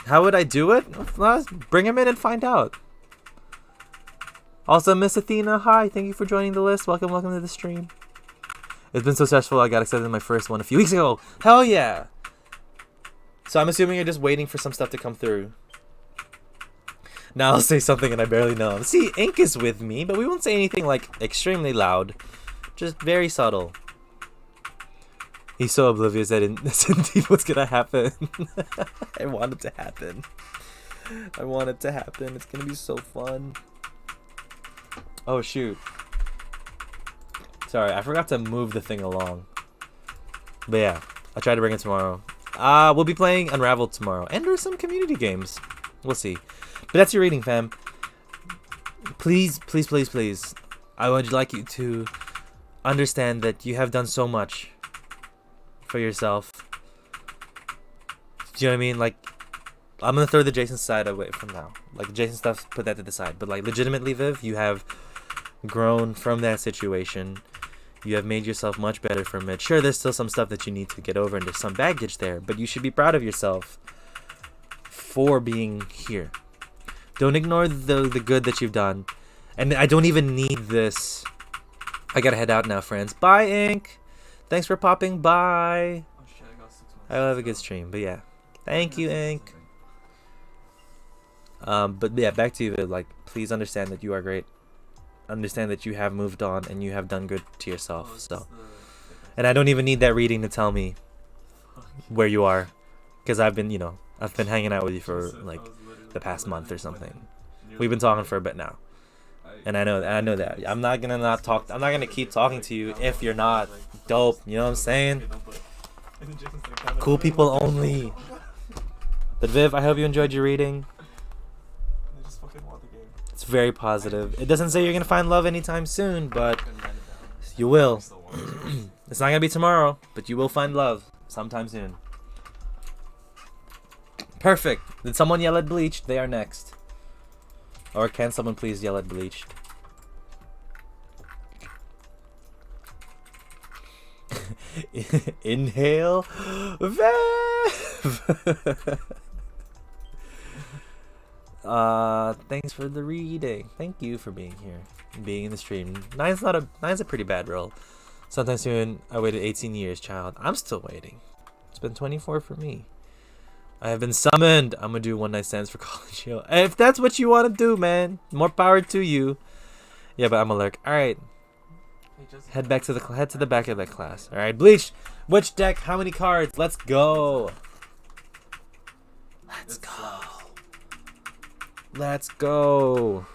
Speaker 1: How would I do it? Well, bring him in and find out. Also, Miss Athena, hi. Thank you for joining the list. Welcome to the stream. It's been so stressful. I got accepted in my first one a few weeks ago. Hell yeah. So I'm assuming you're just waiting for some stuff to come through. Now I'll say something and I barely know him. See, Ink is with me, but we won't say anything like extremely loud. Just very subtle. He's so oblivious that that's indeed what's gonna happen. I want it to happen. It's gonna be so fun. Oh shoot. Sorry, I forgot to move the thing along. But yeah, I'll try to bring it tomorrow. We'll be playing Unraveled tomorrow. And there's some community games. We'll see. But that's your reading, fam. Please. I would like you to understand that you have done so much for yourself. Do you know what I mean? Like, I'm gonna throw the Jason side away from now. Like, the Jason stuff, put that to the side. But like, legitimately, Viv, you have grown from that situation. You have made yourself much better from it. Sure, there's still some stuff that you need to get over and there's some baggage there, but you should be proud of yourself for being here. Don't ignore the good that you've done. And I don't even need this. I gotta head out now, friends. Bye, Ink. Thanks for popping by.
Speaker 2: Oh shit, I got 6 months.
Speaker 1: I'll have a good stream, but yeah. Thank you, Ink. But yeah, back to you. Like, please understand that you are great. Understand that you have moved on and you have done good to yourself. So, and I don't even need that reading to tell me where you are, because I've been hanging out with you for like the past month or something. We've been talking for a bit now, and I know that. I'm not gonna keep talking to you if you're not dope. You know what I'm saying? Cool people only. But Viv, I hope you enjoyed your reading. very positive. It doesn't say you're gonna find love anytime soon, but
Speaker 2: Couldn't write it down.
Speaker 1: you will.
Speaker 2: Still want it.
Speaker 1: It's not gonna be tomorrow, but you will find love sometime soon. Perfect. Did someone yell at Bleached? They are next. Or can someone please yell at Bleached? Inhale. Thanks for the reading. Thank you for being here and being in the stream. Nine's a pretty bad roll. Sometime soon. I waited 18 years, child. I'm still waiting. It's been 24 for me. I have been summoned. I'm gonna do one night stands for college. Yo. If that's what you want to do, man, more power to you. Yeah, but I'm a lurk. All right, head back to the back of that class. All right, Bleach. Which deck? How many cards? Let's go. Let's go. Let's go.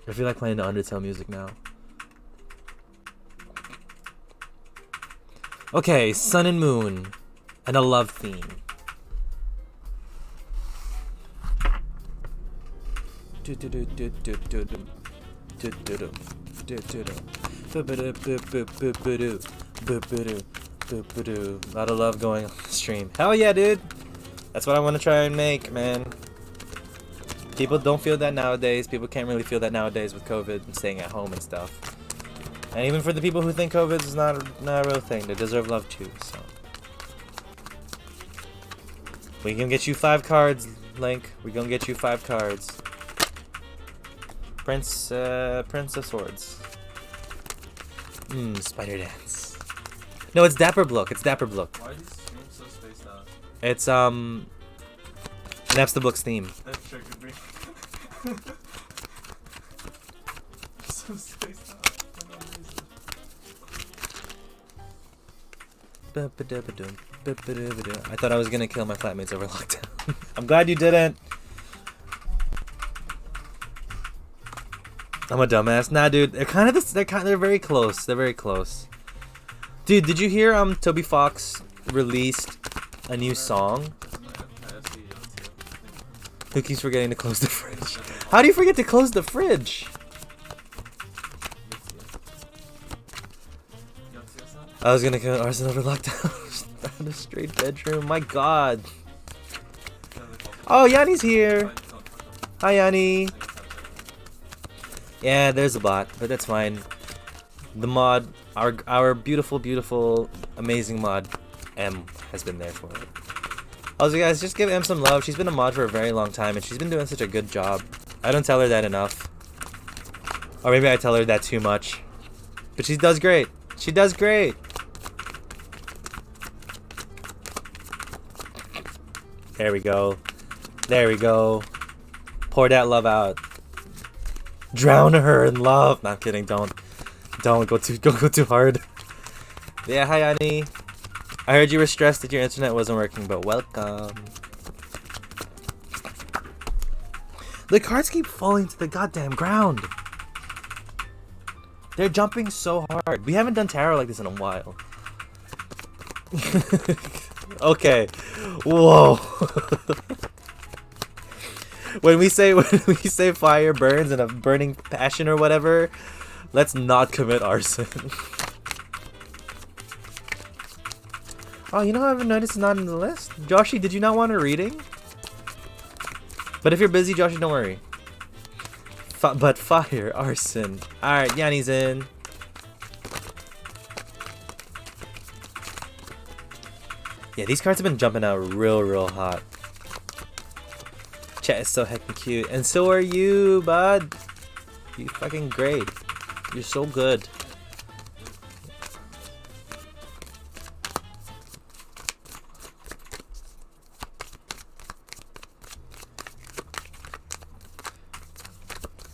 Speaker 1: I feel like playing the Undertale music now. Okay, Sun and Moon, and a love theme. A lot of love going on the stream. Hell yeah, dude. That's what I want to try and make, man. People don't feel that nowadays. People can't really feel that nowadays with COVID and staying at home and stuff. And even for the people who think COVID is not a real thing, they deserve love too, so. We can get you 5 cards, Link. We're gonna get you 5 cards. Prince of Swords. Spider Dance. No, it's Dapper Blook. It's Dapper Blook.
Speaker 2: Why are these streams so spaced out?
Speaker 1: It's, Naps the Book's theme.
Speaker 2: That triggered me. So spaced out for no reason.
Speaker 1: I thought I was gonna kill my flatmates over lockdown. I'm glad you didn't. I'm a dumbass. Nah, dude. They're very close. They're very close. Dude, did you hear Toby Fox released a new song? Who keeps forgetting to close the fridge? How do you forget to close the fridge? I was gonna kill Arsenal over lockdown. In a straight bedroom. My god. Oh, Yanni's here. Hi, Yanni. Yeah, there's a bot, but that's fine. The mod, our beautiful, beautiful, amazing mod, M, has been there for it. Also, guys, just give M some love. She's been a mod for a very long time, and she's been doing such a good job. I don't tell her that enough. Or maybe I tell her that too much. But she does great. She does great. There we go. There we go. Pour that love out. Drown her in love. Not kidding. Don't go too hard. Yeah, hi Annie. I heard you were stressed that your internet wasn't working, but welcome. The cards keep falling to the goddamn ground. They're jumping so hard. We haven't done tarot like this in a while. Okay. Whoa. When we say fire burns and a burning passion or whatever, let's not commit arson. Oh, you know how I've noticed it's not in the list? Joshy, did you not want a reading? But if you're busy, Joshy, don't worry. But fire, arson. Alright, Yanni's in. Yeah, these cards have been jumping out real hot. Chat is so heckin' cute. And so are you, bud. You fucking great. You're so good.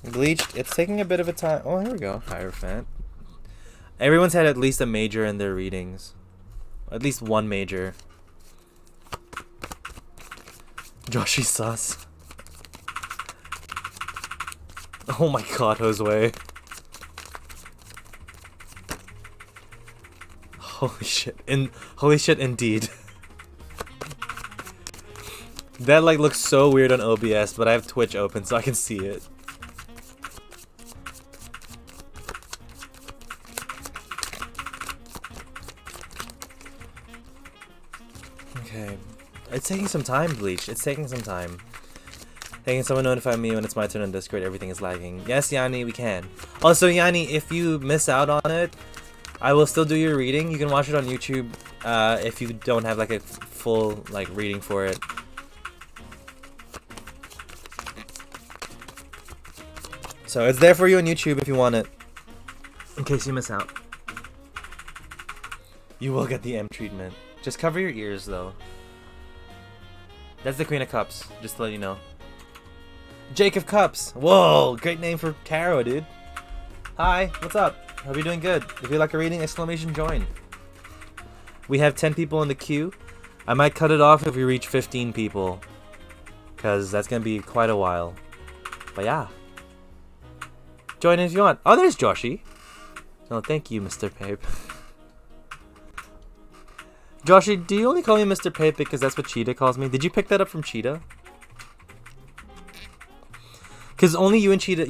Speaker 1: Bleached, it's taking a bit of a time. Oh, here we go. Hierophant. Everyone's had at least a major in their readings. At least one major. Joshy sus. Oh my god, Josue. Holy shit. Holy shit indeed. That like looks so weird on OBS, but I have Twitch open so I can see it. Okay. It's taking some time, Bleach. It's taking some time. Can someone notify me when it's my turn on Discord? Everything is lagging. Yes, Yanni, we can. Also, Yanni, if you miss out on it, I will still do your reading. You can watch it on YouTube if you don't have like a full like reading for it. So it's there for you on YouTube if you want it. In case you miss out. You will get the M treatment. Just cover your ears though. That's the Queen of Cups, just to let you know. Jake of Cups. Whoa, great name for tarot, dude. Hi, what's up? Hope you're doing good. If you like a reading, exclamation join. We have 10 people in the queue. I might cut it off if we reach 15 people, because that's going to be quite a while. But yeah. Join in if you want. Oh, there's Joshi. Oh, thank you, Mr. Pape. Joshi, do you only call me Mr. Pape because that's what Cheetah calls me? Did you pick that up from Cheetah? Because only you and Cheetah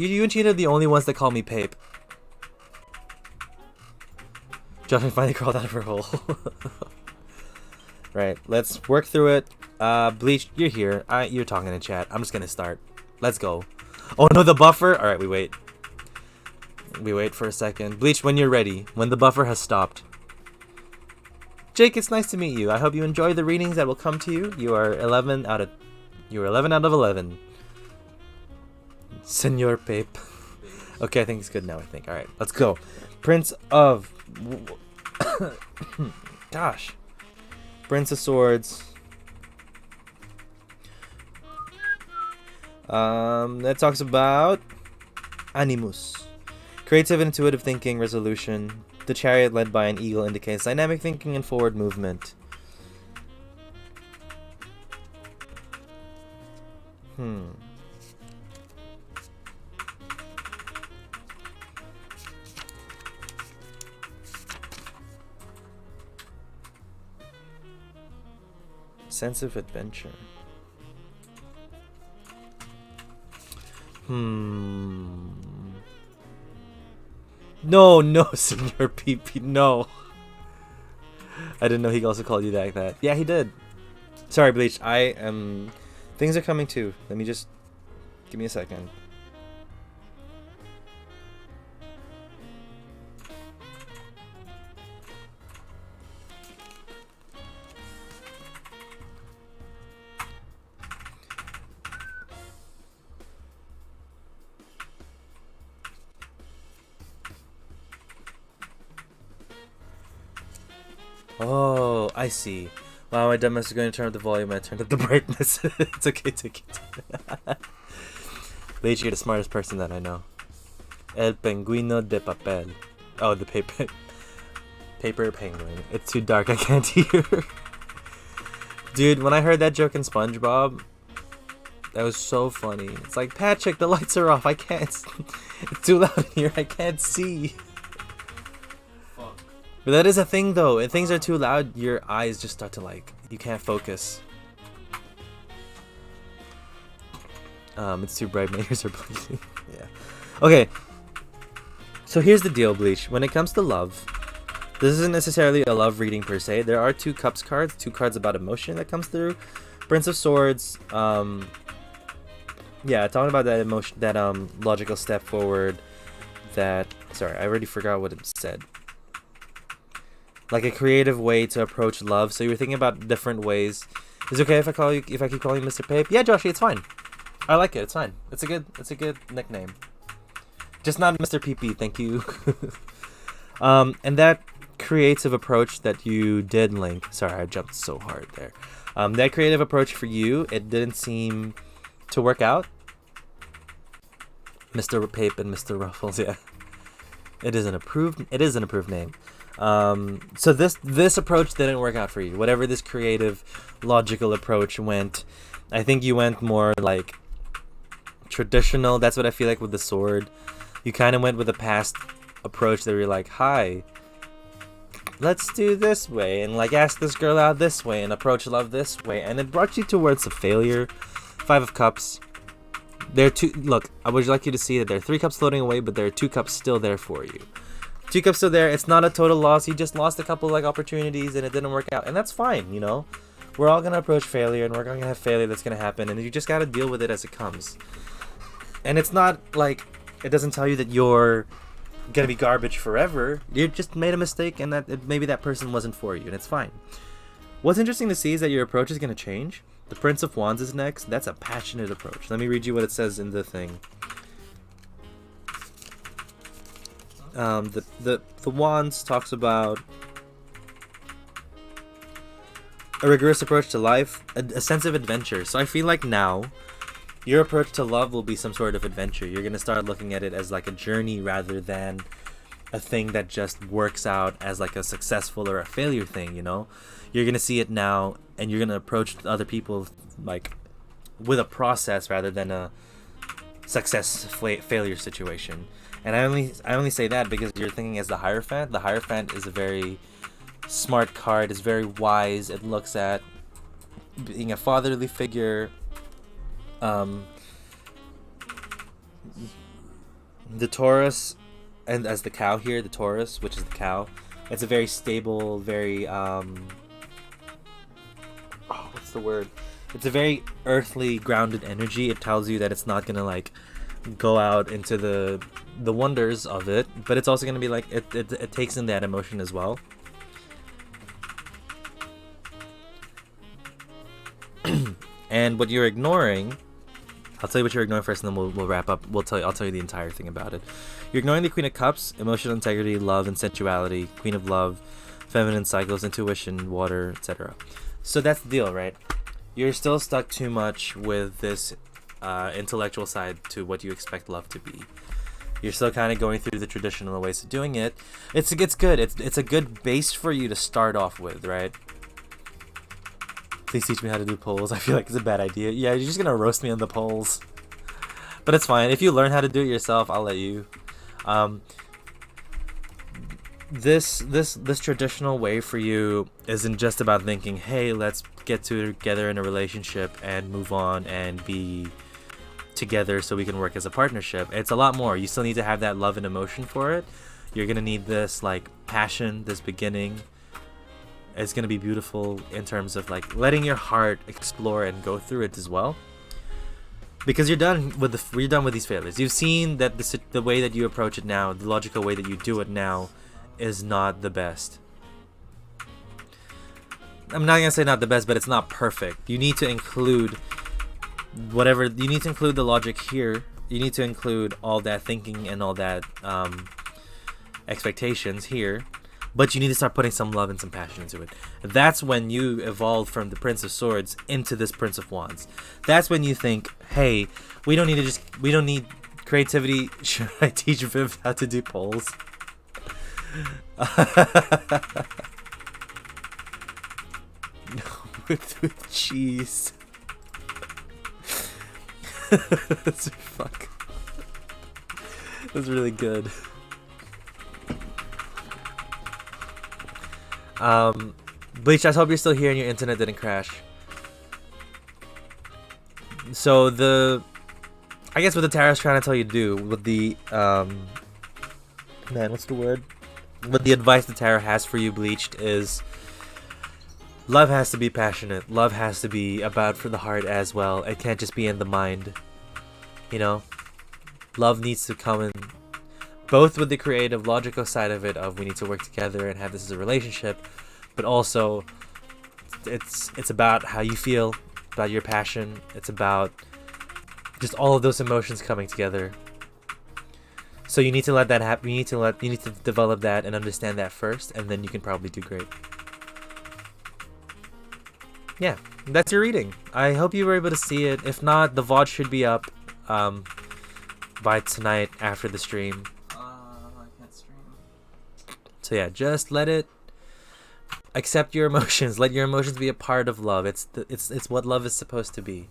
Speaker 1: are the only ones that call me Pape. Joshi finally crawled out of her hole. Right, let's work through it. Bleach, you're here. You're talking in chat. I'm just gonna start. Let's go. Oh no, the buffer. All right, we wait. We wait for a second. Bleach, when you're ready. When the buffer has stopped. Jake, it's nice to meet you. I hope you enjoy the readings that will come to you. You are 11 out of 11. Senor Pape. Okay, I think it's good now, I think. Alright, let's go. Prince of... Gosh. Prince of Swords. That talks about... Animus. Creative and intuitive thinking, resolution. The chariot led by an eagle indicates dynamic thinking and forward movement. Sense of adventure. No, Senor PP, no. I didn't know he also called you that. Yeah, he did. Sorry, Bleach. Things are coming too. Let me just... Give me a second. Oh, I see. Wow, my dumbass is going to turn up the volume. I turned up the brightness. It's okay, take it. Bleach, you're the smartest person that I know. El Penguino de Papel. Oh, the paper penguin. It's too dark, I can't hear. Dude, when I heard that joke in SpongeBob, that was so funny. It's like, Patrick, the lights are off. I can't. It's too loud in here. I can't see. But that is a thing though. If things are too loud, your eyes just start to like, you can't focus. It's too bright, my ears are bleeding. Yeah. Okay. So here's the deal, Bleach. When it comes to love, this isn't necessarily a love reading per se. There are two cups cards, two cards about emotion that comes through. Prince of Swords, yeah, talking about that emotion, that logical step forward, that, sorry, I already forgot what it said. Like a creative way to approach love. So you were thinking about different ways. Is it okay if I keep calling you Mr. Pape? Yeah, Joshi, it's fine. I like it. It's fine. It's a good nickname. Just not Mr. PP. Thank you. And that creative approach that you did, Link. Sorry, I jumped so hard there. That creative approach for you, it didn't seem to work out. Mr. Pape and Mr. Ruffles. Yeah. It is an approved name. So this approach didn't work out for you. Whatever this creative, logical approach went, I think you went more like traditional. That's what I feel like with the sword. You kind of went with a past approach that you're like, hi, let's do this way, and like ask this girl out this way, and approach love this way, and it brought you towards a failure. Five of Cups. There are two. Look, I would like you to see that there are 3 cups floating away, but there are 2 cups still there for you. 2 cups still there. It's not a total loss. You just lost a couple like opportunities, and it didn't work out, and that's fine. You know, we're all gonna approach failure, and we're gonna have failure that's gonna happen, and you just gotta deal with it as it comes. And it's not like it doesn't tell you that you're gonna be garbage forever. You just made a mistake, and that maybe that person wasn't for you, and it's fine. What's interesting to see is that your approach is gonna change. The Prince of Wands is next. That's a passionate approach. Let me read you what it says in the thing. The Wands talks about a rigorous approach to life, a sense of adventure. So I feel like now your approach to love will be some sort of adventure. You're gonna start looking at it as like a journey rather than a thing that just works out as like a successful or a failure thing, you know? You're gonna see it now, and you're gonna approach other people like with a process rather than a failure situation. And I only say that because you're thinking as the Hierophant. The Hierophant is a very smart card. It's very wise. It looks at being a fatherly figure. The Taurus, and as the cow here, the Taurus, which is the cow, it's a very stable, very what's the word? It's a very earthly, grounded energy. It tells you that it's not gonna like go out into the wonders of it, but it's also gonna be like it takes in that emotion as well. And what you're ignoring, I'll tell you what you're ignoring first, and then we'll wrap up. I'll tell you the entire thing about it. You're ignoring the Queen of Cups, emotional integrity, love and sensuality, Queen of Love, feminine cycles, intuition, water, etc. So that's the deal, right? You're still stuck too much with this intellectual side to what you expect love to be. You're still kind of going through the traditional ways of doing it. It's good. It's a good base for you to start off with, right? Please teach me how to do polls. I feel like it's a bad idea. Yeah, you're just gonna roast me on the polls, but it's fine. If you learn how to do it yourself, I'll let you. This traditional way for you isn't just about thinking, hey, let's get together in a relationship and move on and be together so we can work as a partnership. It's a lot more. You still need to have that love and emotion for it. You're gonna need this like passion, this beginning. It's gonna be beautiful in terms of like letting your heart explore and go through it as well. Because you're done with these failures. You've seen that the way that you approach it now, the logical way that you do it now, is not the best. I'm not gonna say not the best, but it's not perfect. You need to include whatever. You need to include the logic here. You need to include all that thinking and all that expectations here. But you need to start putting some love and some passion into it. That's when you evolve from the Prince of Swords into this Prince of Wands. That's when you think, hey, we don't need creativity. Should I teach Viv how to do polls? with cheese. Fuck. That's really good. Bleach, I hope you're still here and your internet didn't crash. So I guess what the tarot's trying to tell you to do with the what's the word? What the advice the tarot has for you, Bleached, is love has to be passionate. Love has to be about for the heart as well. It can't just be in the mind. You know, love needs to come in both with the creative, logical side of it, of we need to work together and have this as a relationship, but also it's about how you feel, about your passion. It's about just all of those emotions coming together. So you need to let that happen. You need to develop that and understand that first, and then you can probably do great. Yeah, that's your reading. I hope you were able to see it. If not, the VOD should be up by tonight after the stream. So yeah, just let it accept your emotions. Let your emotions be a part of love. It's what love is supposed to be.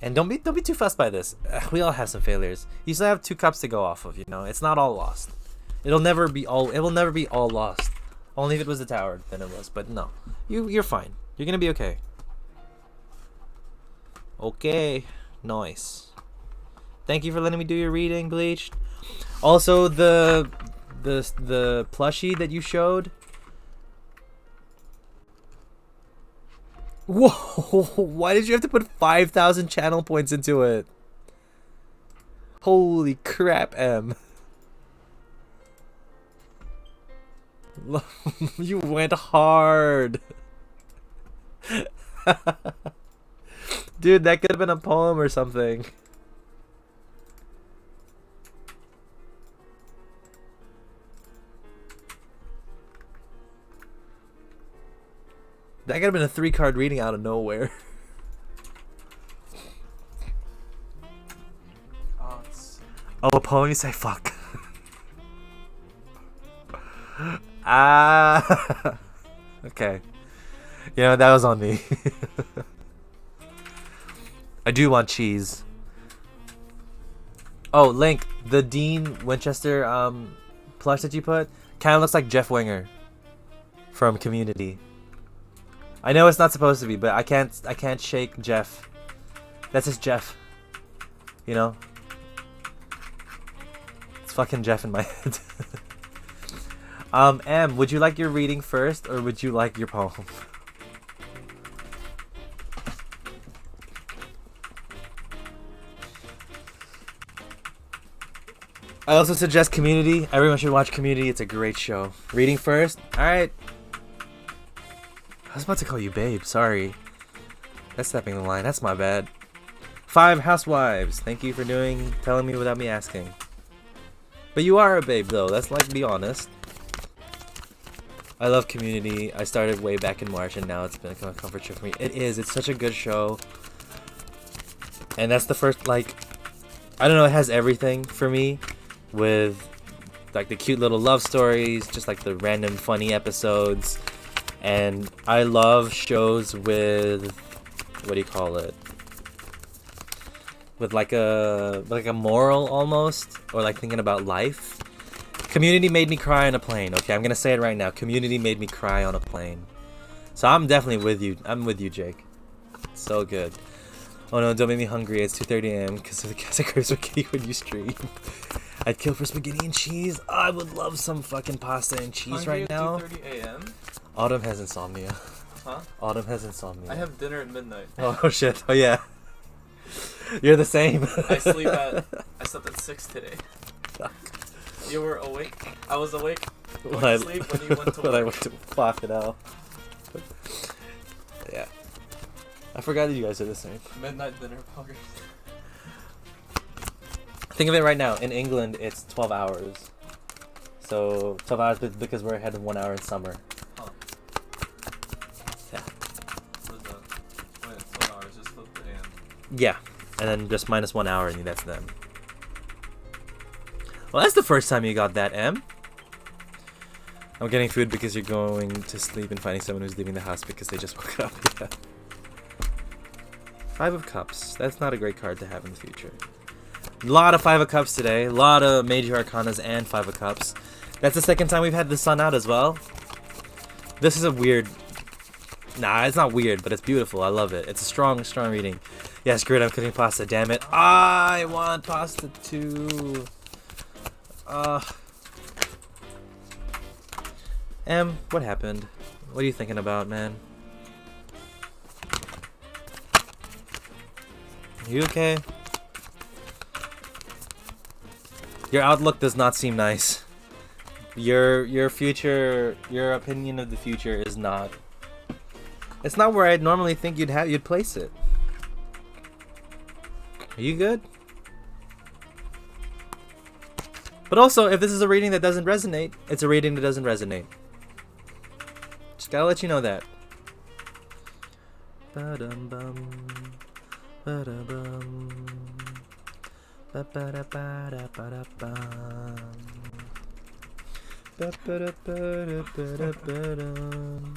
Speaker 1: And don't be too fussed by this. We all have some failures. You still have 2 cups to go off of, you know. It's not all lost. It'll never be all. It will never be all lost. Only if it was the tower, then it was. But no, you're fine. You're gonna be okay. Okay, nice. Thank you for letting me do your reading, Bleached. Also, the plushie that you showed. Whoa! Why did you have to put 5,000 channel points into it? Holy crap, M. You went hard. Dude, that could have been a poem or something. That could have been a 3-card reading out of nowhere. Oh, a poem, you say fuck. Ah. Okay. You know, that was on me. I do want cheese. Oh, Link, the Dean Winchester plush that you put kind of looks like Jeff Winger from Community. I know it's not supposed to be, but I can't shake Jeff. That's just Jeff. You know? It's fucking Jeff in my head. M, would you like your reading first or would you like your poem? I also suggest Community. Everyone should watch Community. It's a great show. Reading first? Alright. I was about to call you babe. Sorry. That's stepping the line. That's my bad. 5 housewives. Thank you for telling me without me asking. But you are a babe though. Let's be honest. I love Community. I started way back in March and now it's been a comfort show for me. It is. It's such a good show. And that's the first, I don't know, it has everything for me. With the cute little love stories, just the random funny episodes. And I love shows with, what do you call it? With a moral almost, or thinking about life. Community made me cry on a plane. Okay, I'm gonna say it right now. Community made me cry on a plane. So I'm definitely with you. I'm with you, Jake. It's so good. Oh no, don't make me hungry. It's 2:30 a.m. because of the craves spaghetti when you stream. I'd kill for spaghetti and cheese. Oh, I would love some fucking pasta and cheese right now.
Speaker 2: 2:30 a.m.
Speaker 1: Autumn has insomnia.
Speaker 2: Huh?
Speaker 1: Autumn has insomnia.
Speaker 2: I have dinner at midnight.
Speaker 1: Oh shit. Oh yeah. You're the same.
Speaker 2: I slept at 6 today.
Speaker 1: Fuck.
Speaker 2: You were awake. I was awake.
Speaker 1: When
Speaker 2: To sleep when you went to work.
Speaker 1: I went to fuck it out. Yeah. I forgot that you guys are the same.
Speaker 2: Midnight dinner poggers.
Speaker 1: Think of it right now. In England, it's 12 hours. So 12 hours because we're ahead of 1 hour in summer.
Speaker 2: Huh.
Speaker 1: Yeah.
Speaker 2: What is that? Wait, it's 1 hour. Just flip the AM.
Speaker 1: Yeah. And then just minus 1 hour and that's them. Well, that's the first time you got that, M. I'm getting food because you're going to sleep and finding someone who's leaving the house because they just woke up. Yeah. 5 of Cups. That's not a great card to have in the future. A lot of 5 of Cups today. A lot of Major Arcanas and 5 of Cups. That's the second time we've had the sun out as well. This is a weird... Nah, it's not weird, but it's beautiful. I love it. It's a strong reading. Yes, great. I'm cooking pasta. Damn it. I want pasta too. Em, what happened? What are you thinking about, man? You okay? Your outlook does not seem nice. Your future, your opinion of the future is not. It's not where I'd normally think you'd place it. Are you good? But also, if this is a reading that doesn't resonate, it's a reading that doesn't resonate. Just gotta let you know that. Ba-dum-bum. Ba-da-bum. Ba-ba-da-ba-da-ba-da-bum. Ba-ba-da-ba-da-ba-da-ba-dum.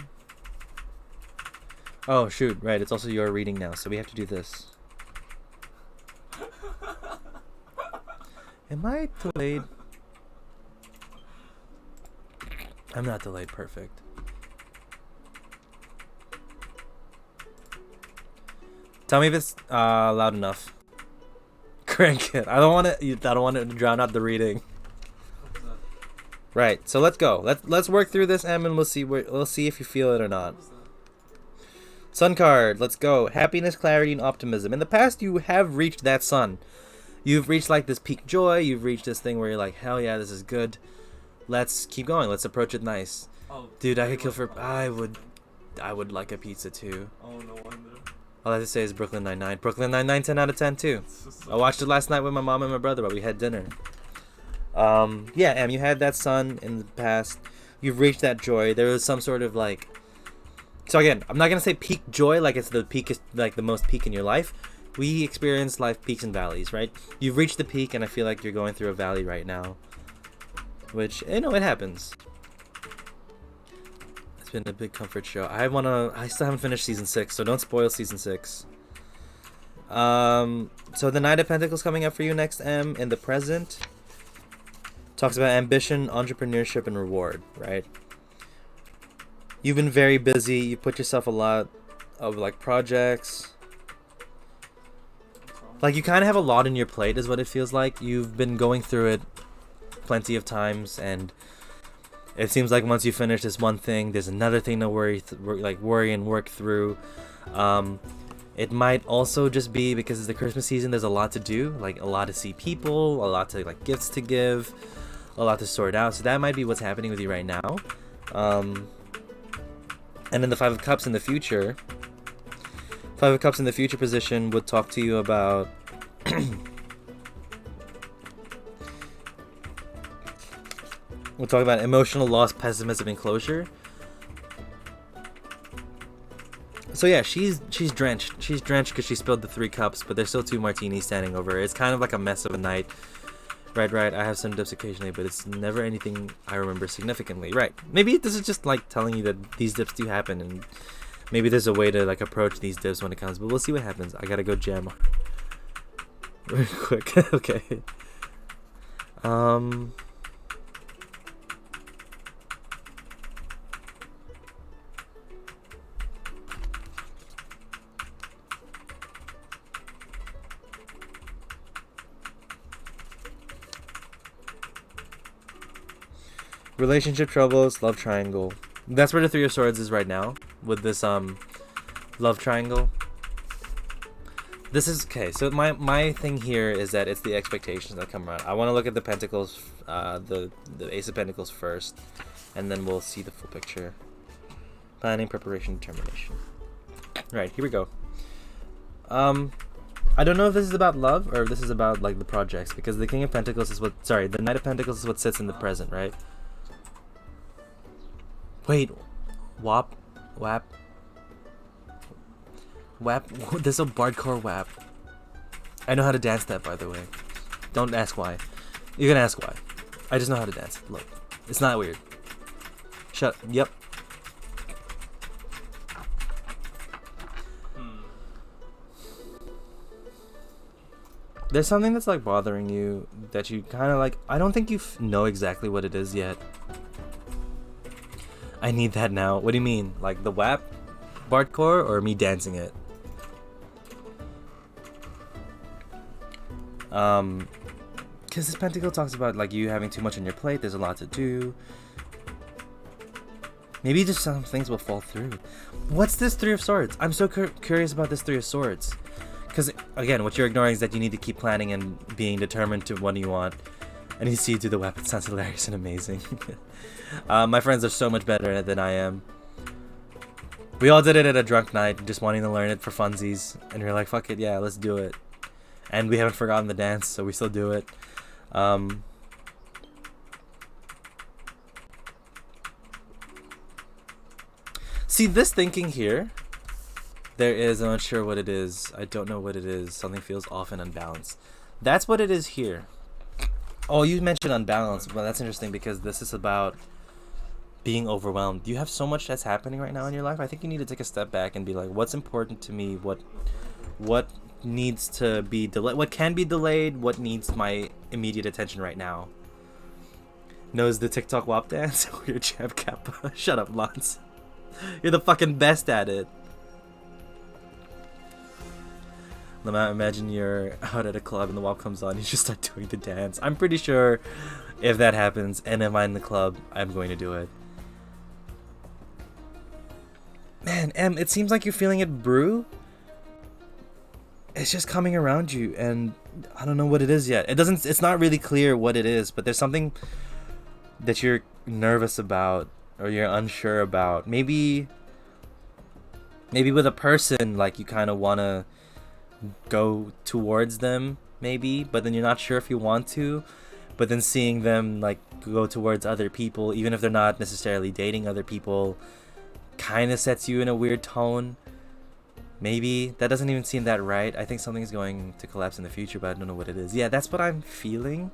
Speaker 1: Oh shoot, right, it's also your reading now, so we have to do this. Am I too late? I'm not delayed. Perfect. Tell me if it's loud enough. Crank it. I don't want to drown out the reading.
Speaker 2: What's that?
Speaker 1: Right. So let's go. Let's work through this, Em, and we'll see if you feel it or not.
Speaker 2: What's that?
Speaker 1: Sun card. Let's go. Happiness, clarity, and optimism. In the past, you have reached that sun. You've reached like this peak joy. You've reached this thing where you're like, hell yeah, this is good. Let's keep going. Let's approach it nice.
Speaker 2: Oh,
Speaker 1: Dude, I could
Speaker 2: you
Speaker 1: kill
Speaker 2: like
Speaker 1: for.
Speaker 2: pasta?
Speaker 1: I would like a pizza too.
Speaker 2: Oh, no wonder.
Speaker 1: All I have to say is Brooklyn Nine-Nine. Brooklyn Nine-Nine, 10 out of 10 too.
Speaker 2: It's just
Speaker 1: I watched it last night with my mom and my brother, but we had dinner. Yeah, Em, you had that sun in the past. You've reached that joy. There was some sort of like. So again, I'm not gonna say peak joy like it's the peak, like the most peak in your life. We experience life peaks and valleys, right? You've reached the peak, and I feel like you're going through a valley right now. Which, you know, it happens. It's been a big comfort show. I still haven't finished season 6, so don't spoil season 6. So the Knight of Pentacles coming up for you next, Em, in the present. Talks about ambition, entrepreneurship, and reward, right? You've been very busy. You put yourself a lot of like projects. Like you kind of have a lot on your plate is what it feels like. You've been going through it plenty of times, and it seems like once you finish this one thing, there's another thing to worry and work through. It might also just be because it's the Christmas season. There's a lot to do, like a lot to see people, a lot to like gifts to give, a lot to sort out. So that might be what's happening with you right now. And then the Five of Cups in the future. Five of Cups in the future position would talk to you about we'll talk about emotional loss, pessimism, and closure. So yeah, she's drenched. She's drenched because she spilled the 3 cups, but there's still 2 martinis standing over her. It's kind of like a mess of a night. Right. I have some dips occasionally, but it's never anything I remember significantly. Right. Maybe this is just like telling you that these dips do happen, and maybe there's a way to like approach these dips when it comes. But we'll see what happens. I gotta go jam really quick. Okay. Relationship troubles, love triangle. That's where the 3 of Swords is right now with this love triangle. This is okay. So my thing here is that it's the expectations that come around. I want to look at the Pentacles, the Ace of Pentacles first, and then we'll see the full picture. Planning, preparation, determination. Right, here we go. I don't know if this is about love or if this is about like the projects, because the King of Pentacles is the Knight of Pentacles is what sits in the present, right? Wait, WAP. There's a Bardcore WAP. I know how to dance that, by the way. Don't ask why. You're gonna ask why. I just know how to dance. Look, it's not weird. Shut. Yep. There's something that's like bothering you that you kind of like. I don't think you know exactly what it is yet. I need that now. What do you mean? Like the WAP Bardcore or me dancing it? Because this Pentacle talks about like you having too much on your plate. There's a lot to do. Maybe just some things will fall through. What's this 3 of Swords? I'm so curious about this 3 of Swords. Because again, what you're ignoring is that you need to keep planning and being determined to what you want. And you see you do the WAP. It sounds hilarious and amazing. My friends are so much better at it than I am. We all did it at a drunk night, just wanting to learn it for funsies. And we're like, fuck it, yeah, let's do it. And we haven't forgotten the dance, so we still do it. See, this thinking here, there is, I'm not sure what it is. I don't know what it is. Something feels off and unbalanced. That's what it is here. Oh, you mentioned unbalanced. Well, that's interesting because this is about being overwhelmed. You have so much that's happening right now in your life. I think you need to take a step back and be like, what's important to me? What needs to be delayed? What can be delayed? What needs my immediate attention right now? knows the TikTok WAP dance. Weird Jab Kappa. Shut up, Lance. You're the fucking best at it. Imagine you're out at a club and the WAP comes on, you just start doing the dance. I'm pretty sure if that happens and am I in the club, I'm going to do it. Man, Em, it seems like you're feeling it brew. It's just coming around you and I don't know what it is yet. It's not really clear what it is, but there's something that you're nervous about or you're unsure about. Maybe with a person, like you kind of want to go towards them maybe, but then you're not sure if you want to, but then seeing them like go towards other people, even if they're not necessarily dating other people, kind of sets you in a weird tone. Maybe that doesn't even seem that right. I think something's going to collapse in the future, but I don't know what it is. Yeah, that's what I'm feeling,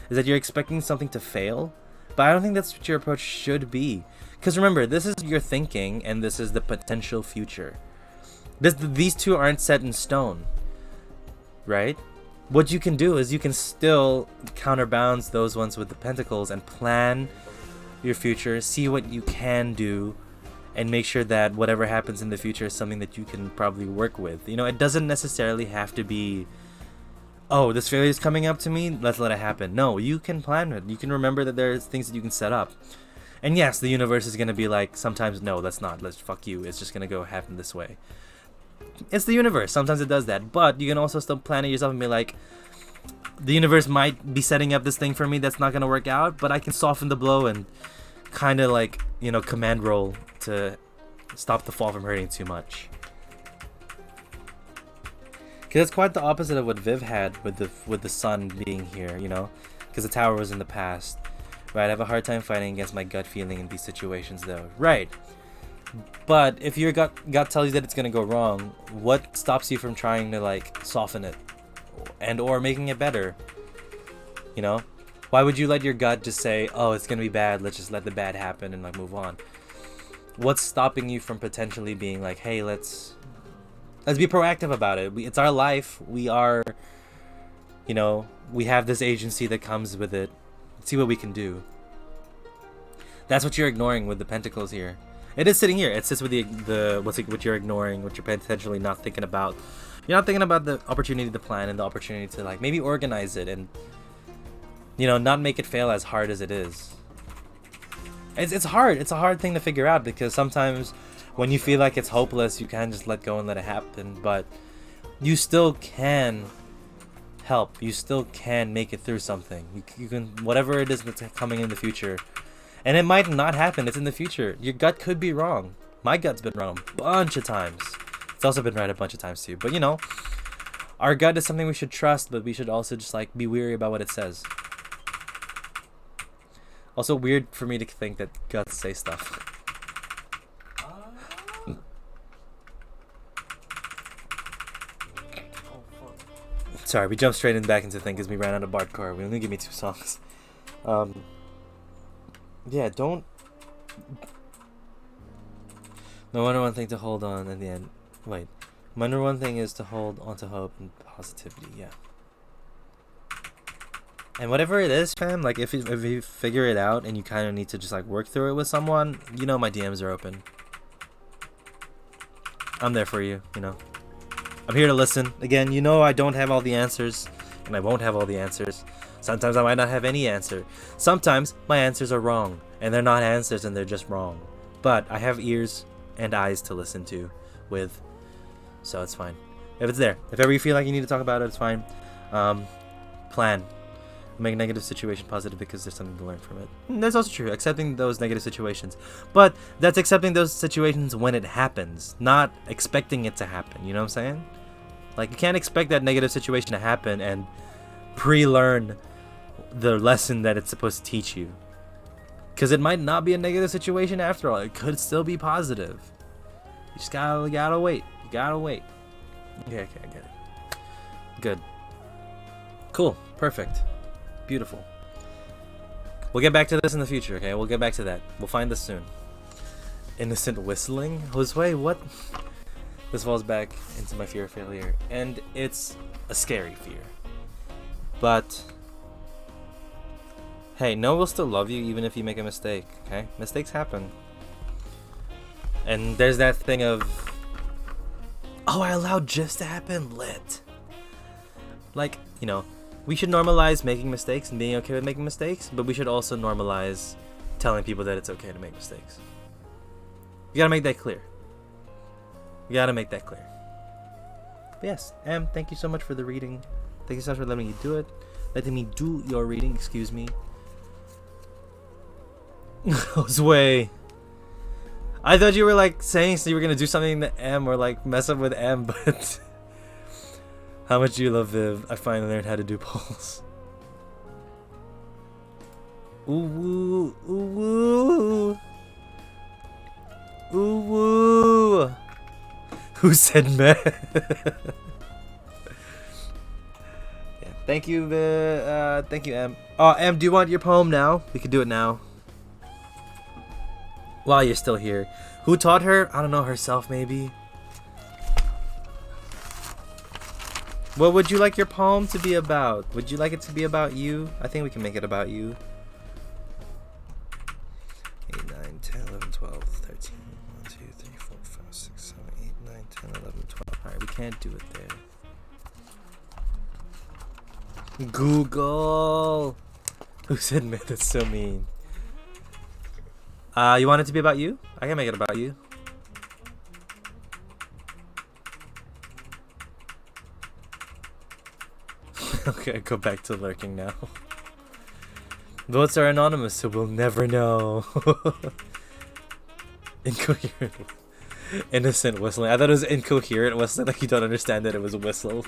Speaker 1: is that you're expecting something to fail, but I don't think that's what your approach should be. Because remember, this is your thinking and this is the potential future. These two aren't set in stone, right? What you can do is you can still counterbalance those ones with the pentacles and plan your future, see what you can do, and make sure that whatever happens in the future is something that you can probably work with. You know, it doesn't necessarily have to be, oh, this failure is coming up to me, let's let it happen. No, you can plan it. You can remember that there's things that you can set up. And yes, the universe is going to be like, sometimes, no, that's not. Let's fuck you. It's just going to go happen this way. It's the universe. Sometimes it does that. But you can also still plan it yourself and be like, the universe might be setting up this thing for me that's not going to work out, but I can soften the blow and kind of like, you know, command roll to stop the fall from hurting too much. Because it's quite the opposite of what Viv had with the sun being here, you know? Because the tower was in the past. Right, I have a hard time fighting against my gut feeling in these situations though. Right. But if your gut tells you that it's gonna go wrong, what stops you from trying to like soften it and or making it better? You know? Why would you let your gut just say, oh, it's gonna be bad, let's just let the bad happen and like move on? What's stopping you from potentially being like, hey, let's be proactive about it. It's our life. We are, you know, we have this agency that comes with it. Let's see what we can do. That's what you're ignoring with the pentacles here. It is sitting here. It sits with what you're ignoring, what you're potentially not thinking about. You're not thinking about the opportunity to plan and the opportunity to like maybe organize it and, you know, not make it fail as hard as it is. It's hard. It's a hard thing to figure out because sometimes when you feel like it's hopeless, you can just let go and let it happen. But you still can help. You still can make it through something. You can, whatever it is that's coming in the future. And it might not happen. It's in the future. Your gut could be wrong. My gut's been wrong a bunch of times. It's also been right a bunch of times too. But you know, our gut is something we should trust, but we should also just like be weary about what it says. Also weird for me to think that guts say stuff. Sorry, we jumped straight back into things because we ran out of Bardcore. We only give me 2 songs. Yeah, don't. My number one thing to hold on at the end. Wait, my number one thing is to hold on to hope and positivity. Yeah. And whatever it is, fam, like if you figure it out and you kind of need to just like work through it with someone, you know my DMs are open. I'm there for you, you know. I'm here to listen. Again, you know I don't have all the answers, and I won't have all the answers. Sometimes I might not have any answer. Sometimes my answers are wrong, and they're not answers and they're just wrong. But I have ears and eyes to listen to with, so it's fine. If it's there, if ever you feel like you need to talk about it, it's fine. Plan. Make a negative situation positive because there's something to learn from it. And that's also true, accepting those negative situations. But that's accepting those situations when it happens, not expecting it to happen. You know what I'm saying? Like, you can't expect that negative situation to happen and pre-learn the lesson that it's supposed to teach you. Because it might not be a negative situation after all. It could still be positive. You just gotta wait. You gotta wait. Okay, I get it. Good. Cool. Perfect. Beautiful. We'll get back to this in the future, okay? We'll get back to that. We'll find this soon. Innocent whistling? Josue, what? This falls back into my fear of failure. And it's a scary fear. But Hey, no one will still love you even if you make a mistake, okay? Mistakes happen. And there's that thing of, oh, I allowed GIFs to happen? Lit. Like, you know, we should normalize making mistakes and being okay with making mistakes, but we should also normalize telling people that it's okay to make mistakes. You gotta make that clear. You gotta make that clear. But yes, Em, thank you so much for the reading. Thank you so much for letting me do it. Letting me do your reading, excuse me. Zway. I thought you were like saying so you were gonna do something to M or like mess up with M, but how much do you love Viv? I finally learned how to do polls. Ooh woo, ooh woo, ooh woo. Who said meh? Yeah, thank you, thank you, M. Oh, M, do you want your poem now? We can do it now. While you're still here. Who taught her? I don't know, herself maybe. What would you like your poem to be about? Would you like it to be about you? I think we can make it about you. 8, 9, 10, 11, 12, 13, 1, 2, 3, 4, 5, 6, 7, 8, 9, 10, 11, 12. Alright, we can't do it there. Google! Who said myth? That's so mean. You want it to be about you? I can make it about you. Okay, go back to lurking now. Votes are anonymous, so we'll never know. Incoherent. Innocent whistling. I thought it was incoherent whistling, like you don't understand that it was a whistle.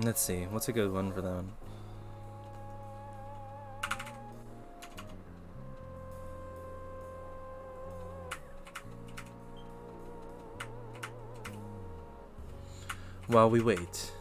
Speaker 1: Let's see. What's a good one for that one? While we wait.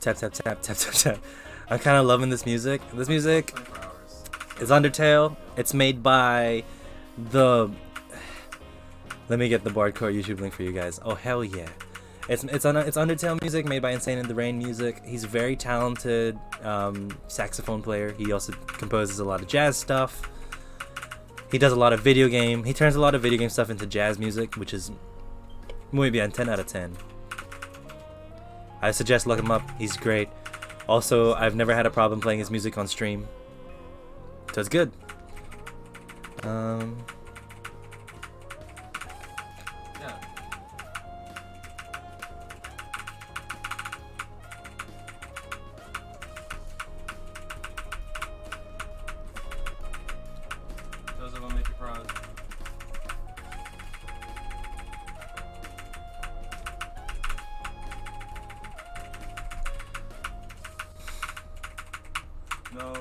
Speaker 1: Tap, tap, tap, tap, tap, tap. I'm kind of loving this music. This music is Undertale. It's made by the... Let me get the Bardcore YouTube link for you guys. Oh, hell yeah. It's Undertale music made by Insane in the Rain Music. He's a very talented saxophone player. He also composes a lot of jazz stuff. He does a lot of video game. He turns a lot of video game stuff into jazz music, which is muy bien, 10 out of 10. I suggest look him up. He's great. Also, I've never had a problem playing his music on stream. So it's good.
Speaker 2: Yeah. Those are gonna make you proud. No.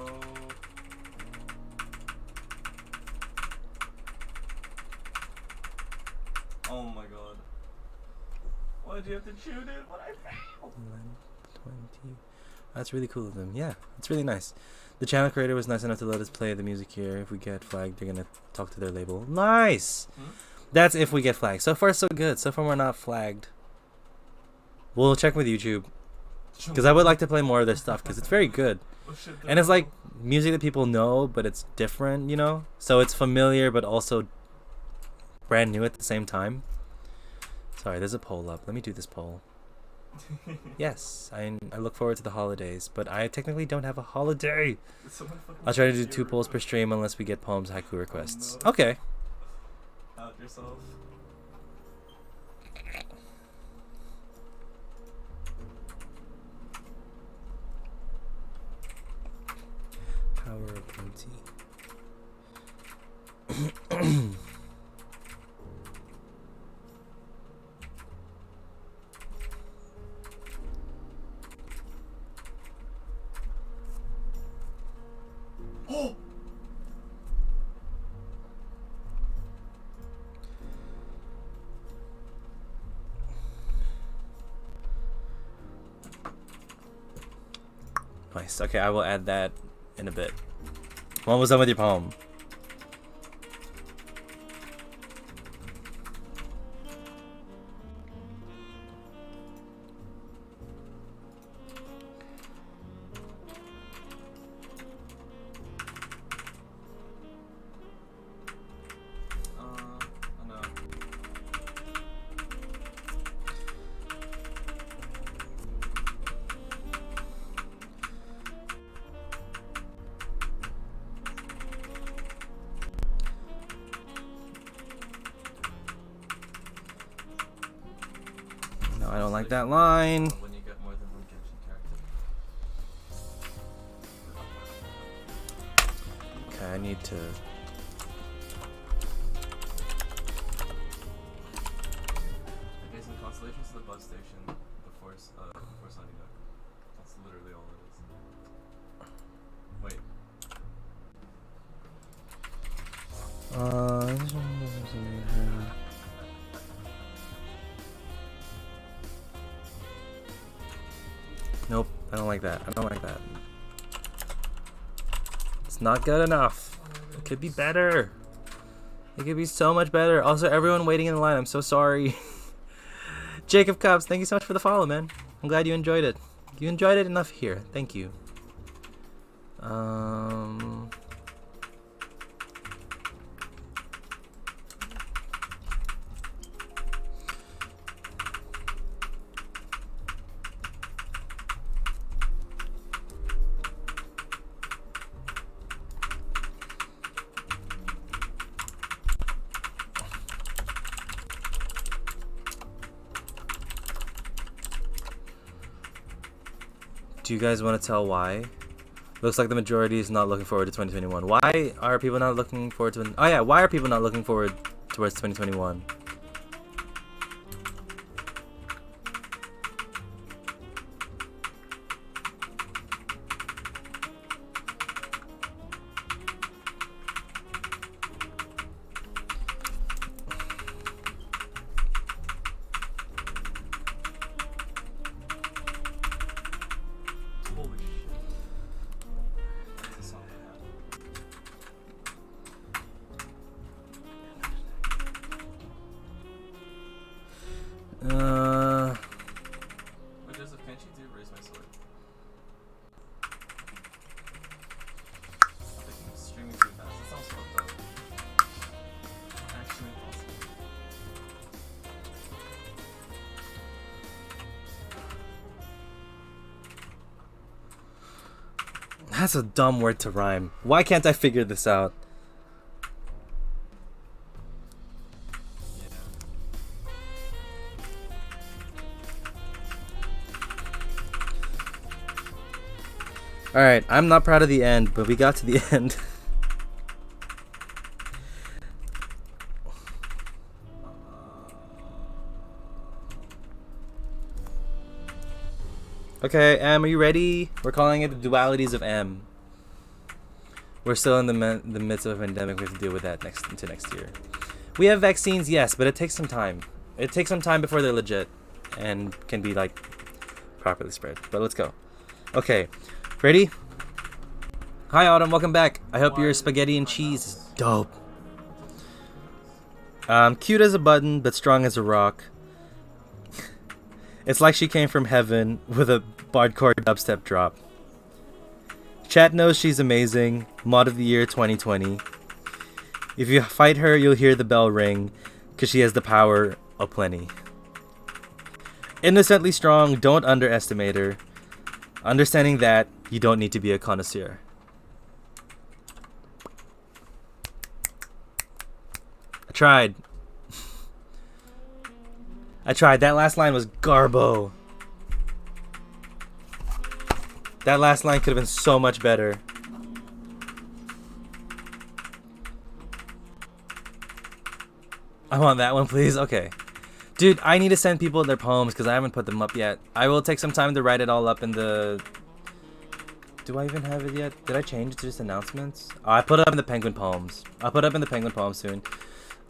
Speaker 2: Why'd you have to tune in when I failed?
Speaker 1: 20. That's really cool of them. Yeah, it's really nice. The channel creator was nice enough to let us play the music here. If we get flagged, they're gonna talk to their label. Nice! That's if we get flagged. So far, so good. So far, we're not flagged. We'll check with YouTube. Because I would like to play more of their stuff, because it's very good.
Speaker 2: Oh, shit,
Speaker 1: And it's like music that people know, but it's different, you know? So it's familiar, but also brand new at the same time. Sorry, there's a poll up. Let me do this poll. Yes, I look forward to the holidays, but I technically don't have a holiday. I'll try to do 2 polls per stream unless we get poems haiku requests.
Speaker 2: No.
Speaker 1: Okay.
Speaker 2: Out yourself.
Speaker 1: Power of plenty.
Speaker 2: Oh!
Speaker 1: Nice. Okay, I will add that in a bit. I'm almost done with your poem.
Speaker 2: No.
Speaker 1: No, I don't like that line.
Speaker 2: When you get more than one Genshin character.
Speaker 1: Okay, I need to...
Speaker 2: Okay, so Constellations to the bus station before signing up. That's literally all it is. Wait.
Speaker 1: Nope, I don't like that. I don't like that. It's not good enough. It could be better. It could be so much better. Also, everyone waiting in the line, I'm so sorry. Jacob Cobbs, thank you so much for the follow, man. I'm glad you enjoyed it. You enjoyed it enough here. Thank you. Do you guys want to tell why? Looks like the majority is not looking forward to 2021. Why are people not looking forward to... Oh yeah, why are people not looking forward towards 2021?
Speaker 2: Holy shit. That's a song I have. Wait, Joseph, can't you do Raise My Sword? I'm thinking streaming too fast. That sounds fucked up. Actually impossible.
Speaker 1: That's a dumb word to rhyme. Why can't I figure this out?
Speaker 2: Yeah.
Speaker 1: Alright, I'm not proud of the end, but we got to the end. Okay, M, are you ready? We're calling it the dualities of M. We're still in the midst of a pandemic. We have to deal with that next year. We have vaccines, yes, but it takes some time. It takes some time before they're legit. and can be like properly spread. But let's go. Okay, ready? Hi Autumn, welcome back. I hope your spaghetti and cheese is dope. Cute as a button, but strong as a rock. It's like she came from heaven with a hardcore dubstep drop. Chat knows she's amazing. Mod of the year 2020. If you fight her, you'll hear the bell ring, cause she has the power of plenty. Innocently strong, don't underestimate her. Understanding that, you don't need to be a connoisseur. I tried. That last line was garbo. That last line could have been so much better. I want that one, please. Okay. Dude, I need to send people their poems because I haven't put them up yet. I will take some time to write it all up in the... Do I even have it yet? Did I change it to just announcements? Oh, I put it up in the Penguin Poems. I'll put it up in the Penguin Poems soon.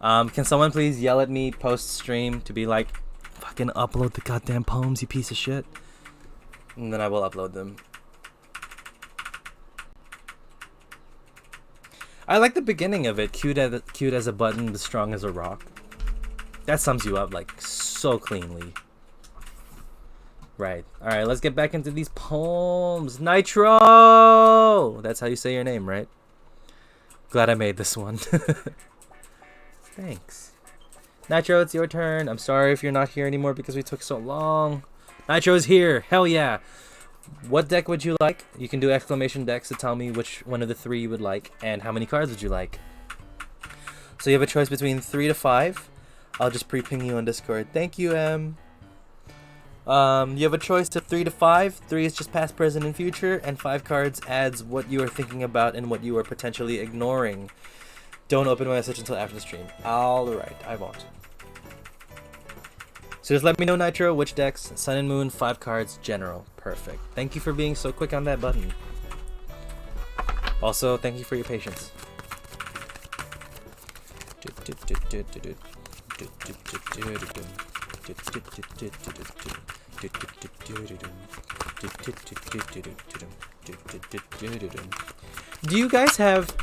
Speaker 1: Can someone please yell at me post-stream to be like, fucking upload the goddamn poems, you piece of shit? And then I will upload them. I like the beginning of it. Cute as a button, but strong as a rock. That sums you up like so cleanly. Right. Alright, let's get back into these poems. Nitro! That's how you say your name, right? Glad I made this one. Thanks. Nitro, it's your turn. I'm sorry if you're not here anymore because we took so long. Nitro is here. Hell yeah. What deck would you like? You can do exclamation decks to tell me which one of the three you would like and how many cards would you like. So you have a choice between 3 to 5. I'll just pre-ping you on Discord. Thank you, Em. You have a choice of 3 to 5. 3 is just past, present, and future, and 5 cards adds what you are thinking about and what you are potentially ignoring. Don't open my message until after the stream. Alright, I won't. So just let me know, Nitro, which decks. Sun and Moon, 5 cards, general. Perfect. Thank you for being so quick on that button. Also, thank you for your patience. Do you guys have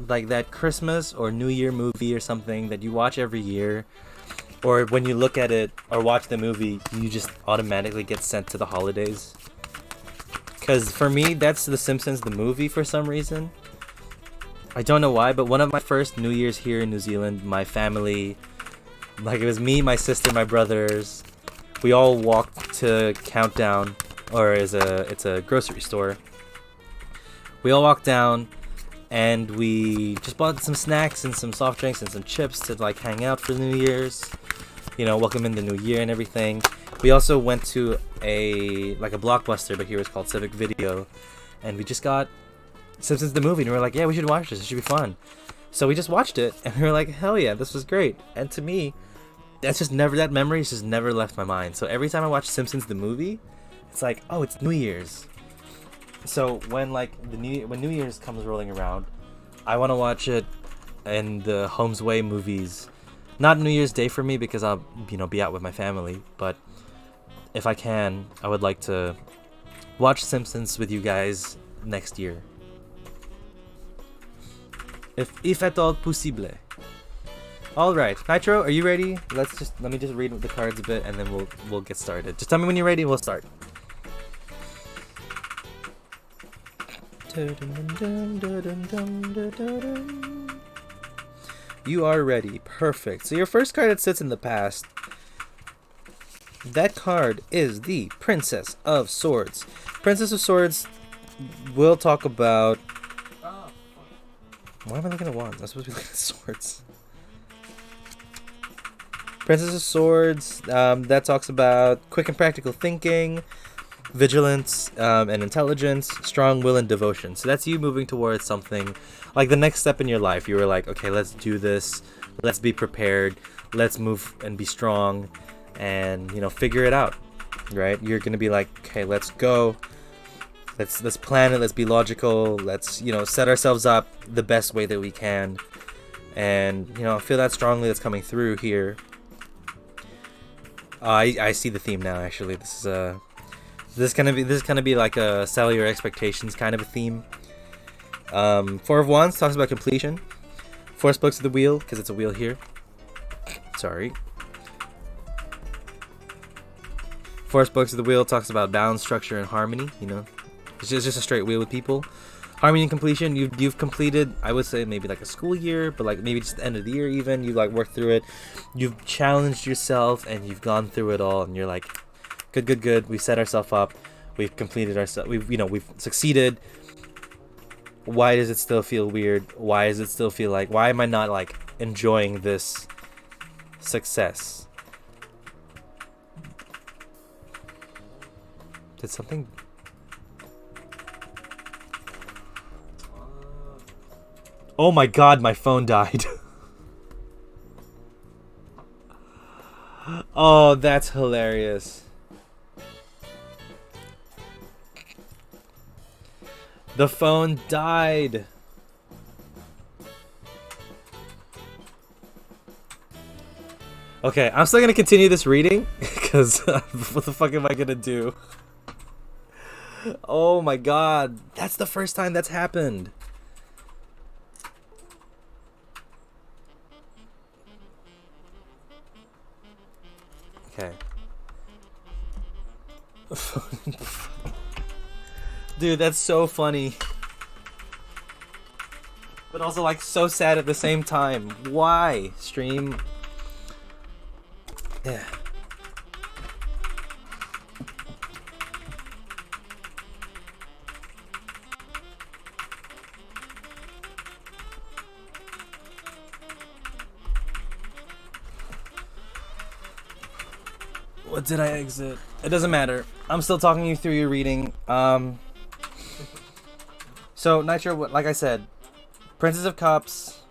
Speaker 1: like that Christmas or New Year movie or something that you watch every year, or when you look at it or watch the movie you just automatically get sent to the holidays? Because for me that's The Simpsons the movie for some reason. I don't know why, but one of my first New Year's here in New Zealand, my family, like it was me, my sister, my brothers, we all walked to Countdown, or it's a grocery store. We all walked down and we just bought some snacks and some soft drinks and some chips to like hang out for New Year's, you know, welcome in the new year and everything. We also went to a Blockbuster, but here it's called Civic Video, and we just got Simpsons the movie and we were like, yeah, we should watch this, it should be fun. So we just watched it and we were like, hell yeah, this was great. And to me, that memory has just never left my mind. So every time I watch Simpsons the movie, it's like, oh, it's New Year's. So when when New Year's comes rolling around, I want to watch it in the Home's Way movies. Not New Year's Day for me because I'll be out with my family, but if I can, I would like to watch Simpsons with you guys next year. If at all possible. All right, Nitro, are you ready? Let me just read the cards a bit and then we'll get started. Just tell me when you're ready and we'll start. You are ready. Perfect. So your first card that sits in the past, that card is the Princess of Swords. Princess of Swords, we'll talk about... Why am I looking at wands? I'm supposed to be looking at swords. Princess of Swords, that talks about quick and practical thinking, vigilance, and intelligence, strong will and devotion. So that's you moving towards something, like the next step in your life. You were like, okay, let's do this, let's be prepared, let's move and be strong, and figure it out, right? You're gonna be like, okay, let's go, let's plan it, let's be logical, let's set ourselves up the best way that we can, and I feel that strongly that's coming through here. I see the theme now. Actually, this is gonna be like a sell your expectations kind of a theme. Four of Wands talks about completion. Four spokes of the wheel, because it's a wheel here. Sorry. Four spokes of the wheel talks about balance, structure, and harmony. You know, it's just a straight wheel with people. Harmony and completion. You've completed, I would say, maybe like a school year, but like maybe just the end of the year even. You like worked through it. You've challenged yourself and you've gone through it all, and you're like, good. We set ourselves up. We've completed ourselves. We've succeeded. Why does it still feel weird? Why does it still feel like? Why am I not like enjoying this success? Did something? Oh my god, my phone died. Oh, that's hilarious. The phone died. Okay, I'm still gonna continue this reading because what the fuck am I gonna do? Oh my god, that's the first time that's happened. Okay. Dude, that's so funny. But also like so sad at the same time. Why? Stream. Yeah. What did I exit? It doesn't matter. I'm still talking you through your reading. So Nitro, like I said, Princess of Cups,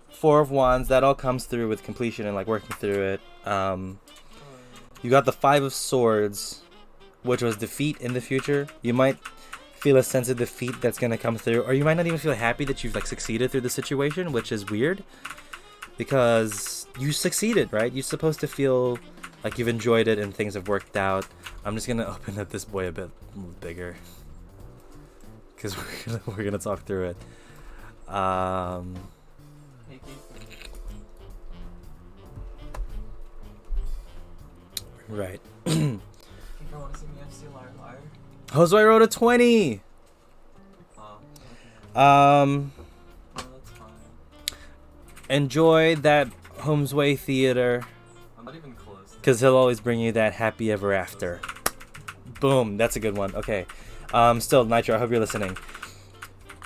Speaker 1: Four of Wands, that all comes through with completion and like working through it. You got the Five of Swords, which was defeat in the future. You might feel a sense of defeat that's gonna come through, or you might not even feel happy that you've like succeeded through the situation, which is weird because you succeeded, right? You're supposed to feel like you've enjoyed it and things have worked out. I'm just gonna open up this boy a bit bigger because we're gonna talk through it. Right. Josue wrote a 20. Enjoy that Homesway Theater.
Speaker 2: I'm not even close.
Speaker 1: Because he'll always bring you that happy ever after. Boom, that's a good one. Okay. Still, Nitro, I hope you're listening.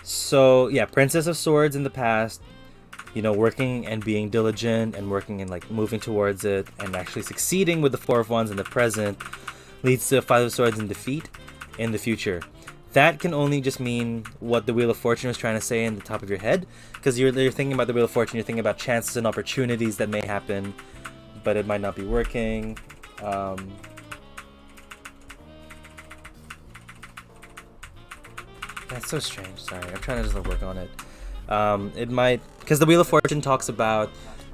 Speaker 1: So, yeah, Princess of Swords in the past, you know, working and being diligent and working and, like, moving towards it and actually succeeding with the Four of Wands in the present leads to Five of Swords in defeat in the future. That can only just mean what the Wheel of Fortune was trying to say in the top of your head, because you're thinking about the Wheel of Fortune, you're thinking about chances and opportunities that may happen, but it might not be working. That's so strange. Sorry, I'm trying to just work on it. It might, because the Wheel of Fortune talks about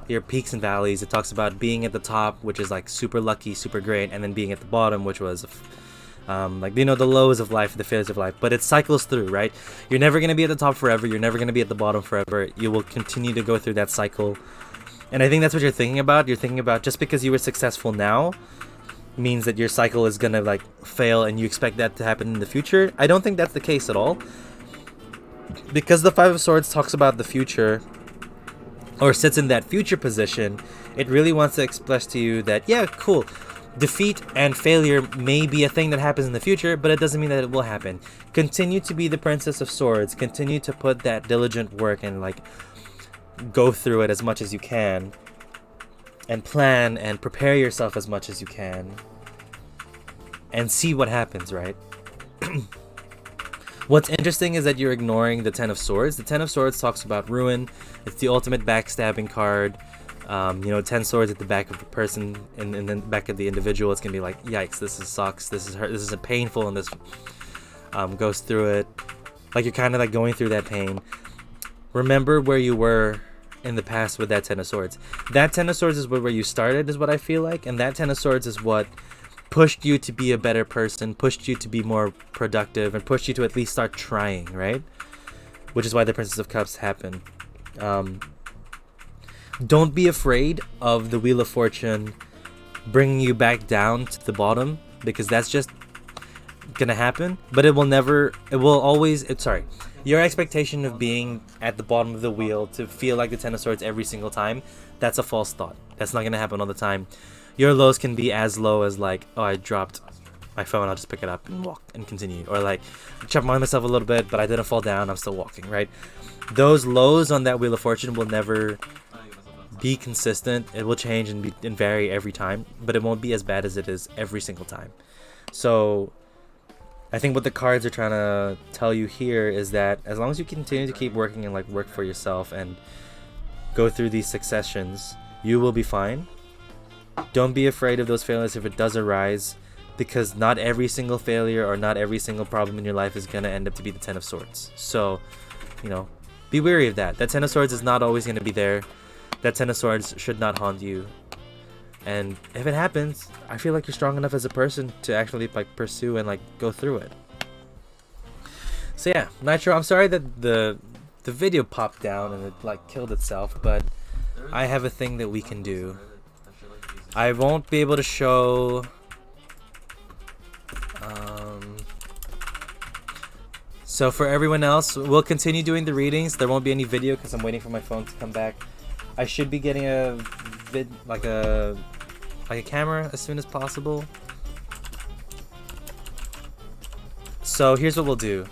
Speaker 1: your peaks and valleys. It talks about being at the top, which is like super lucky, super great, and then being at the bottom, which was like, you know, the lows of life, the failures of life. But it cycles through, right? You're never going to be at the top forever. You're never going to be at the bottom forever. You will continue to go through that cycle. And I think that's what you're thinking about. You're thinking about just because you were successful now means that your cycle is going to like fail and you expect that to happen in the future. I don't think that's the case at all. Because the Five of Swords talks about the future, or sits in that future position, it really wants to express to you that, yeah, cool, defeat and failure may be a thing that happens in the future, but it doesn't mean that it will happen. Continue to be the Princess of Swords. Continue to put that diligent work and like go through it as much as you can, and plan and prepare yourself as much as you can, and see what happens, right? What's interesting is that you're ignoring the Ten of Swords. The Ten of Swords talks about ruin. It's the ultimate backstabbing card. You know, 10 swords at the back of the person and then the back of the individual. It's gonna be like, yikes, this is sucks, this is hurt, this is a painful, and this goes through it. Like you're kind of like going through that pain. Remember where you were in the past with that Ten of Swords. That Ten of Swords is where you started, is what I feel like, and that Ten of Swords is what pushed you to be a better person, pushed you to be more productive, and pushed you to at least start trying, right? Which is why the Princess of Cups happened. Don't be afraid of the Wheel of Fortune bringing you back down to the bottom, because that's just gonna happen. But it will always, your expectation of being at the bottom of the wheel to feel like the Ten of Swords every single time, that's a false thought. That's not gonna happen all the time. Your lows can be as low as like, oh, I dropped my phone, I'll just pick it up and walk and continue. Or like, I chopped myself a little bit, but I didn't fall down, I'm still walking, right? Those lows on that Wheel of Fortune will never be consistent. It will change and vary every time, but it won't be as bad as it is every single time. So I think what the cards are trying to tell you here is that as long as you continue to keep working and like work for yourself and go through these successions, you will be fine. Don't be afraid of those failures if it does arise, because not every single failure or not every single problem in your life is going to end up to be the Ten of Swords. So, you know, be wary of that. That Ten of Swords is not always going to be there. That Ten of Swords should not haunt you. And if it happens, I feel like you're strong enough as a person to actually like pursue and like go through it. So yeah, Nitro, I'm sorry that the video popped down and it like killed itself, but I have a thing that we can do. I won't be able to show so for everyone else, we'll continue doing the readings. There won't be any video because I'm waiting for my phone to come back. I should be getting a camera as soon as possible. So here's what we'll do.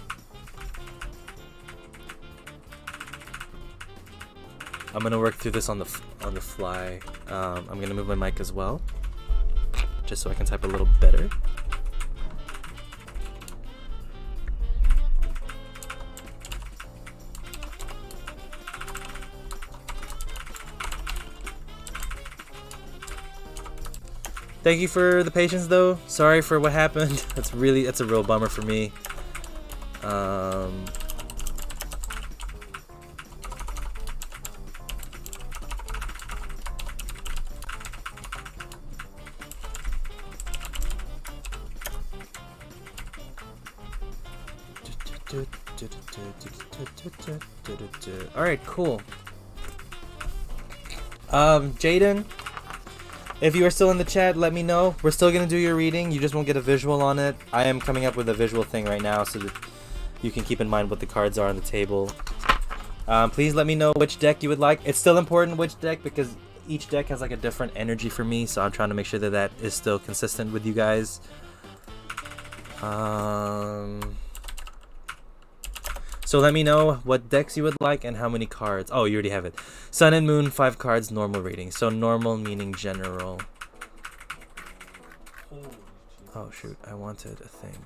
Speaker 1: I'm gonna work through this on the fly. I'm gonna move my mic as well, just so I can type a little better. Thank you for the patience though. Sorry for what happened. That's a real bummer for me. Alright, cool. Jaden, if you are still in the chat, let me know. We're still gonna do your reading, you just won't get a visual on it. I am coming up with a visual thing right now so that you can keep in mind what the cards are on the table. Please let me know which deck you would like. It's still important which deck because each deck has like a different energy for me, so I'm trying to make sure that that is still consistent with you guys. So let me know what decks you would like and how many cards. Oh, you already have it. Sun and Moon, 5 cards, normal rating. So normal meaning general. Oh shoot, I wanted a thing.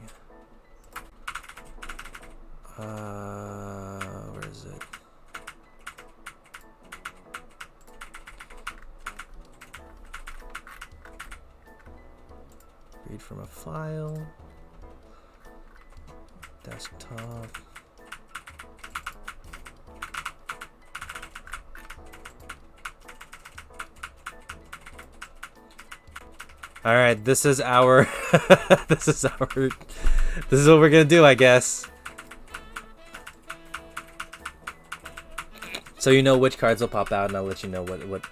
Speaker 1: Where is it? Read from a file. Desktop. All right, this is our this is what we're gonna do, I guess. So you know which cards will pop out, and I'll let you know what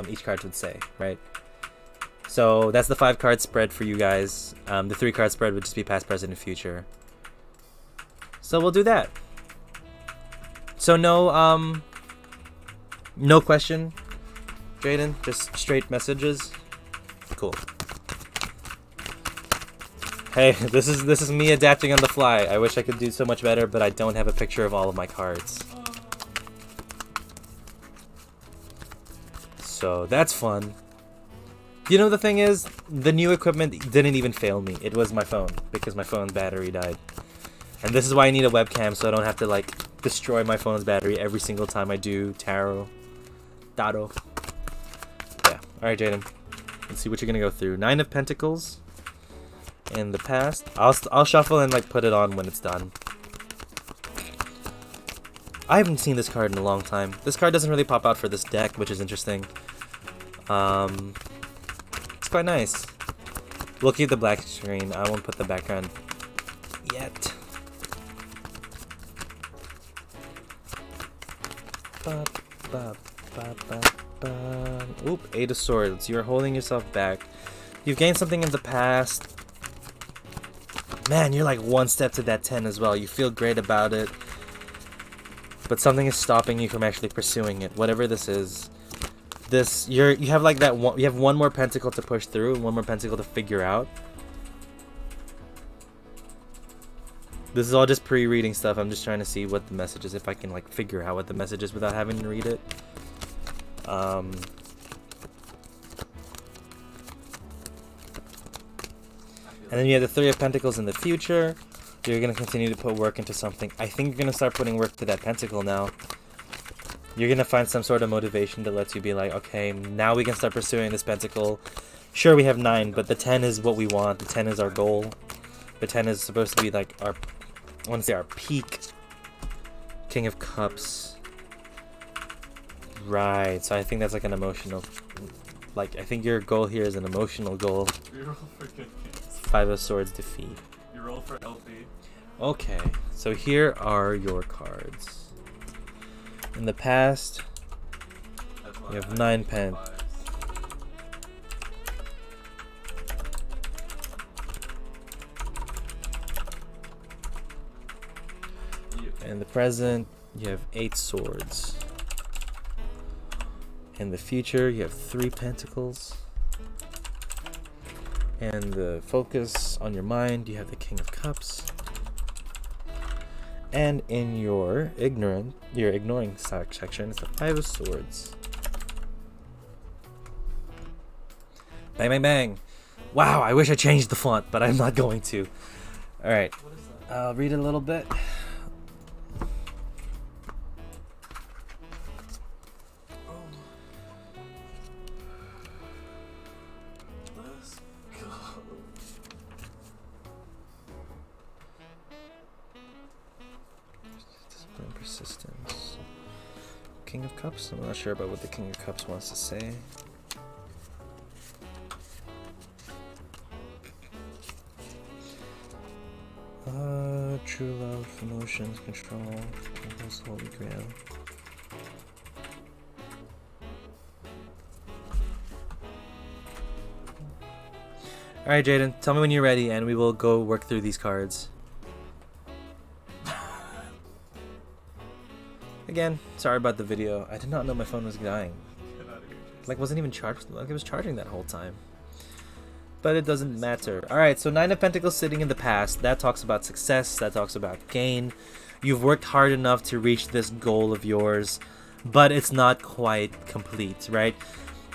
Speaker 1: each card would say, right? So that's the 5 card spread for you guys. The 3 card spread would just be past, present, and future. So we'll do that. So no question, Jaden. Just straight messages. Cool. Hey, this is me adapting on the fly. I wish I could do so much better, but I don't have a picture of all of my cards. So that's fun. You know, the thing is, the new equipment didn't even fail me. It was my phone, because my phone's battery died. And this is why I need a webcam, so I don't have to like destroy my phone's battery every single time I do tarot. Yeah. Alright, Jaden. Let's see what you're gonna go through. 9 of Pentacles. In the past. I'll shuffle and like put it on when it's done. I haven't seen this card in a long time. This card doesn't really pop out for this deck, which is interesting. It's quite nice. We'll keep the black screen. I won't put the background yet. Ba, ba, ba, ba, ba. Oop, 8 of Swords. You're holding yourself back. You've gained something in the past. Man, you're like one step to that 10 as well. You feel great about it. But something is stopping you from actually pursuing it. Whatever this is. You have like that one, you have one more pentacle to push through and one more pentacle to figure out. This is all just pre-reading stuff. I'm just trying to see what the message is, if I can like figure out what the message is without having to read it. And then you have the 3 of Pentacles in the future. You're going to continue to put work into something. I think you're going to start putting work to that pentacle now. You're going to find some sort of motivation that lets you be like, okay, now we can start pursuing this pentacle. Sure, we have 9, but the 10 is what we want. The 10 is our goal. The 10 is supposed to be like our, I want to say our peak. King of Cups. Right, so I think that's like an emotional, like, I think your goal here is an emotional goal.
Speaker 2: You roll for good games.
Speaker 1: 5 of Swords defeat.
Speaker 2: You roll for LP.
Speaker 1: Okay, so here are your cards. In the past, you have 9 pen. In the present, you have 8 swords. In the future, you have 3 pentacles. And the focus on your mind, you have the King of Cups. And in your ignoring section, it's the 5 of Swords. Bang, bang, bang. Wow, I wish I changed the font, but I'm not going to. Alright, I'll read it a little bit. Persistence. King of Cups? I'm not sure about what the King of Cups wants to say. True love, emotions, control, holy grail. Alright, Jaden, tell me when you're ready and we will go work through these cards. Again, sorry about the video. I did not know my phone was dying. Like, wasn't even charged. Like, it was charging that whole time. But it doesn't matter. Alright, so 9 of Pentacles sitting in the past. That talks about success. That talks about gain. You've worked hard enough to reach this goal of yours. But it's not quite complete, right?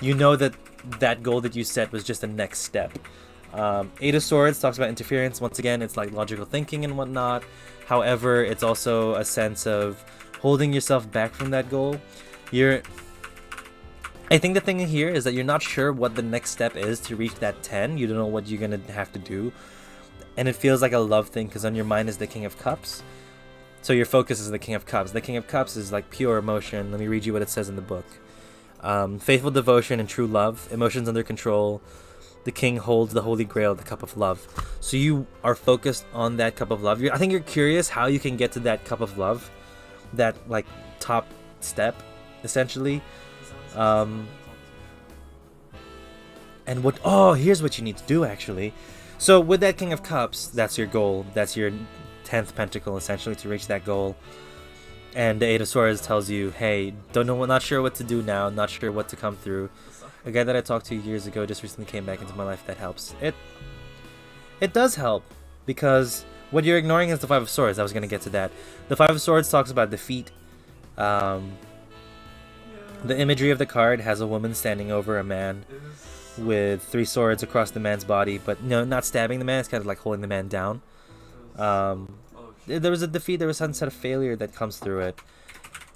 Speaker 1: You know that that goal that you set was just the next step. 8 of Swords talks about interference. Once again, it's like logical thinking and whatnot. However, it's also a sense of holding yourself back from that goal. I think the thing here is that you're not sure what the next step is to reach that 10. You don't know what you're gonna have to do, and it feels like a love thing because on your mind is the King of Cups, so your focus is the King of Cups. The King of Cups is like pure emotion. Let me read you what it says in the book. Faithful devotion and true love, emotions under control. The king holds the holy grail, the cup of love. So you are focused on that cup of love. I think you're curious how you can get to that cup of love, that like top step essentially. And what, oh, here's what you need to do actually. So with that King of Cups, that's your goal. That's your 10th pentacle essentially to reach that goal. And the 8 of Swords tells you, hey, not sure what to do now, not sure what to come through. A guy that I talked to years ago just recently came back into my life. That helps. It does help, because what you're ignoring is the 5 of Swords. I was going to get to that. The 5 of Swords talks about defeat. The imagery of the card has a woman standing over a man with 3 swords across the man's body, but no, not stabbing the man. It's kind of like holding the man down. There was a defeat. There was some sort of failure that comes through it,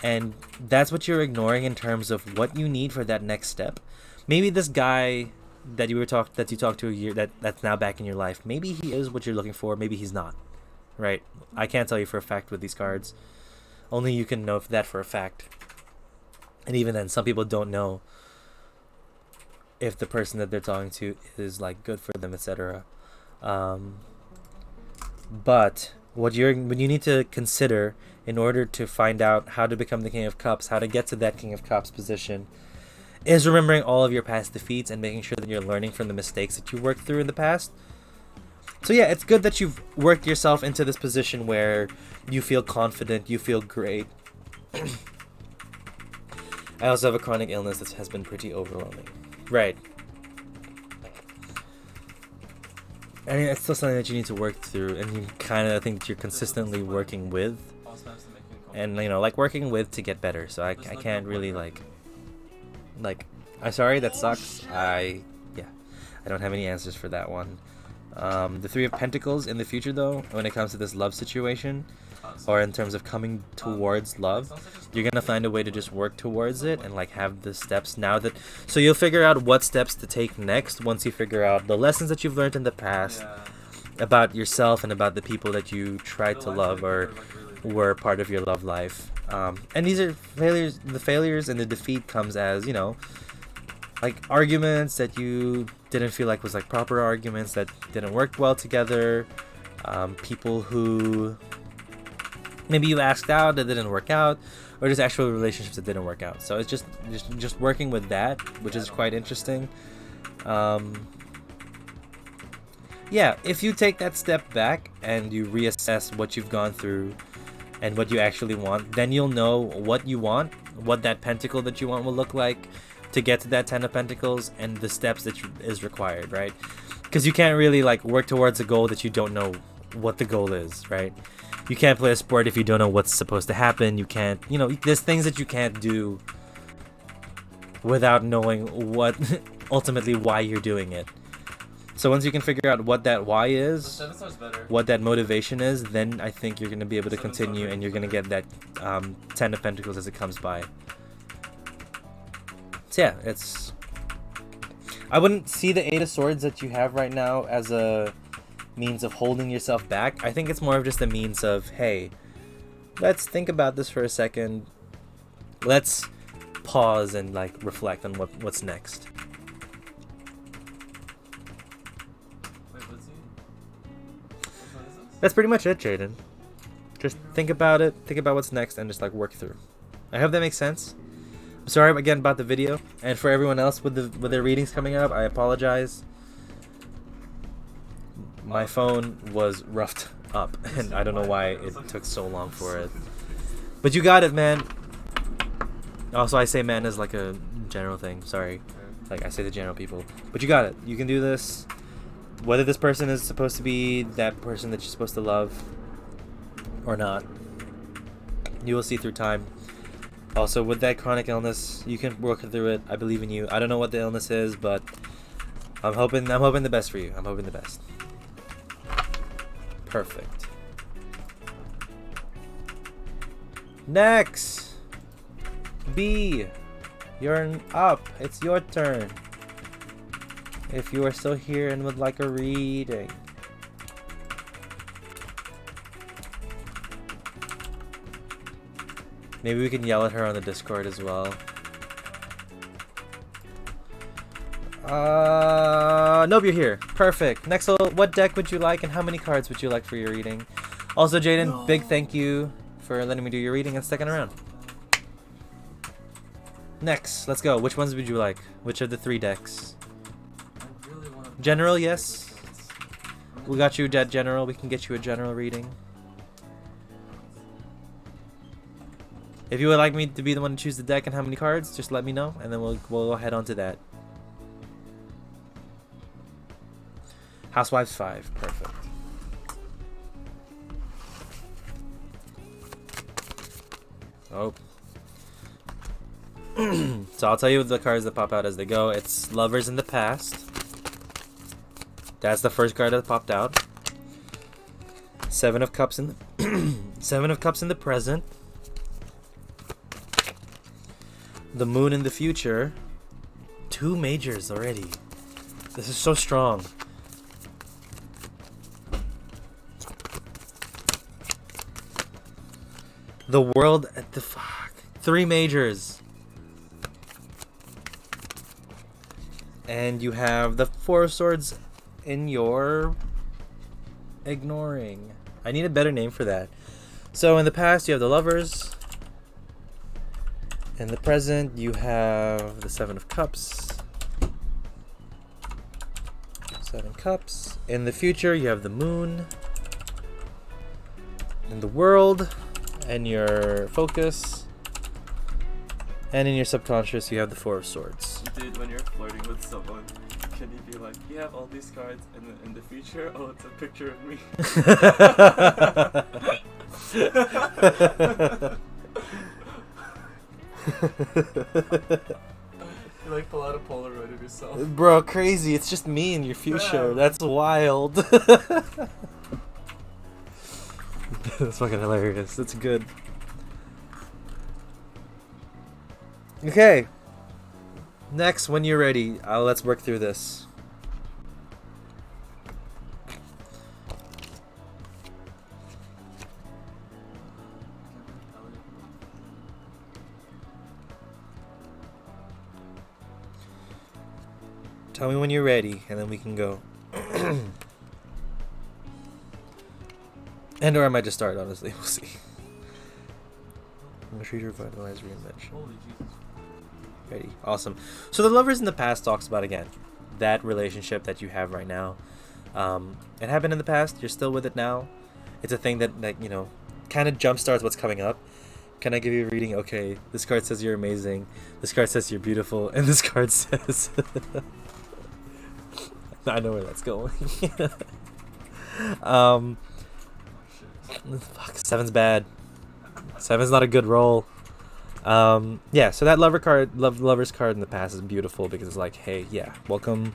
Speaker 1: and that's what you're ignoring in terms of what you need for that next step. Maybe this guy that you talked to a year that's now back in your life, maybe he is what you're looking for. Maybe he's not. Right? I can't tell you for a fact with these cards. Only you can know that for a fact. And even then, some people don't know if the person that they're talking to is like good for them, etc. But what you need to consider in order to find out how to become the King of Cups, how to get to that King of Cups position, is remembering all of your past defeats and making sure that you're learning from the mistakes that you worked through in the past. So yeah, it's good that you've worked yourself into this position where you feel confident, you feel great. I also have a chronic illness that has been pretty overwhelming. Right. I mean, it's still something that you need to work through, and you kind of think you're consistently working with, and you know, like working with to get better. So I can't really like, I'm sorry, that sucks. I don't have any answers for that one. The Three of Pentacles in the future, though, when it comes to this love situation, or in terms of coming towards love, you're gonna find a way to just work towards it and like have the steps now that, so you'll figure out what steps to take next once you figure out the lessons that you've learned in the past about yourself and about the people that you tried to love or were part of your love life. And these are failures. The failures and the defeat comes as, you know, like arguments that you didn't feel like was like proper arguments that didn't work well together. People who maybe you asked out that didn't work out, or just actual relationships that didn't work out. So it's just working with that, which is quite interesting. Yeah, if you take that step back and you reassess what you've gone through and what you actually want, then you'll know what you want, what that pentacle that you want will look like to get to that 10 of Pentacles, and the steps that is required, right? Because you can't really like work towards a goal that you don't know what the goal is, right? You can't play a sport if you don't know what's supposed to happen. You can't, you know, there's things that you can't do without knowing what ultimately why you're doing it. So once you can figure out what that why is, what that motivation is, then I think you're going to be able to continue, and you're going to get that 10 of Pentacles as it comes by. So yeah, I wouldn't see the 8 of Swords that you have right now as a means of holding yourself back. I think it's more of just a means of, hey, let's think about this for a second. Let's pause and like reflect on what's next. That's pretty much it, Jaden. Just think about it, think about what's next, and just like work through. I hope that makes sense. I'm sorry again about the video, and for everyone else with their readings coming up, I apologize. My phone was roughed up, and I don't know why it took so long for it. But you got it, man. Also, I say man as like a general thing. Sorry, like I say the general people. But you got it. You can do this. Whether this person is supposed to be that person that you're supposed to love or not, you will see through time. Also, with that chronic illness, you can work through it. I believe in you. I don't know what the illness is, but I'm hoping the best for you. I'm hoping the best. Perfect. Next, B, you're up. It's your turn. If you are still here and would like a reading. Maybe we can yell at her on the Discord as well. Nope, you're here. Perfect. Next, what deck would you like and how many cards would you like for your reading? Also, Jaden, big thank you for letting me do your reading and sticking around. Next, let's go. Which ones would you like? Which of the 3 decks? General, yes. We got you a general. We can get you a general reading. If you would like me to be the one to choose the deck and how many cards, just let me know, and then we'll head on to that. Housewives 5, perfect. Oh. So I'll tell you the cards that pop out as they go. It's Lovers in the Past. That's the first card that popped out. 7 of Cups in the 7 of Cups in the present. The Moon in the future. 2 majors already. This is so strong. The world at the fuck. 3 majors. And you have the 4 of swords in your ignoring. I need a better name for that. So in the past you have the lovers. In the present you have the 7 of cups. 7 cups. In the future you have the moon. In the world and your focus. And in your subconscious you have the 4 of swords.
Speaker 2: Dude, when you're flirting with someone, can you be like, you have all these cards, and then in the future, oh, it's a picture of me. You like pull out a Polaroid of yourself.
Speaker 1: Bro, crazy. It's just me in your future.
Speaker 2: Yeah.
Speaker 1: That's wild. That's fucking hilarious. That's good. Okay. Next, when you're ready, let's work through this. Tell me when you're ready, and then we can go. And or I might just start, honestly. We'll see. I'm gonna treat her revitalize reinvention.
Speaker 2: Holy Jesus.
Speaker 1: Ready. Awesome. So the lovers in the past talks about, again, that relationship that you have right now. It happened in the past. You're still with it now. It's a thing that you know, kind of jumpstarts what's coming up. Can I give you a reading? Okay, this card says you're amazing. This card says you're beautiful. And this card says... I know where that's going. Fuck, 7's bad. 7's not a good roll. Yeah, so that lover's card in the past is beautiful because it's like, hey, yeah, welcome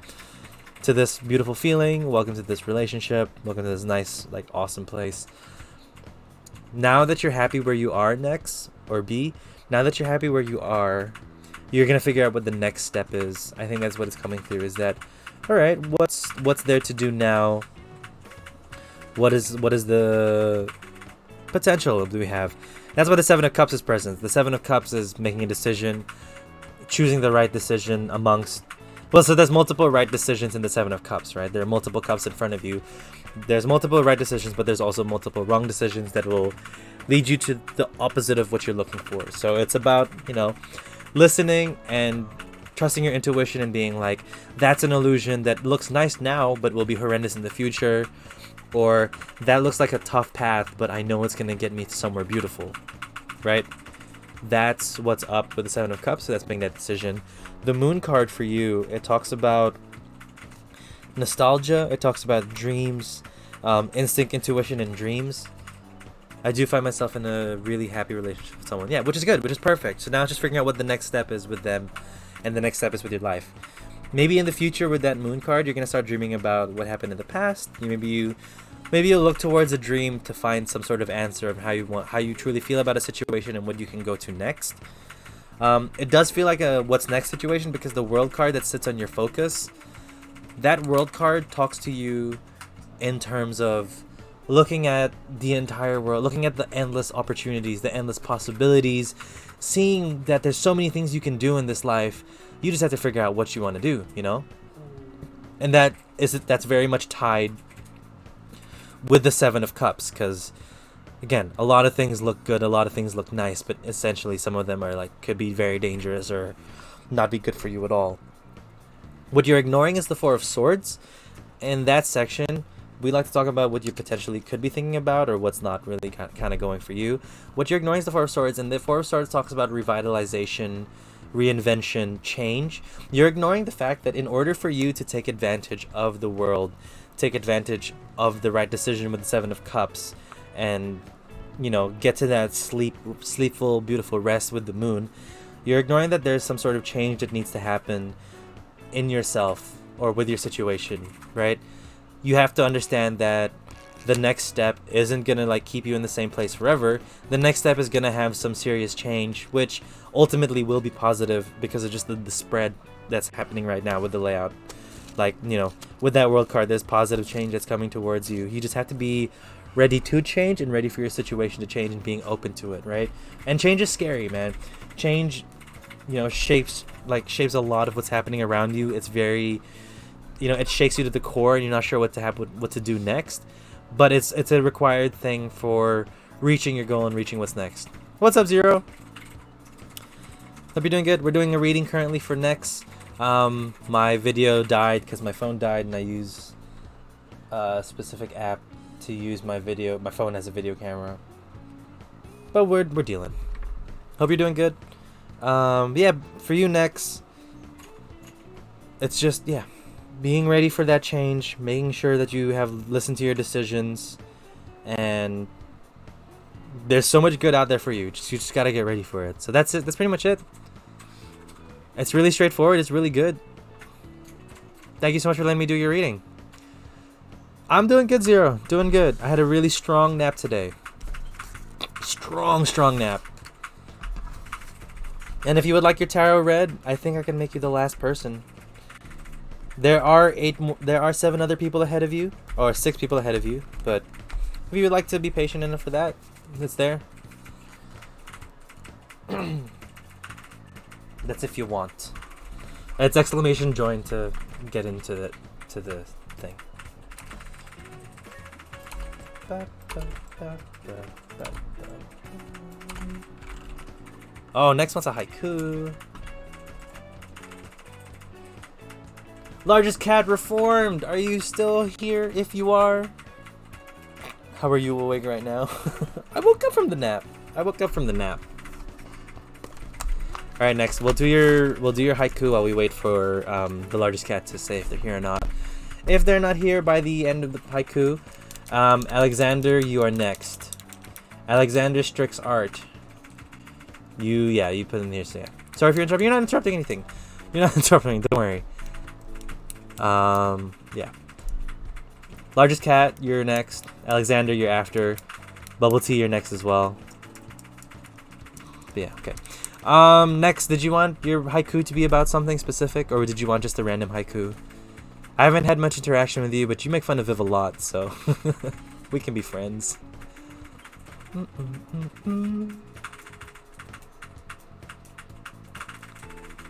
Speaker 1: to this beautiful feeling. Welcome to this relationship. Welcome to this nice, like, awesome place. Now that you're happy where you are next, or B, now that you're happy where you are, you're gonna figure out what the next step is. I think that's what it's coming through, is that, all right, what's there to do now? What is the potential do we have? That's why the 7 of Cups is present. The 7 of Cups is making a decision, choosing the right decision amongst... Well, so there's multiple right decisions in the 7 of Cups, right? There are multiple cups in front of you. There's multiple right decisions, but there's also multiple wrong decisions that will lead you to the opposite of what you're looking for. So it's about, you know, listening and trusting your intuition and being like, that's an illusion that looks nice now, but will be horrendous in the future. Or that looks like a tough path, but I know it's going to get me somewhere beautiful, right? That's what's up with the 7 of Cups, so that's making that decision. The Moon card for you, it talks about nostalgia, it talks about dreams, instinct, intuition, and dreams. I do find myself in a really happy relationship with someone. Yeah, which is good, which is perfect. So now it's just figuring out what the next step is with them, and the next step is with your life. Maybe in the future with that Moon card, you're going to start dreaming about what happened in the past. Maybe you'll look towards a dream to find some sort of answer of how you truly feel about a situation and what you can go to next. It does feel like a what's next situation because the World card that sits on your focus, that World card talks to you in terms of looking at the entire world, looking at the endless opportunities, the endless possibilities, seeing that there's so many things you can do in this life. You just have to figure out what you want to do, you know? And that's very much tied with the 7 of Cups, because again, a lot of things look good, a lot of things look nice, but essentially some of them are like could be very dangerous or not be good for you at all. What you're ignoring is the 4 of Swords. In that section, we like to talk about what you potentially could be thinking about or what's not really kind of going for you. What you're ignoring is the 4 of Swords, and the 4 of Swords talks about revitalization, reinvention, change. You're ignoring the fact that in order for you to take advantage of the world, take advantage of the right decision with the 7 of Cups, and, you know, get to that sleepful, beautiful rest with the Moon, you're ignoring that there's some sort of change that needs to happen in yourself or with your situation, right? You have to understand that the next step isn't gonna like keep you in the same place forever. The next step is gonna have some serious change, which ultimately will be positive because of just the spread that's happening right now with the layout. Like, you know, with that World card, there's positive change that's coming towards you. You just have to be
Speaker 3: ready to change and ready for your situation to change and being open to it, right? And change is scary, man. Change, shapes a lot of what's happening around you. It's very, it shakes you to the core, and you're not sure what to do next. But it's a required thing for reaching your goal and reaching what's next. What's up, Zero? Hope you're doing good. We're doing a reading currently for Nex. My video died because my phone died, and I use a specific app to use my video. My phone has a video camera, but we're dealing. Hope you're doing good. Yeah, for you, Nex, it's just being ready for that change, making sure that you have listened to your decisions, and there's so much good out there for you. You just gotta get ready for it. So that's it. That's pretty much it. It's really straightforward. It's really good. Thank you so much for letting me do your reading. I'm doing good, Zero. Doing good. I had a really strong nap today. Strong nap. And if you would like your tarot read, I think I can make you the last person. There are 7 other people ahead of you, or 6 people ahead of you. But if you would like to be patient enough for that, it's there. That's if you want. It's exclamation join to get into the thing. Oh, next one's a haiku. Largest cat reformed. Are you still here? If you are, how are you awake right now? I woke up from the nap. All right, next we'll do your haiku while we wait for the largest cat to say if they're here or not. If they're not here by the end of the haiku, Alexander, you are next. Alexander Strix Art. You put in here. So yeah. Sorry if you're interrupting. You're not interrupting anything. Don't worry. Yeah. Largest cat, you're next. Alexander, you're after. Bubble tea, you're next as well. But yeah, okay. Next, did you want your haiku to be about something specific, or did you want just a random haiku? I haven't had much interaction with you, but you make fun of Viv a lot, so we can be friends.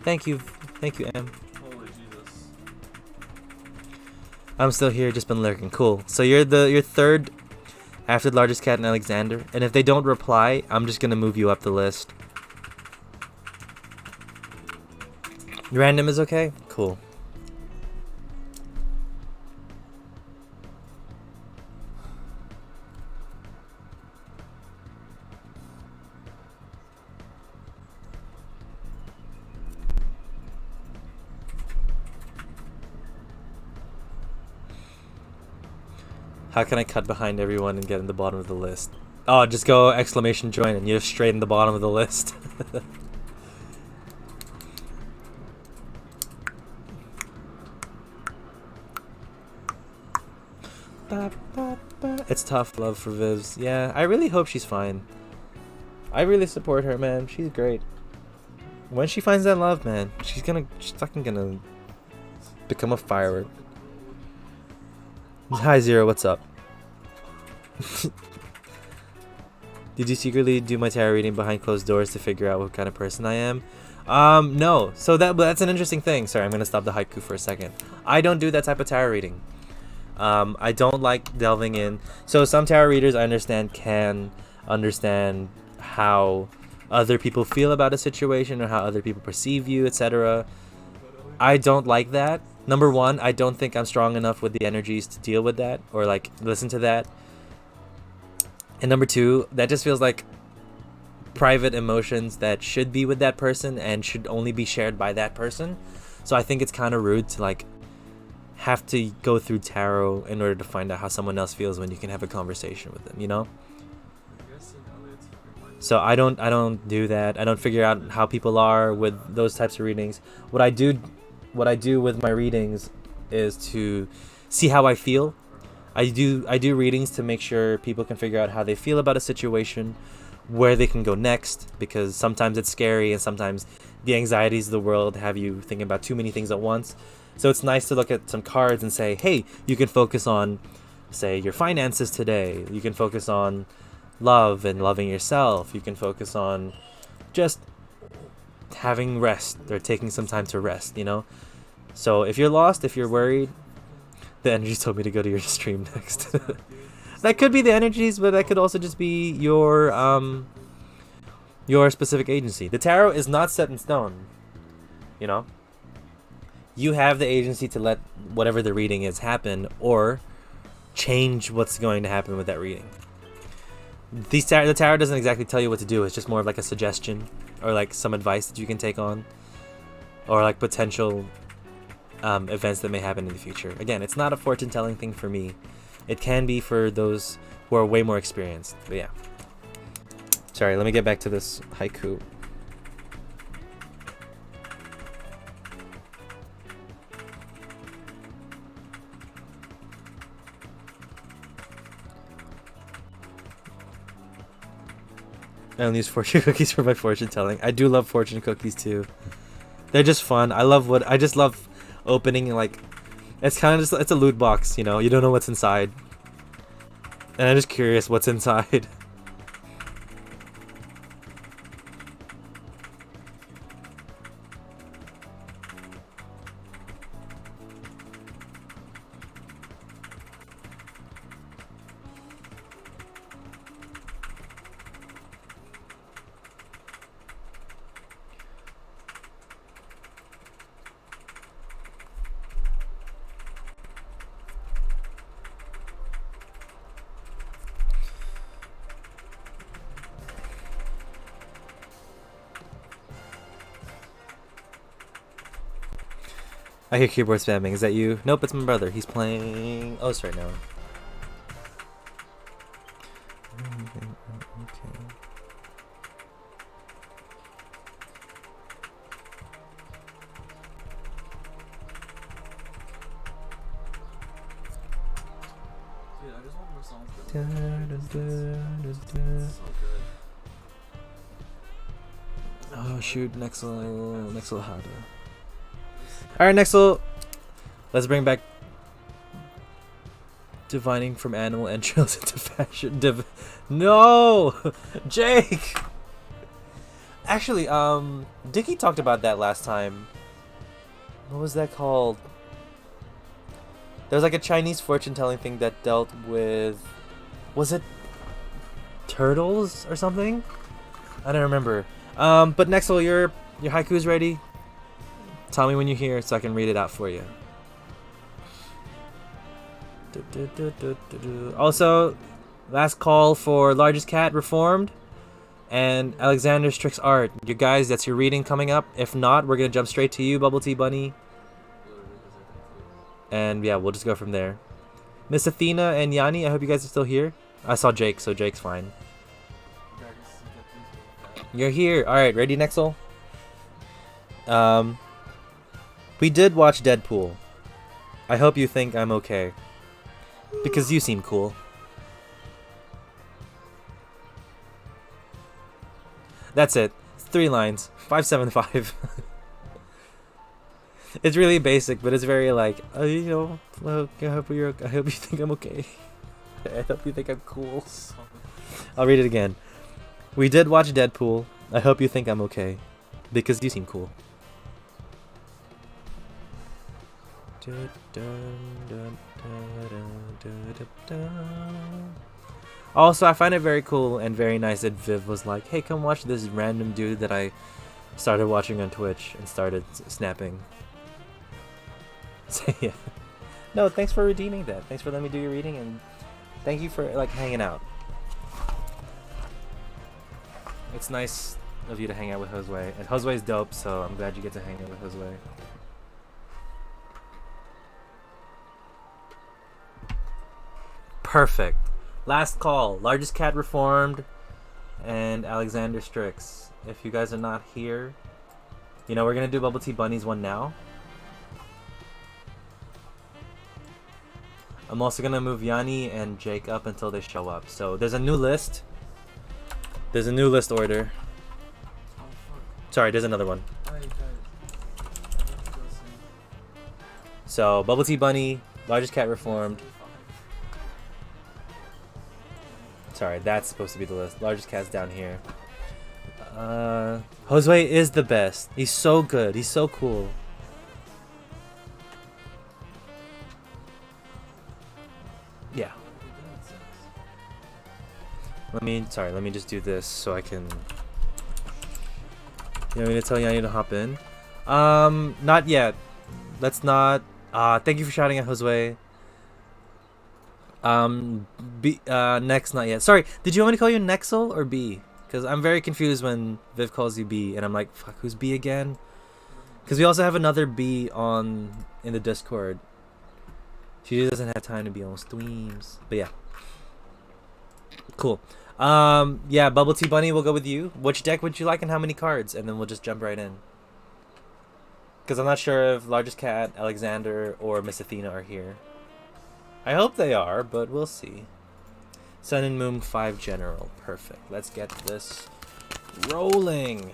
Speaker 3: Thank you, Em.
Speaker 2: Holy Jesus.
Speaker 3: I'm still here, just been lurking. Cool. So you're third after the largest cat and Alexander, and if they don't reply, I'm just gonna move you up the list. Random is okay? Cool. How can I cut behind everyone and get in the bottom of the list? Oh, just go exclamation join and you're straight in the bottom of the list. It's tough love for Vivs. Yeah, I really hope she's fine. I really support her, man. She's great. When she finds that love, man, she's fucking gonna become a firework. Hi Zero, what's up? Did you secretly do my tarot reading behind closed doors to figure out what kind of person I am? No. So that's an interesting thing. Sorry, I'm gonna stop the haiku for a second. I don't do that type of tarot reading. I don't like delving in. So some tarot readers I understand can understand how other people feel about a situation or how other people perceive you, etc. I don't like that. Number one, I don't think I'm strong enough with the energies to deal with that or like listen to that. And number two, that just feels like private emotions that should be with that person and should only be shared by that person. So I think it's kind of rude to like have to go through tarot in order to find out how someone else feels when you can have a conversation with them, you know? So I don't do that. I don't figure out how people are with those types of readings. What I do with my readings is to see how I feel. I do readings to make sure people can figure out how they feel about a situation, where they can go next, because sometimes it's scary and sometimes the anxieties of the world have you thinking about too many things at once. So it's nice to look at some cards and say, hey, you can focus on say, your finances today. You can focus on love and loving yourself. You can focus on just having rest or taking some time to rest, you know? So if you're lost, if you're worried, the energies told me to go to your stream next. That could be the energies, but that could also just be your specific agency. The tarot is not set in stone, you know? You have the agency to let whatever the reading is happen or change what's going to happen with that reading. The tarot doesn't exactly tell you what to do. It's just more of like a suggestion or like some advice that you can take on or like potential events that may happen in the future. Again, it's not a fortune telling thing for me. It can be for those who are way more experienced. But yeah. Sorry, let me get back to this haiku. I only use fortune cookies for my fortune telling. I do love fortune cookies too. They're just fun. I just love opening, like, it's kind of just, it's a loot box, you know? You don't know what's inside. And I'm just curious what's inside. I hear keyboard spamming. Is that you? Nope, it's my brother. He's playing OS right now. Okay.
Speaker 2: Dude, I just want more songs.
Speaker 3: Oh shoot, Nexel Hada. Alright, Nexel. Let's bring back divining from animal entrails into fashion. No! Jake! Actually, Dickie talked about that last time. What was that called? There was like a Chinese fortune telling thing that dealt with, was it turtles or something? I don't remember. But Nexel, your haiku's ready. Tell me when you're here so I can read it out for you. Also, last call for Largest Cat Reformed and Alexander Strix Art. You guys, that's your reading coming up. If not, we're gonna jump straight to you, Bubble Tea Bunny. And yeah, we'll just go from there. Miss Athena and Yanni, I hope you guys are still here. I saw Jake, so Jake's fine. You're here. Alright, ready, Nexel? We did watch Deadpool. I hope you think I'm okay. Because you seem cool. That's it. It's 3 lines. 575. It's really basic, but it's very like, you know, well, I hope you think I'm okay. I hope you think I'm cool. I'll read it again. We did watch Deadpool. I hope you think I'm okay. Because you seem cool. Also, I find it very cool and very nice that Viv was like, hey, come watch this random dude that I started watching on Twitch and started snapping. So yeah. No, thanks for redeeming that. Thanks for letting me do your reading, and thank you for like hanging out. It's nice of you to hang out with Josue. And Josue's dope, so I'm glad you get to hang out with Josue. Perfect. Last call. Largest Cat Reformed and Alexander Strix. If you guys are not here, you know, we're going to do Bubble Tea Bunny's one now. I'm also going to move Yanni and Jake up until they show up. So there's a new list. There's a new list order.
Speaker 2: Oh, fuck.
Speaker 3: Sorry, there's another one.
Speaker 2: Alright, guys.
Speaker 3: So Bubble Tea Bunny, Largest Cat Reformed. Sorry, that's supposed to be the list. Largest cat's down here. Josue is the best. He's so good. He's so cool. Yeah. Let me just do this so I can. You want me to tell you I need to hop in? Not yet. Let's not. Thank you for shouting at Josue. Next, not yet. Sorry, did you want me to call you Nexel or B? Because I'm very confused when Viv calls you B, and I'm like, fuck, who's B again? Because we also have another B in the Discord. She just doesn't have time to be on streams. But yeah. Cool. Yeah, Bubble Tea Bunny, we'll go with you. Which deck would you like and how many cards? And then we'll just jump right in. Because I'm not sure if Largest Cat, Alexander, or Miss Athena are here. I hope they are, but we'll see. Sun and Moon 5 General. Perfect. Let's get this rolling.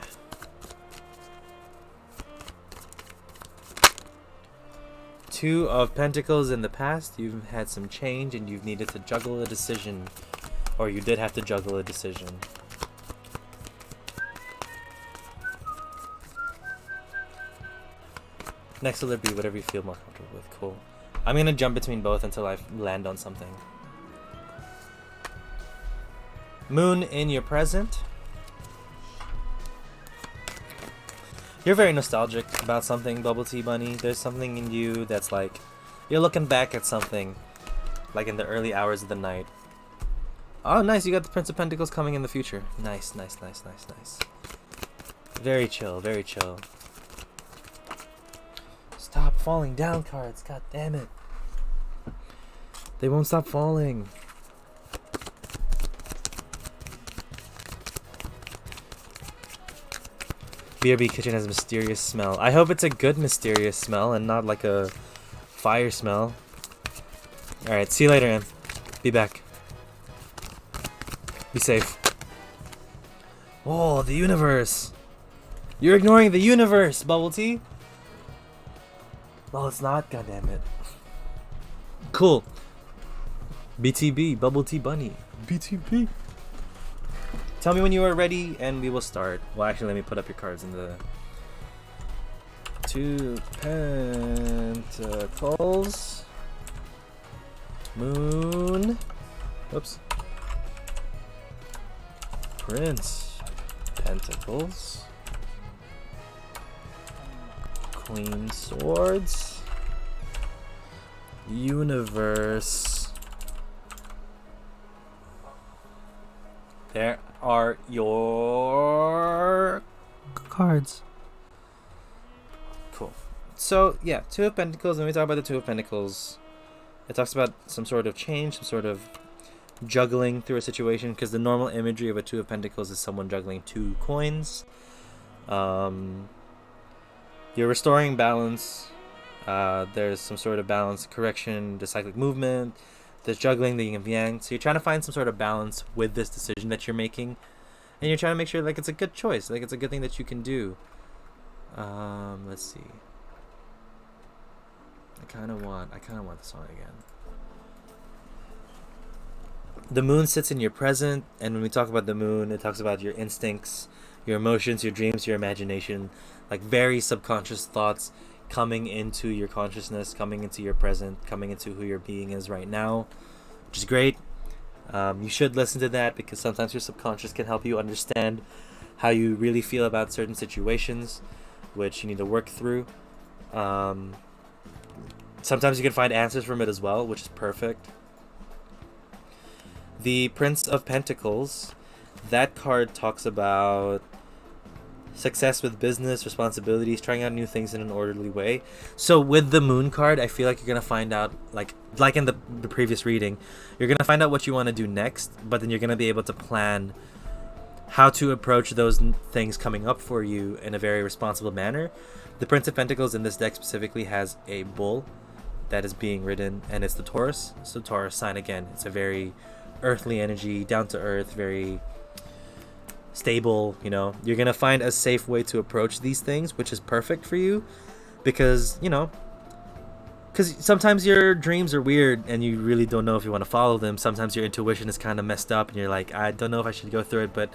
Speaker 3: Two of Pentacles in the past. You've had some change and you've needed to juggle a decision. Or you did have to juggle a decision. Next will be whatever you feel more comfortable with. Cool. I'm gonna jump between both until I land on something. Moon in your present. You're very nostalgic about something, Bubble Tea Bunny. There's something in you that's like, you're looking back at something, like in the early hours of the night. Oh, nice, you got the Prince of Pentacles coming in the future. Nice, nice, nice, nice, nice. Very chill, very chill. Stop falling down, cards. God damn it. They won't stop falling. BRB Kitchen has a mysterious smell. I hope it's a good mysterious smell and not like a fire smell. Alright, see you later, Em. Be back. Be safe. Oh, the universe. You're ignoring the universe, Bubble Tea. Well, it's not, goddammit. Cool. BTB, Bubble Tea Bunny. BTB. Tell me when you are ready and we will start. Well, actually, let me put up your cards in the... Two Pentacles. Moon. Whoops. Prince. Pentacles. Queen Swords. Universe. There are your cards. Cool. So, yeah, Two of Pentacles. When we talk about the Two of Pentacles, it talks about some sort of change, some sort of juggling through a situation, because the normal imagery of a Two of Pentacles is someone juggling two coins. You're restoring balance. There's some sort of balance correction, the cyclic movement. There's juggling, the yin and yang. So you're trying to find some sort of balance with this decision that you're making, and you're trying to make sure like it's a good choice, like it's a good thing that you can do. Let's see. I kind of want the song again. The moon sits in your present, and when we talk about the moon, it talks about your instincts, your emotions, your dreams, your imagination, like very subconscious thoughts coming into your consciousness, coming into your present, coming into who your being is right now, which is great. You should listen to that because sometimes your subconscious can help you understand how you really feel about certain situations, which you need to work through. Sometimes you can find answers from it as well, which is perfect. The Prince of Pentacles, that card talks about success with business, responsibilities, trying out new things in an orderly way. So with the Moon card, I feel like you're going to find out, like in the previous reading, you're going to find out what you want to do next, but then you're going to be able to plan how to approach those things coming up for you in a very responsible manner. The Prince of Pentacles in this deck specifically has a bull that is being ridden, and it's the Taurus. So Taurus sign again. It's a very earthly energy, down to earth, very stable. You know, you're gonna find a safe way to approach these things, which is perfect for you because, you know, because sometimes your dreams are weird and you really don't know if you want to follow them. Sometimes your intuition is kind of messed up and you're like, I don't know if I should go through it, but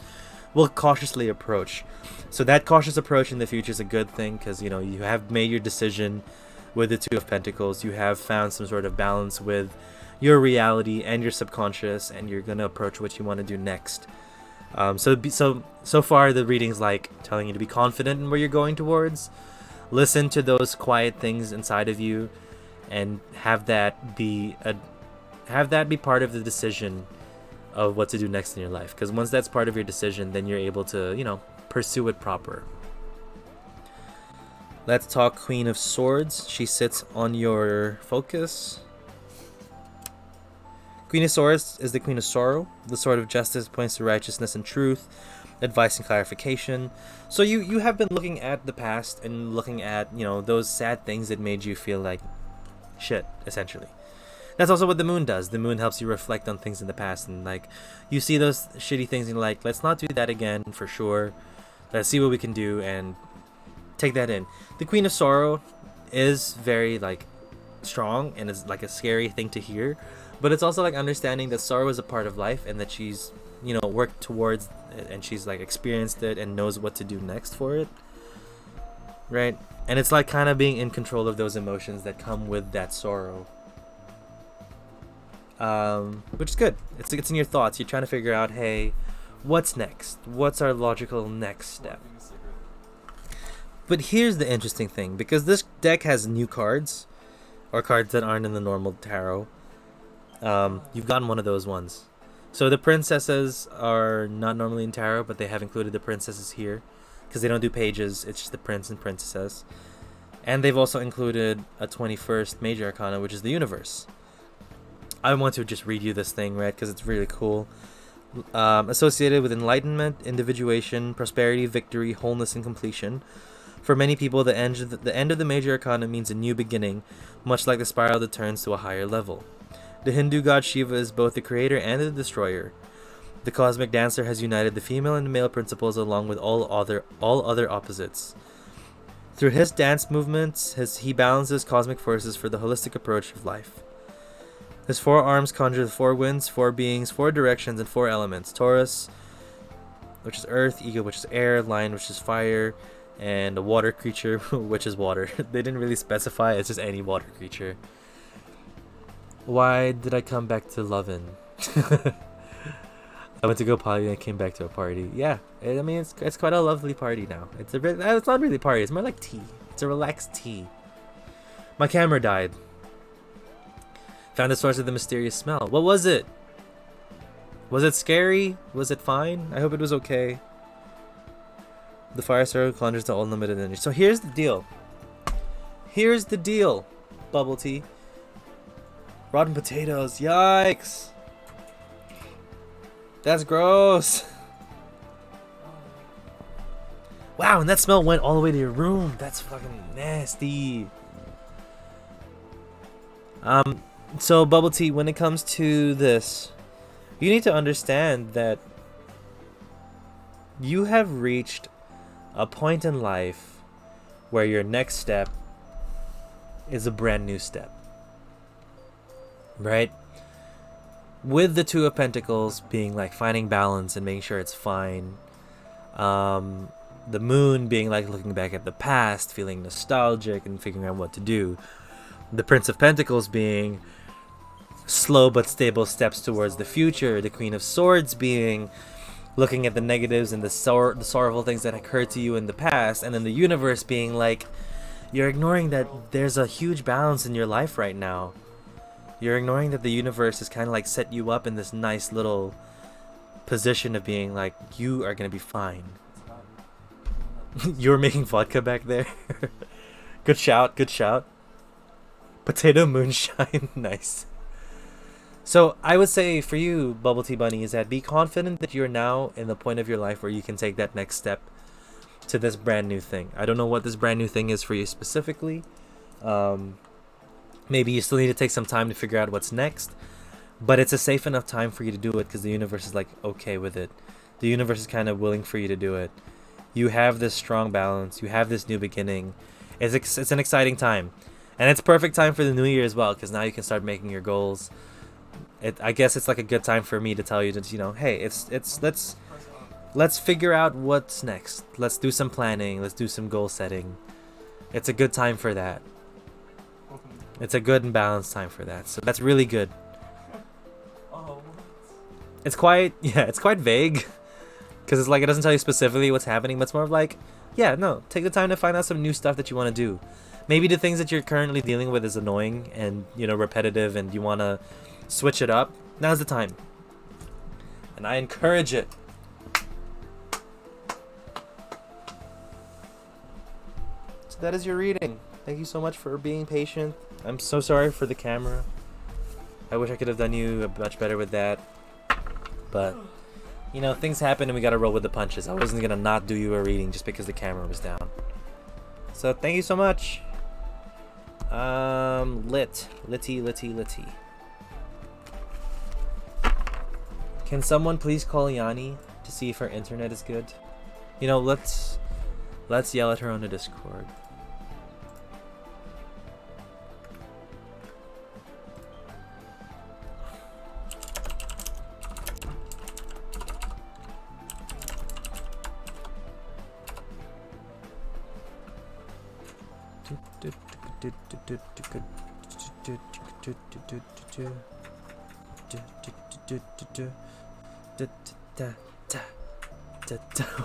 Speaker 3: we'll cautiously approach. So that cautious approach in the future is a good thing, because you know you have made your decision with the Two of Pentacles. You have found some sort of balance with your reality and your subconscious, and you're gonna approach what you want to do next. So far the reading's like telling you to be confident in where you're going towards. Listen to those quiet things inside of you, and have that be part of the decision of what to do next in your life. Because once that's part of your decision, then you're able to, you know, pursue it proper. Let's talk Queen of Swords. She sits on your focus. Queen of Swords is the Queen of Sorrow. The Sword of Justice points to righteousness and truth, advice and clarification. So you have been looking at the past and looking at, you know, those sad things that made you feel like shit, essentially. That's also what the moon does. The moon helps you reflect on things in the past, and like you see those shitty things and you're like, let's not do that again for sure. Let's see what we can do and take that in. The Queen of Sorrow is very like strong and is like a scary thing to hear, but it's also like understanding that sorrow is a part of life and that she's, you know, worked towards it, and she's like experienced it and knows what to do next for it, right? And it's like kind of being in control of those emotions that come with that sorrow, which is good. It's in your thoughts. You're trying to figure out, hey, what's next? What's our logical next step? But here's the interesting thing, because this deck has new cards, or cards that aren't in the normal tarot. You've gotten one of those ones. So the princesses are not normally in tarot, but they have included the princesses here, because they don't do pages. It's just the prince and princesses. And they've also included a 21st major arcana, which is the universe. I want to just read you this thing, right, because it's really cool. Associated with enlightenment, individuation, prosperity, victory, wholeness, and completion. For many people, the end of the major arcana means a new beginning, much like the spiral that turns to a higher level. The Hindu god Shiva is both the creator and the destroyer. The cosmic dancer has united the female and the male principles along with all other opposites. Through his dance movements, he balances cosmic forces for the holistic approach of life. His four arms conjure the four winds, four beings, four directions, and four elements. Taurus, which is earth, Ego, which is air, Lion, which is fire, and a water creature, which is water. They didn't really specify, it's just any water creature. Why did I come back to Lovin'? I went to go party and I came back to a party. Yeah, I mean, it's quite a lovely party now. It's not really a party, it's more like tea. It's a relaxed tea. My camera died. Found the source of the mysterious smell. What was it? Was it scary? Was it fine? I hope it was okay. The fire circle conjures the unlimited energy. So here's the deal. Here's the deal, Bubble Tea. Rotten potatoes. Yikes. That's gross. Wow, and that smell went all the way to your room. That's fucking nasty. So Bubble Tea, when it comes to this, you need to understand that you have reached a point in life where your next step is a brand new step, right? With the Two of Pentacles being like finding balance and making sure it's fine, the moon being like looking back at the past, feeling nostalgic and figuring out what to do, the Prince of Pentacles being slow but stable steps towards the future, the Queen of Swords being looking at the negatives and the sorrowful things that occurred to you in the past, and then the universe being like, you're ignoring that there's a huge balance in your life right now. You're ignoring that the universe has kind of like set you up in this nice little position of being like, you are gonna be fine. You were making vodka back there. Good shout, good shout. Potato moonshine. Nice. So I would say for you, Bubble Tea Bunny, is that be confident that you're now in the point of your life where you can take that next step to this brand new thing. I don't know what this brand new thing is for you specifically. Maybe you still need to take some time to figure out what's next, but it's a safe enough time for you to do it because the universe is like okay with it. The universe is kind of willing for you to do it. You have this strong balance. You have this new beginning. It's an exciting time. And it's perfect time for the new year as well, because now you can start making your goals. I guess it's like a good time for me to tell you that, you know, hey, let's figure out what's next. Let's do some planning. Let's do some goal setting. It's a good time for that. It's a good and balanced time for that. So that's really good.
Speaker 2: Oh,
Speaker 3: It's quite vague, because it's like it doesn't tell you specifically what's happening, but it's more of like, yeah, no, take the time to find out some new stuff that you want to do. Maybe the things that you're currently dealing with is annoying and, you know, repetitive, and you want to switch it up. Now's the time, and I encourage it. So that is your reading. Thank you so much for being patient. I'm so sorry for the camera. I wish I could have done you much better with that. But, you know, things happen and we gotta roll with the punches. I wasn't gonna not do you a reading just because the camera was down. So thank you so much. Litty. Can someone please call Yanni to see if her internet is good? You know, let's yell at her on the Discord.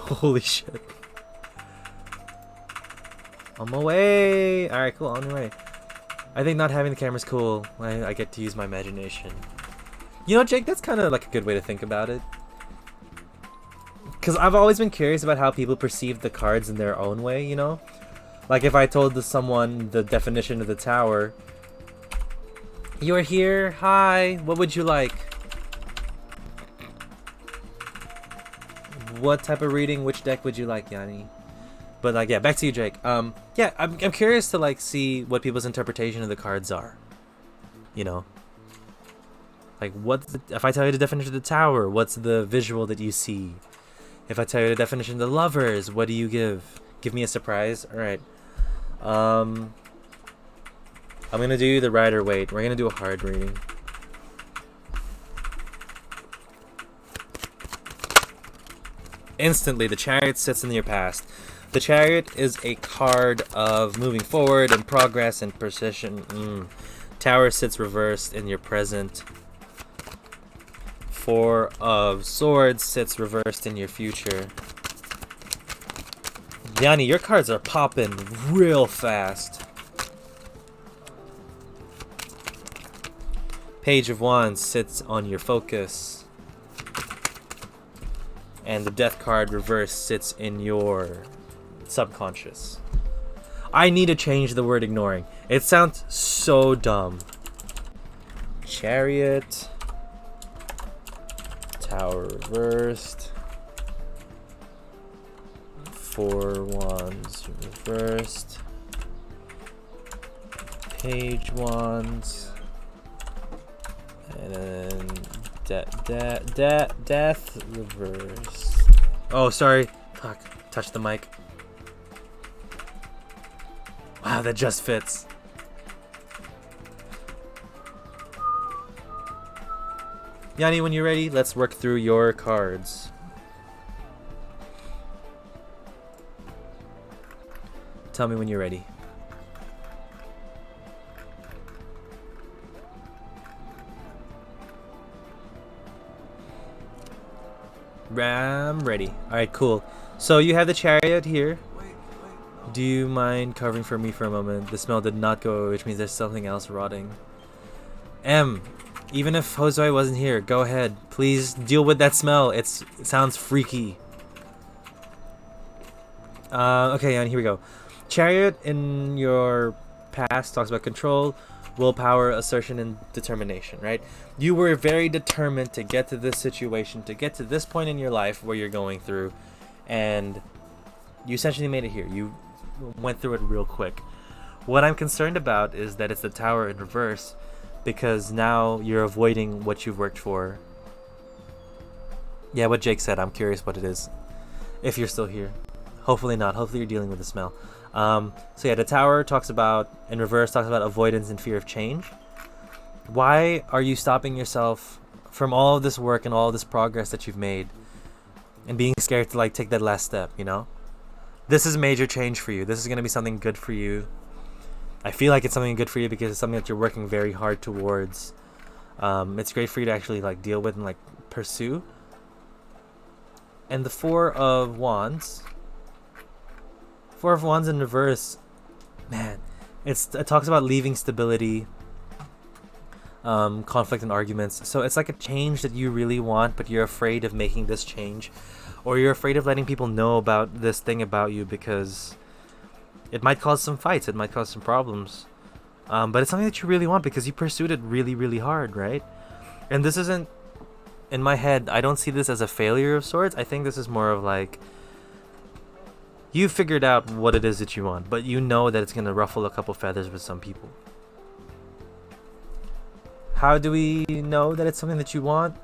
Speaker 3: Holy shit. On my way. Alright, cool, on my way. I think not having the camera's cool. I get to use my imagination. You know, Jake, that's kind of like a good way to think about it. Because I've always been curious about how people perceive the cards in their own way, you know? Like if I told someone the definition of the tower, you're here, hi, what would you like? What type of reading, which deck would you like, Yanni? But like, yeah, back to you, Jake. Yeah, I'm curious to like see what people's interpretation of the cards are. You know? Like if I tell you the definition of the tower, what's the visual that you see? If I tell you the definition of the lovers, what do you give? Give me a surprise? Alright. I'm gonna do the Rider-Waite. We're gonna do a hard reading. Instantly, the Chariot sits in your past. The Chariot is a card of moving forward and progress and precision. Tower sits reversed in your present. Four of Swords sits reversed in your future. Yanni, your cards are popping real fast. Page of Wands sits on your focus. And the Death card reversed sits in your subconscious. I need to change the word ignoring. It sounds so dumb. Chariot. Tower reversed. Four Wands reversed. Page Wands. And then death reverse. Oh, sorry. Fuck. Touch the mic. Wow, that just fits. Yanni, when you're ready, let's work through your cards. Tell me when you're ready. I'm ready. Alright, cool. So you have the Chariot here. Do you mind covering for me for a moment? The smell did not go away, which means there's something else rotting. M, even if Josue wasn't here, go ahead. Please deal with that smell. It sounds freaky. Okay, and here we go. Chariot in your past talks about control, willpower, assertion, and determination, right? You were very determined to get to this situation, to get to this point in your life where you're going through, and you essentially made it here. You went through it real quick. What I'm concerned about is that it's the Tower in reverse, because now you're avoiding what you've worked for. Yeah, what Jake said, I'm curious what it is. If you're still here. Hopefully not. Hopefully you're dealing with the smell. So yeah, the Tower talks about, in reverse, talks about avoidance and fear of change. Why are you stopping yourself from all of this work and all of this progress that you've made and being scared to like take that last step, you know? This is major change for you. This is going to be something good for you. I feel like it's something good for you because it's something that you're working very hard towards. It's great for you to actually like deal with and like pursue. And the Four of Wands in reverse, man, it talks about leaving stability, conflict and arguments. So it's like a change that you really want, but you're afraid of making this change, or you're afraid of letting people know about this thing about you because it might cause some fights, it might cause some problems. But it's something that you really want because you pursued it really, really hard, right? And this isn't, in my head, I don't see this as a failure of sorts. I think this is more of like, you figured out what it is that you want, but you know that it's going to ruffle a couple feathers with some people. How do we know that it's something that you want?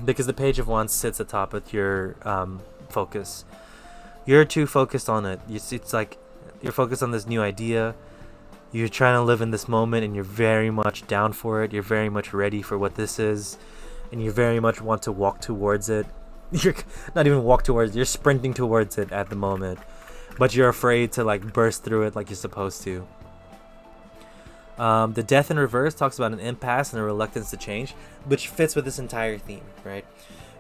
Speaker 3: Because the Page of Wands sits atop of your focus. You're too focused on it. It's like you're focused on this new idea. You're trying to live in this moment and you're very much down for it. You're very much ready for what this is. And you very much want to walk towards it. You're not even walk towards it. You're sprinting towards it at the moment. But you're afraid to like burst through it like you're supposed to. The Death in reverse talks about an impasse and a reluctance to change, which fits with this entire theme, right?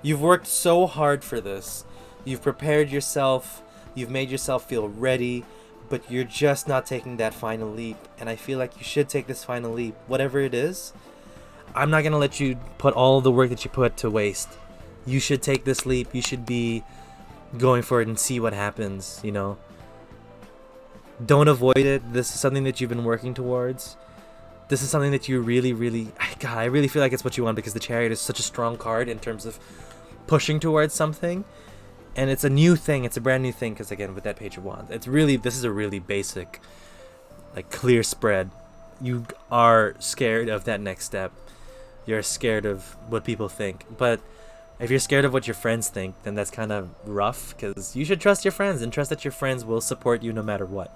Speaker 3: You've worked so hard for this. You've prepared yourself. You've made yourself feel ready, but you're just not taking that final leap. And I feel like you should take this final leap, whatever it is. I'm not going to let you put all the work that you put to waste. You should take this leap. You should be going for it and see what happens, you know? Don't avoid it. This is something that you've been working towards. This is something that you really, really... God, I really feel like it's what you want because the Chariot is such a strong card in terms of pushing towards something. And it's a new thing. It's a brand new thing because, again, with that Page of Wands, it's really... This is a really basic, like, clear spread. You are scared of that next step. You're scared of what people think. But if you're scared of what your friends think, then that's kind of rough because you should trust your friends and trust that your friends will support you no matter what.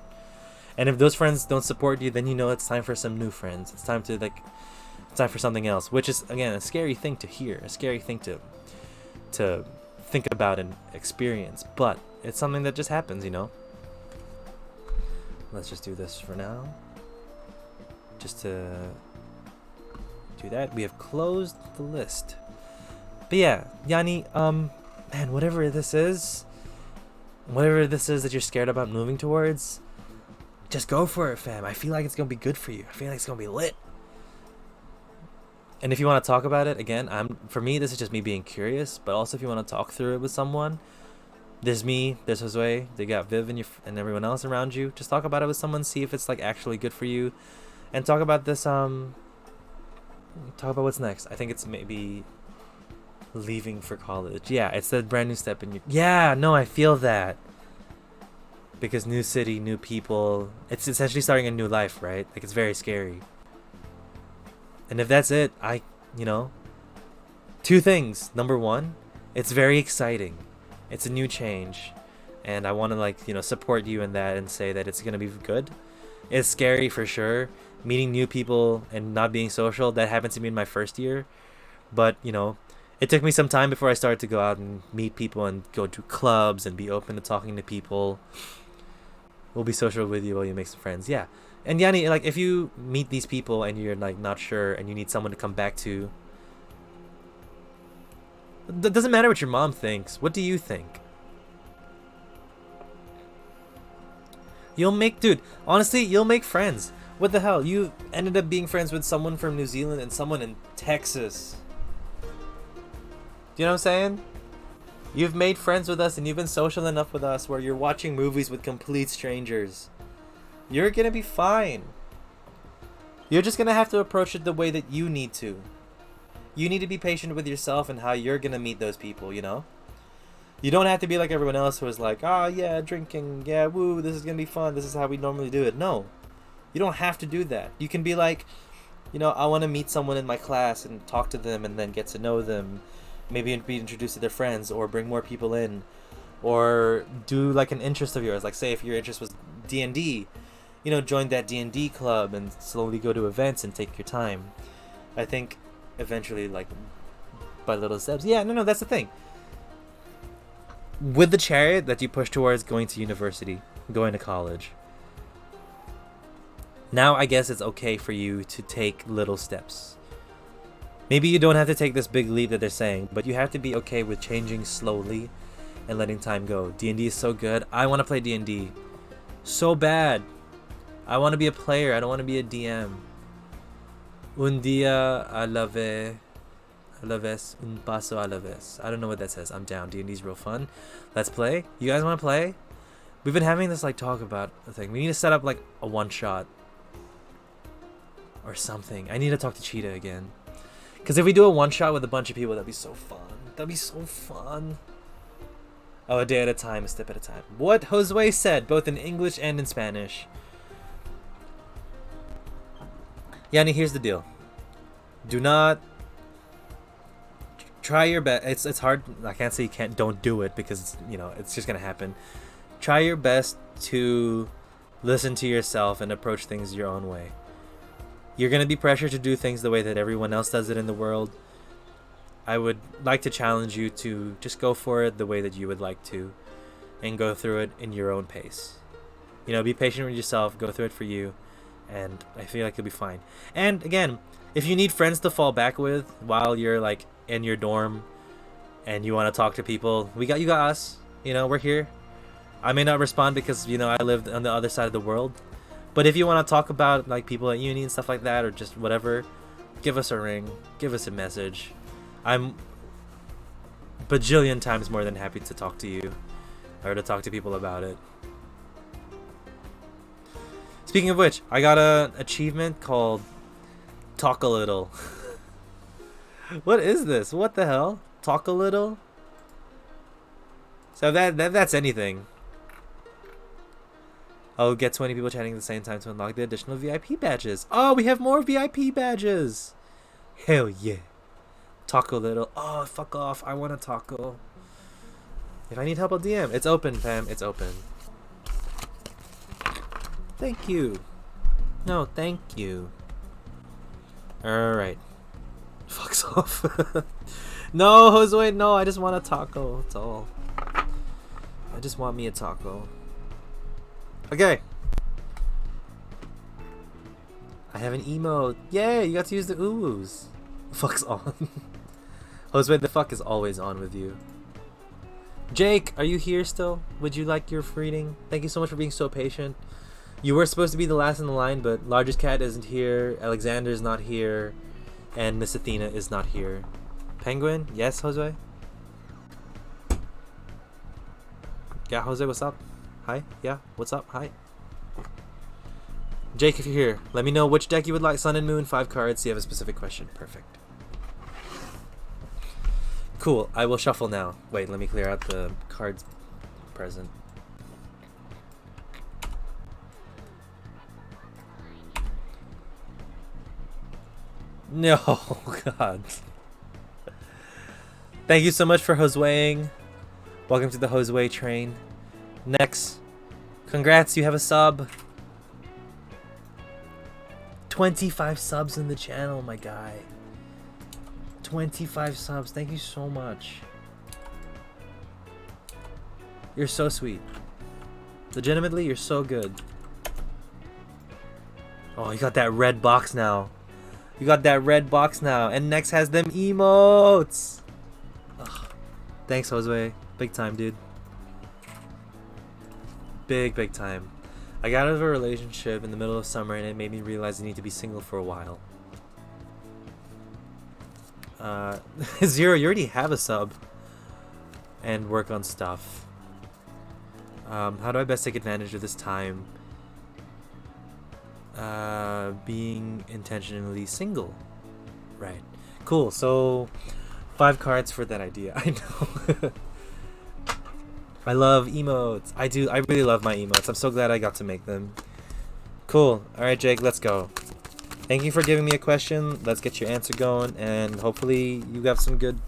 Speaker 3: And if those friends don't support you, then you know it's time for some new friends. It's time to it's time for something else, which is, again, a scary thing to hear, a scary thing to think about and experience. But it's something that just happens, you know. Let's just do this for now. Just to do that, we have closed the list. But yeah, Yanni, man, whatever this is that you're scared about moving towards, just go for it, fam. I feel like it's gonna be good for you. I feel like it's gonna be lit. And if you want to talk about it, again, for me, this is just me being curious. But also, if you want to talk through it with someone, there's me, there's Josue, they got Viv and everyone else around you. Just talk about it with someone, see if it's like actually good for you, and talk about this. Talk about what's next. I think it's maybe leaving for college. Yeah, it's the brand new step in you. Yeah, no, I feel that. Because new city, new people, it's essentially starting a new life, right? Like, it's very scary. And if that's it, two things. Number one, it's very exciting. It's a new change. And I want to, support you in that and say that it's going to be good. It's scary for sure. Meeting new people and not being social, that happened to me in my first year. But, it took me some time before I started to go out and meet people and go to clubs and be open to talking to people. We'll be social with you while you make some friends. Yeah. And Yanni, if you meet these people and you're not sure and you need someone to come back to, it doesn't matter what your mom thinks. What do you think? Dude, honestly, you'll make friends. What the hell? You ended up being friends with someone from New Zealand and someone in Texas. Do you know what I'm saying? You've made friends with us and you've been social enough with us where you're watching movies with complete strangers. You're gonna be fine. You're just gonna have to approach it the way that you need to. You need to be patient with yourself and how you're gonna meet those people, You don't have to be like everyone else who is like, oh yeah, drinking, yeah, woo, this is gonna be fun, this is how we normally do it. No. You don't have to do that. You can be like, I want to meet someone in my class and talk to them and then get to know them. Maybe be introduced to their friends or bring more people in, or do like an interest of yours. Like, say if your interest was D&D, you know, join that D&D club and slowly go to events and take your time. I think eventually, like, by little steps. Yeah, no, that's the thing. With the chariot that you push towards going to university, going to college, now I guess it's okay for you to take little steps. Maybe you don't have to take this big leap that they're saying, but you have to be okay with changing slowly and letting time go. D&D is so good. I want to play D&D so bad. I want to be a player. I don't want to be a DM. Un día a la vez, un paso a la vez. I don't know what that says. I'm down. D&D's real fun. Let's play. You guys want to play? We've been having this like talk about a thing. We need to set up like a one shot or something. I need to talk to Cheetah again. Because if we do a one shot with a bunch of people, that'd be so fun. That'd be so fun. Oh, a day at a time, a step at a time. What Josue said, both in English and in Spanish. Yanni, here's the deal. Do not try your best. It's hard. I can't say you can't. Don't do it because you know it's just gonna happen. Try your best to listen to yourself and approach things your own way. You're gonna be pressured to do things the way that everyone else does it in the world. I would like to challenge you to just go for it the way that you would like to, and go through it in your own pace. You know, be patient with yourself. Go through it for you. And I feel like you'll be fine. And again, if you need friends to fall back with while you're like in your dorm and you want to talk to people, you got us. You know, we're here. I may not respond because, you know, I live on the other side of the world. But if you want to talk about like people at uni and stuff like that or just whatever, give us a ring, give us a message. I'm bajillion times more than happy to talk to you or to talk to people about it. Speaking of which, I got a achievement called Talk a Little. What is this? What the hell? Talk a little? So that's anything. Oh, get 20 people chatting at the same time to unlock the additional VIP badges. Oh, we have more VIP badges. Hell yeah. Talk a little. Oh, fuck off. I want a taco. If I need help, I'll DM. It's open, fam. It's open. Thank you. No, thank you. Alright. Fucks off. No, Josue, no, I just want a taco. That's all. I just want me a taco. Okay. I have an emote. Yay, you got to use the oohs. Fuck's on. Josue, the fuck is always on with you. Jake, are you here still? Would you like your reading? Thank you so much for being so patient. You were supposed to be the last in the line, but Largest Cat isn't here, Alexander is not here, and Miss Athena is not here. Penguin? Yes, Josue? Yeah, Josue, what's up? Hi? Yeah, what's up? Hi. Jake, if you're here, let me know which deck you would like. Sun and Moon, 5 cards. Do you have a specific question? Perfect. Cool, I will shuffle now. Wait, let me clear out the cards present. No, God. Thank you so much for Josueing. Welcome to the Josue train. Next, congrats, you have a sub. 25 subs in the channel, my guy. 25 subs. Thank you so much. You're so sweet. Legitimately, you're so good. Oh, you got that red box now. You got that red box now. And next has them emotes. Ugh. Thanks, Josue. Big time, dude. Big time. I got out of a relationship in the middle of summer and it made me realize I need to be single for a while. Zero, you already have a sub. And work on stuff. How do I best take advantage of this time? Being intentionally single. Right. Cool. So 5 cards for that idea. I know. I love emotes. I do. I really love my emotes. I'm so glad I got to make them. Cool. All right, Jake, let's go. Thank you for giving me a question. Let's get your answer going, and hopefully you have some good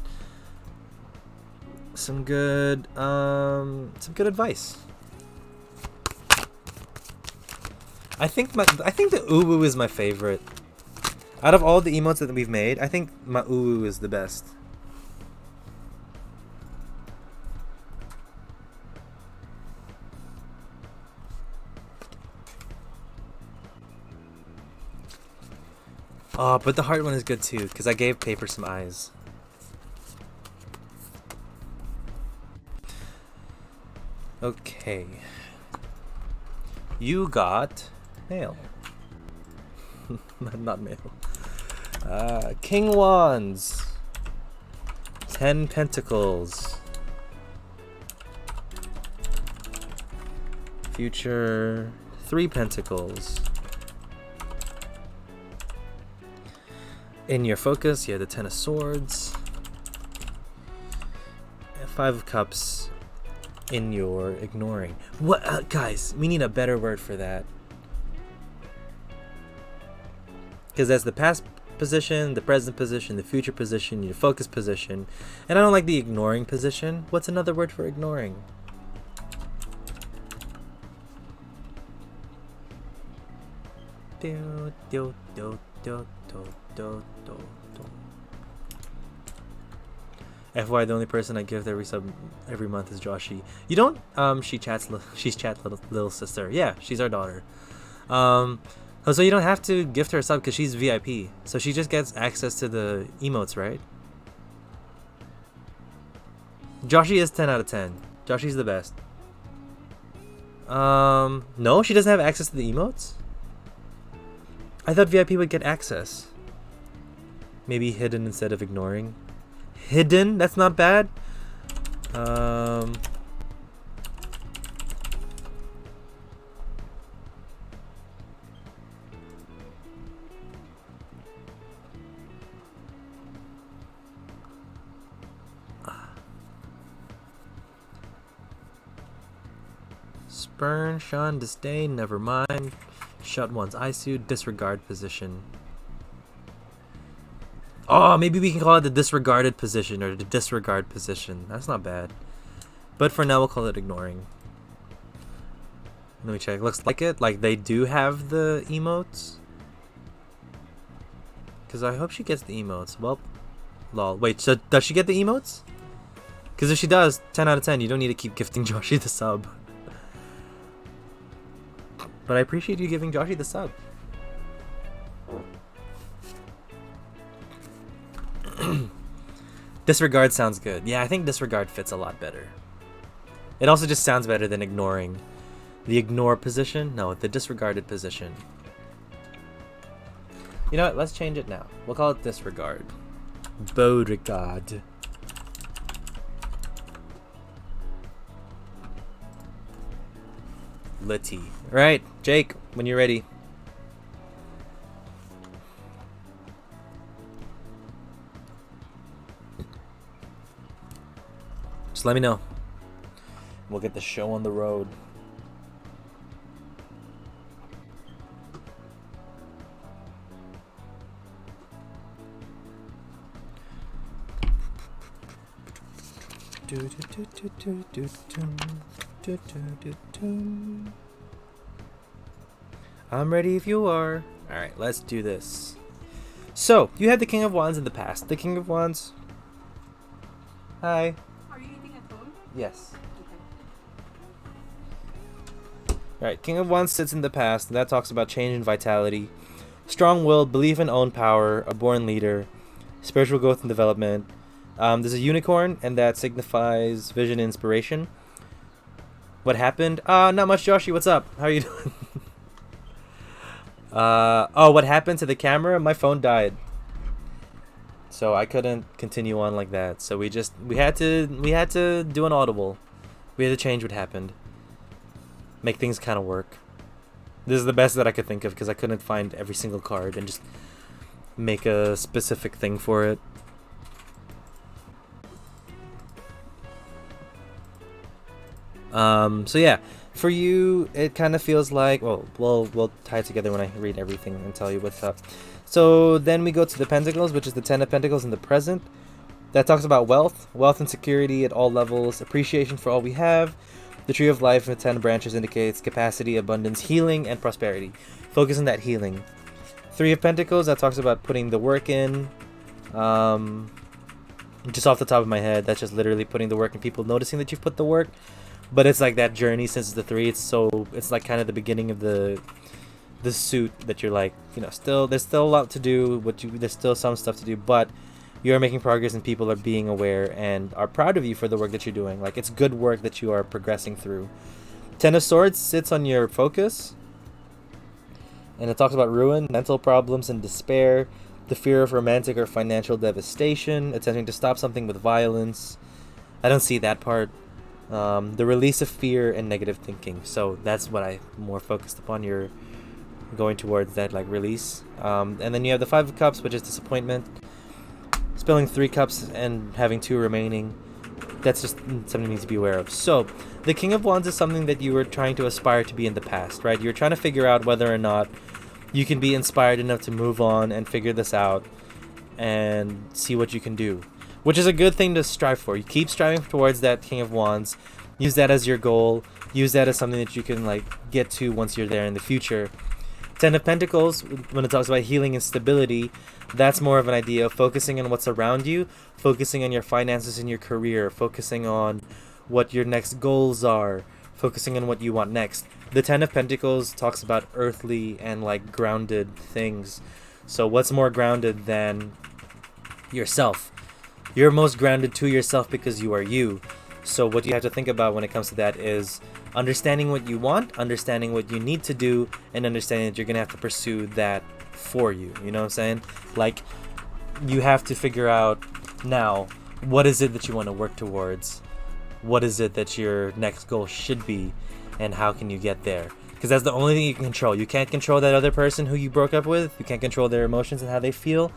Speaker 3: advice. I think the uwu is my favorite. Out of all the emotes that we've made, I think my uwu is the best. Oh, but the heart one is good too, because I gave Paper some eyes. Okay. You got mail. Not mail. King Wands. 10 Pentacles. Future 3 Pentacles. In your focus, you have the 10 of Swords. 5 of Cups. In your ignoring. What, guys? We need a better word for that. Because that's the past position, the present position, the future position, your focus position, and I don't like the ignoring position. What's another word for ignoring? Do, do, do, do, do, do, do, do. FY, the only person I gift every sub every month is Joshi. You don't she's chat's little sister. Yeah, she's our daughter. So you don't have to gift her a sub because she's VIP. So she just gets access to the emotes, right? Joshi is 10 out of 10. Joshi's the best. No, she doesn't have access to the emotes? I thought VIP would get access. Maybe hidden instead of ignoring. Hidden? That's not bad. Spurn, shun, disdain, never mind. Shut one's ISU, disregard position. Oh, maybe we can call it the disregarded position or the disregard position. That's not bad. But for now, we'll call it ignoring. Let me check. Looks like it. Like they do have the emotes. Because I hope she gets the emotes. Well, lol. Wait, so does she get the emotes? Because if she does, 10 out of 10. You don't need to keep gifting Joshi the sub. But I appreciate you giving Joshi the sub. Disregard sounds good. Yeah, I think disregard fits a lot better. It also just sounds better than ignoring. The ignore position? No, the disregarded position. You know what? Let's change it now. We'll call it disregard. Beauregard. Litty. Right, Jake, when you're ready. Just let me know. We'll get the show on the road. I'm ready if you are. Alright, let's do this. So, you had the King of Wands in the past. The King of Wands. Hi.
Speaker 4: Are you eating at home?
Speaker 3: Yes.
Speaker 4: Okay.
Speaker 3: Alright, King of Wands sits in the past, and that talks about change and vitality. Strong-willed, belief in own power, a born leader, spiritual growth and development. There's a unicorn, and that signifies vision and inspiration. What happened? Not much, Joshi. What's up? How are you doing? Oh, what happened to the camera? My phone died. So I couldn't continue on like that. So we had to do an audible. We had to change what happened. Make things kind of work. This is the best that I could think of because I couldn't find every single card and just make a specific thing for it. So yeah, for you, it kind of feels like, well, we'll tie it together when I read everything and tell you what's up. So then we go to the Pentacles, which is the 10 of Pentacles in the present. That talks about wealth and security at all levels, appreciation for all we have. The tree of life with 10 branches indicates capacity, abundance, healing, and prosperity. Focus on that healing. Three of Pentacles, that talks about putting the work in. Just off the top of my head, that's just literally putting the work and people noticing that you've put the work. But it's like that journey since it's the three. It's like kind of the beginning of the suit that you're like, you know, there's still a lot to do. There's still some stuff to do, but you are making progress and people are being aware and are proud of you for the work that you're doing. Like, it's good work that you are progressing through. Ten of Swords sits on your focus. And it talks about ruin, mental problems, and despair. The fear of romantic or financial devastation. Attempting to stop something with violence. I don't see that part. The release of fear and negative thinking. So that's what I more focused upon. You're going towards that, like, release. And then you have the Five of Cups, which is disappointment. Spilling 3 cups and having 2 remaining. That's just something you need to be aware of. So, the King of Wands is something that you were trying to aspire to be in the past, right? You're trying to figure out whether or not you can be inspired enough to move on and figure this out and see what you can do. Which is a good thing to strive for. You keep striving towards that King of Wands. Use that as your goal. Use that as something that you can, like, get to once you're there in the future. Ten of Pentacles, when it talks about healing and stability, that's more of an idea of focusing on what's around you, focusing on your finances and your career, focusing on what your next goals are, focusing on what you want next. The Ten of Pentacles talks about earthly and, like, grounded things. So what's more grounded than yourself? You're most grounded to yourself because you are you. So what you have to think about when it comes to that is understanding what you want, understanding what you need to do, and understanding that you're going to have to pursue that for you. You know what I'm saying? Like, you have to figure out now, what is it that you want to work towards? What is it that your next goal should be? And how can you get there? Because that's the only thing you can control. You can't control that other person who you broke up with. You can't control their emotions and how they feel.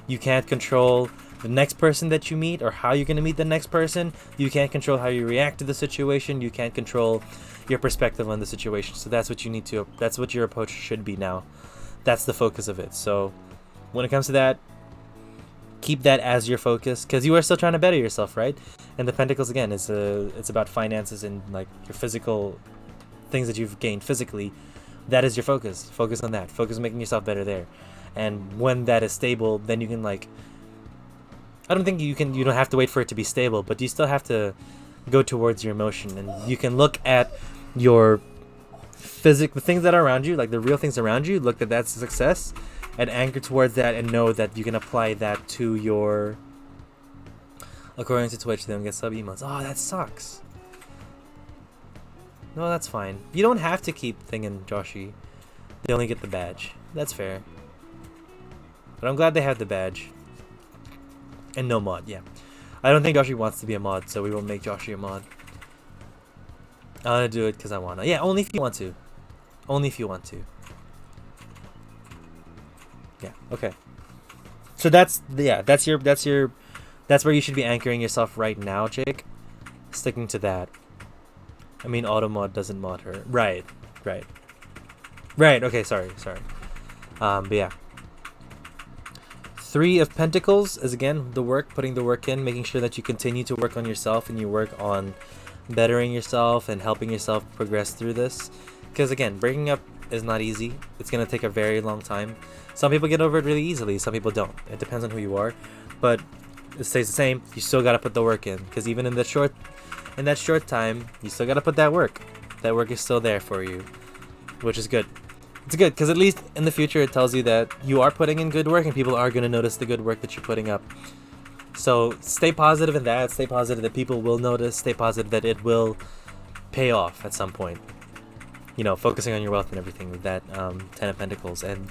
Speaker 3: You can't control the next person that you meet or how you're going to meet the next person. You can't control how you react to the situation. You can't control your perspective on the situation. So that's what you need to, that's what your approach should be now. That's the focus of it. So when it comes to that, keep that as your focus, because you are still trying to better yourself, right? And the Pentacles, again, it's about finances and, like, your physical things that you've gained physically. That is your focus. Focus on that. Focus on making yourself better there. And when that is stable, then you can, like, I don't think you don't have to wait for it to be stable, but you still have to go towards your emotion, and you can look at your the things that are around you, like the real things around you, look at that's success and anchor towards that and know that you can apply that to your, according to Twitch, they don't get sub emotes. Oh, that sucks. No, that's fine. You don't have to keep thinking Joshi. They only get the badge. That's fair. But I'm glad they have the badge. And no mod, yeah. I don't think Joshi wants to be a mod, so we will make Joshi a mod. I want to do it because I want to. Yeah, only if you want to. Only if you want to. Yeah, okay. So that's where you should be anchoring yourself right now, Jake. Sticking to that. I mean, auto mod doesn't mod her. Right, okay, sorry. But yeah. Three of Pentacles is, again, the work, putting the work in, making sure that you continue to work on yourself and you work on bettering yourself and helping yourself progress through this. Because, again, breaking up is not easy. It's going to take a very long time. Some people get over it really easily. Some people don't. It depends on who you are. But it stays the same. You still got to put the work in. Because even in that short time, you still got to put that work. That work is still there for you, which is good. It's good because at least in the future it tells you that you are putting in good work and people are going to notice the good work that you're putting up. So stay positive in that. Stay positive that people will notice. Stay positive that it will pay off at some point. You know, focusing on your wealth and everything with that Ten of Pentacles, and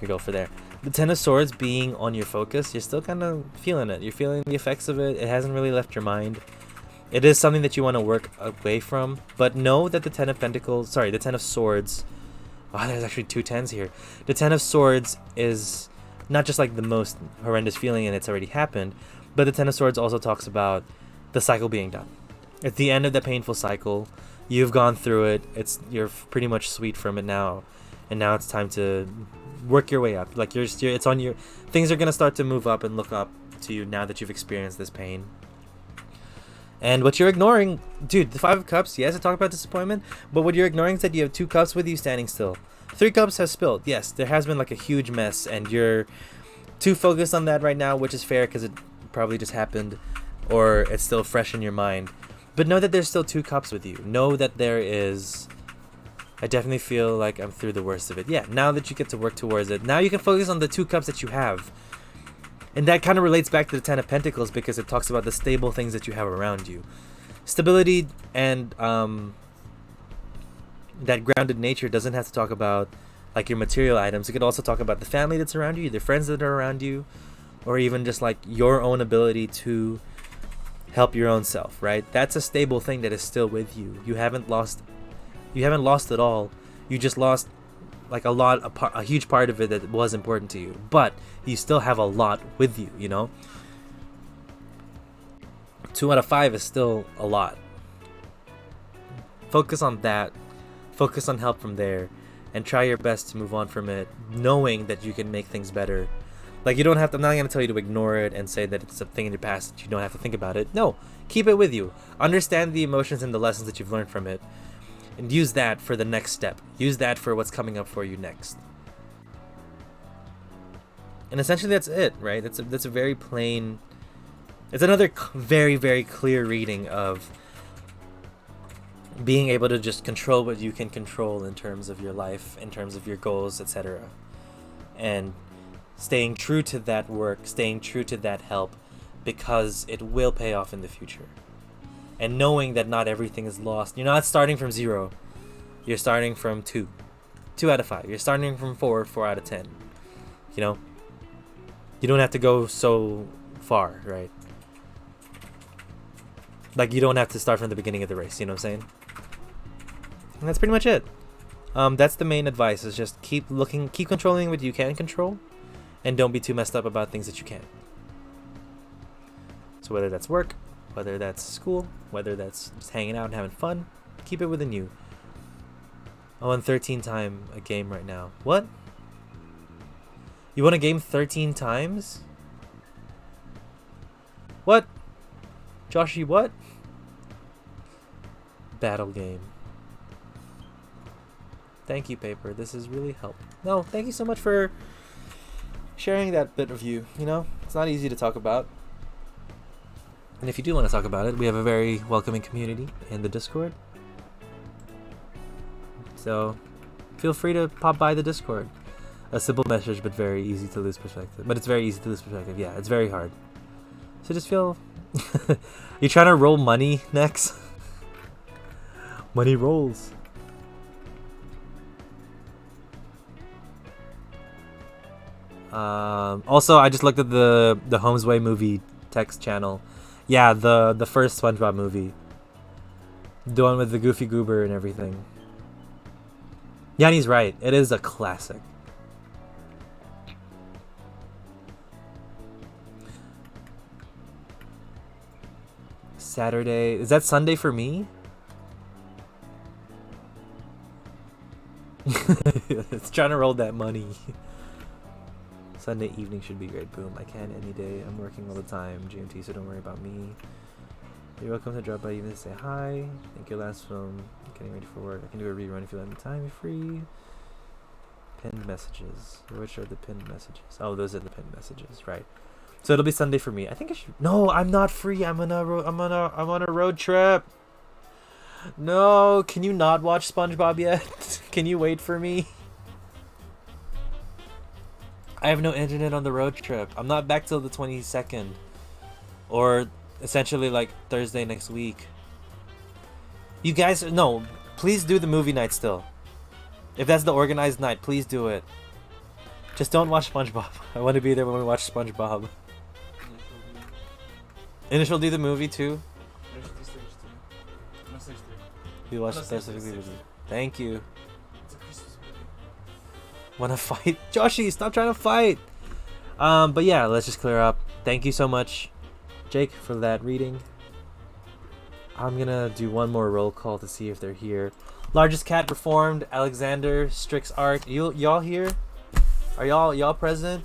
Speaker 3: you go for there. The Ten of Swords being on your focus, you're still kind of feeling it. You're feeling the effects of it. It hasn't really left your mind. It is something that you want to work away from, but know that the Ten of Swords. Oh, there's actually 2 tens here. The Ten of Swords is not just like the most horrendous feeling and it's already happened, but the Ten of Swords also talks about the cycle being done. At the end of the painful cycle, you've gone through it. You're pretty much sweet from it now, and now it's time to work your way up. Like it's on your things are gonna start to move up and look up to you now that you've experienced this pain. And what you're ignoring, dude, the 5 of Cups, yes, I talk about disappointment, but what you're ignoring is that you have 2 cups with you standing still. 3 cups has spilled. Yes, there has been like a huge mess, and you're too focused on that right now, which is fair because it probably just happened, or it's still fresh in your mind. But know that there's still 2 cups with you. Know that there is... I definitely feel like I'm through the worst of it. Yeah, now that you get to work towards it, now you can focus on the 2 cups that you have. And that kind of relates back to the 10 of Pentacles because it talks about the stable things that you have around you. Stability and that grounded nature doesn't have to talk about like your material items. It could also talk about the family that's around you, the friends that are around you, or even just like your own ability to help your own self, right? That's a stable thing that is still with you. You haven't lost it all. You just lost like a huge part of it that was important to you, but you still have a lot with you, you know? 2 out of 5 is still a lot. Focus on that. Focus on help from there, and try your best to move on from it, knowing that you can make things better. Like, you don't have to, I'm not going to tell you to ignore it and say that it's a thing in your past that you don't have to think about it. No, keep it with you. Understand the emotions and the lessons that you've learned from it, and use that for the next step. Use that for what's coming up for you next. And essentially that's it, right? That's a very plain... It's another very, very clear reading of being able to just control what you can control in terms of your life, in terms of your goals, etc. And staying true to that work, staying true to that help, because it will pay off in the future. And knowing that not everything is lost. You're not starting from 0. You're starting from 2. 2 out of 5. You're starting from 4. 4 out of 10. You know? You don't have to go so far, right? Like, you don't have to start from the beginning of the race. You know what I'm saying? And that's pretty much it. That's the main advice. Is just keep controlling what you can control. And don't be too messed up about things that you can't. So whether that's work, whether that's school, whether that's just hanging out and having fun, keep it within you. I won 13 times a game right now. What? You won a game 13 times? What? Joshy, what? Battle game. Thank you, Paper. This has really helped. No, thank you so much for sharing that bit of you. You know, it's not easy to talk about. And if you do want to talk about it, we have a very welcoming community in the Discord. So feel free to pop by the Discord. A simple message, but very easy to lose perspective. But it's very easy to lose perspective. Yeah, it's very hard. So just feel... You're trying to roll money next? Money rolls. Also, I just looked at the Holmes Way movie text channel. Yeah, the first SpongeBob movie. The one with the Goofy Goober and everything. Yanni's right. It is a classic. Saturday. Is that Sunday for me? It's trying to roll that money. Sunday evening should be great. Boom. I can any day. I'm working all the time. GMT, so don't worry about me. You're welcome to drop by even to say hi. I think your last film. Getting ready for work. I can do a rerun if you let me time. You're free. Pinned messages. Which are the pinned messages? Oh, those are the pinned messages. Right. So it'll be Sunday for me. I think I should. No, I'm not free. I'm on a road trip. No, can you not watch SpongeBob yet? Can you wait for me? I have no internet on the road trip. I'm not back till the 22nd. Or essentially like Thursday next week. You guys, no, please do the movie night still. If that's the organized night, please do it. Just don't watch SpongeBob. I want to be there when we watch SpongeBob. Initial D the movie too?
Speaker 2: Initial D stage 2. No, stage 3.
Speaker 3: You watched
Speaker 2: No,
Speaker 3: it
Speaker 2: stage
Speaker 3: specifically with
Speaker 2: 3.
Speaker 3: me. Thank you.
Speaker 2: It's a Christmas movie.
Speaker 3: Wanna fight? Joshy, stop trying to fight! But yeah, let's just clear up. Thank you so much, Jake, for that reading. I'm gonna do one more roll call to see if they're here. Largest cat performed, Alexander, Strix Art. Y'all here? Are y'all present?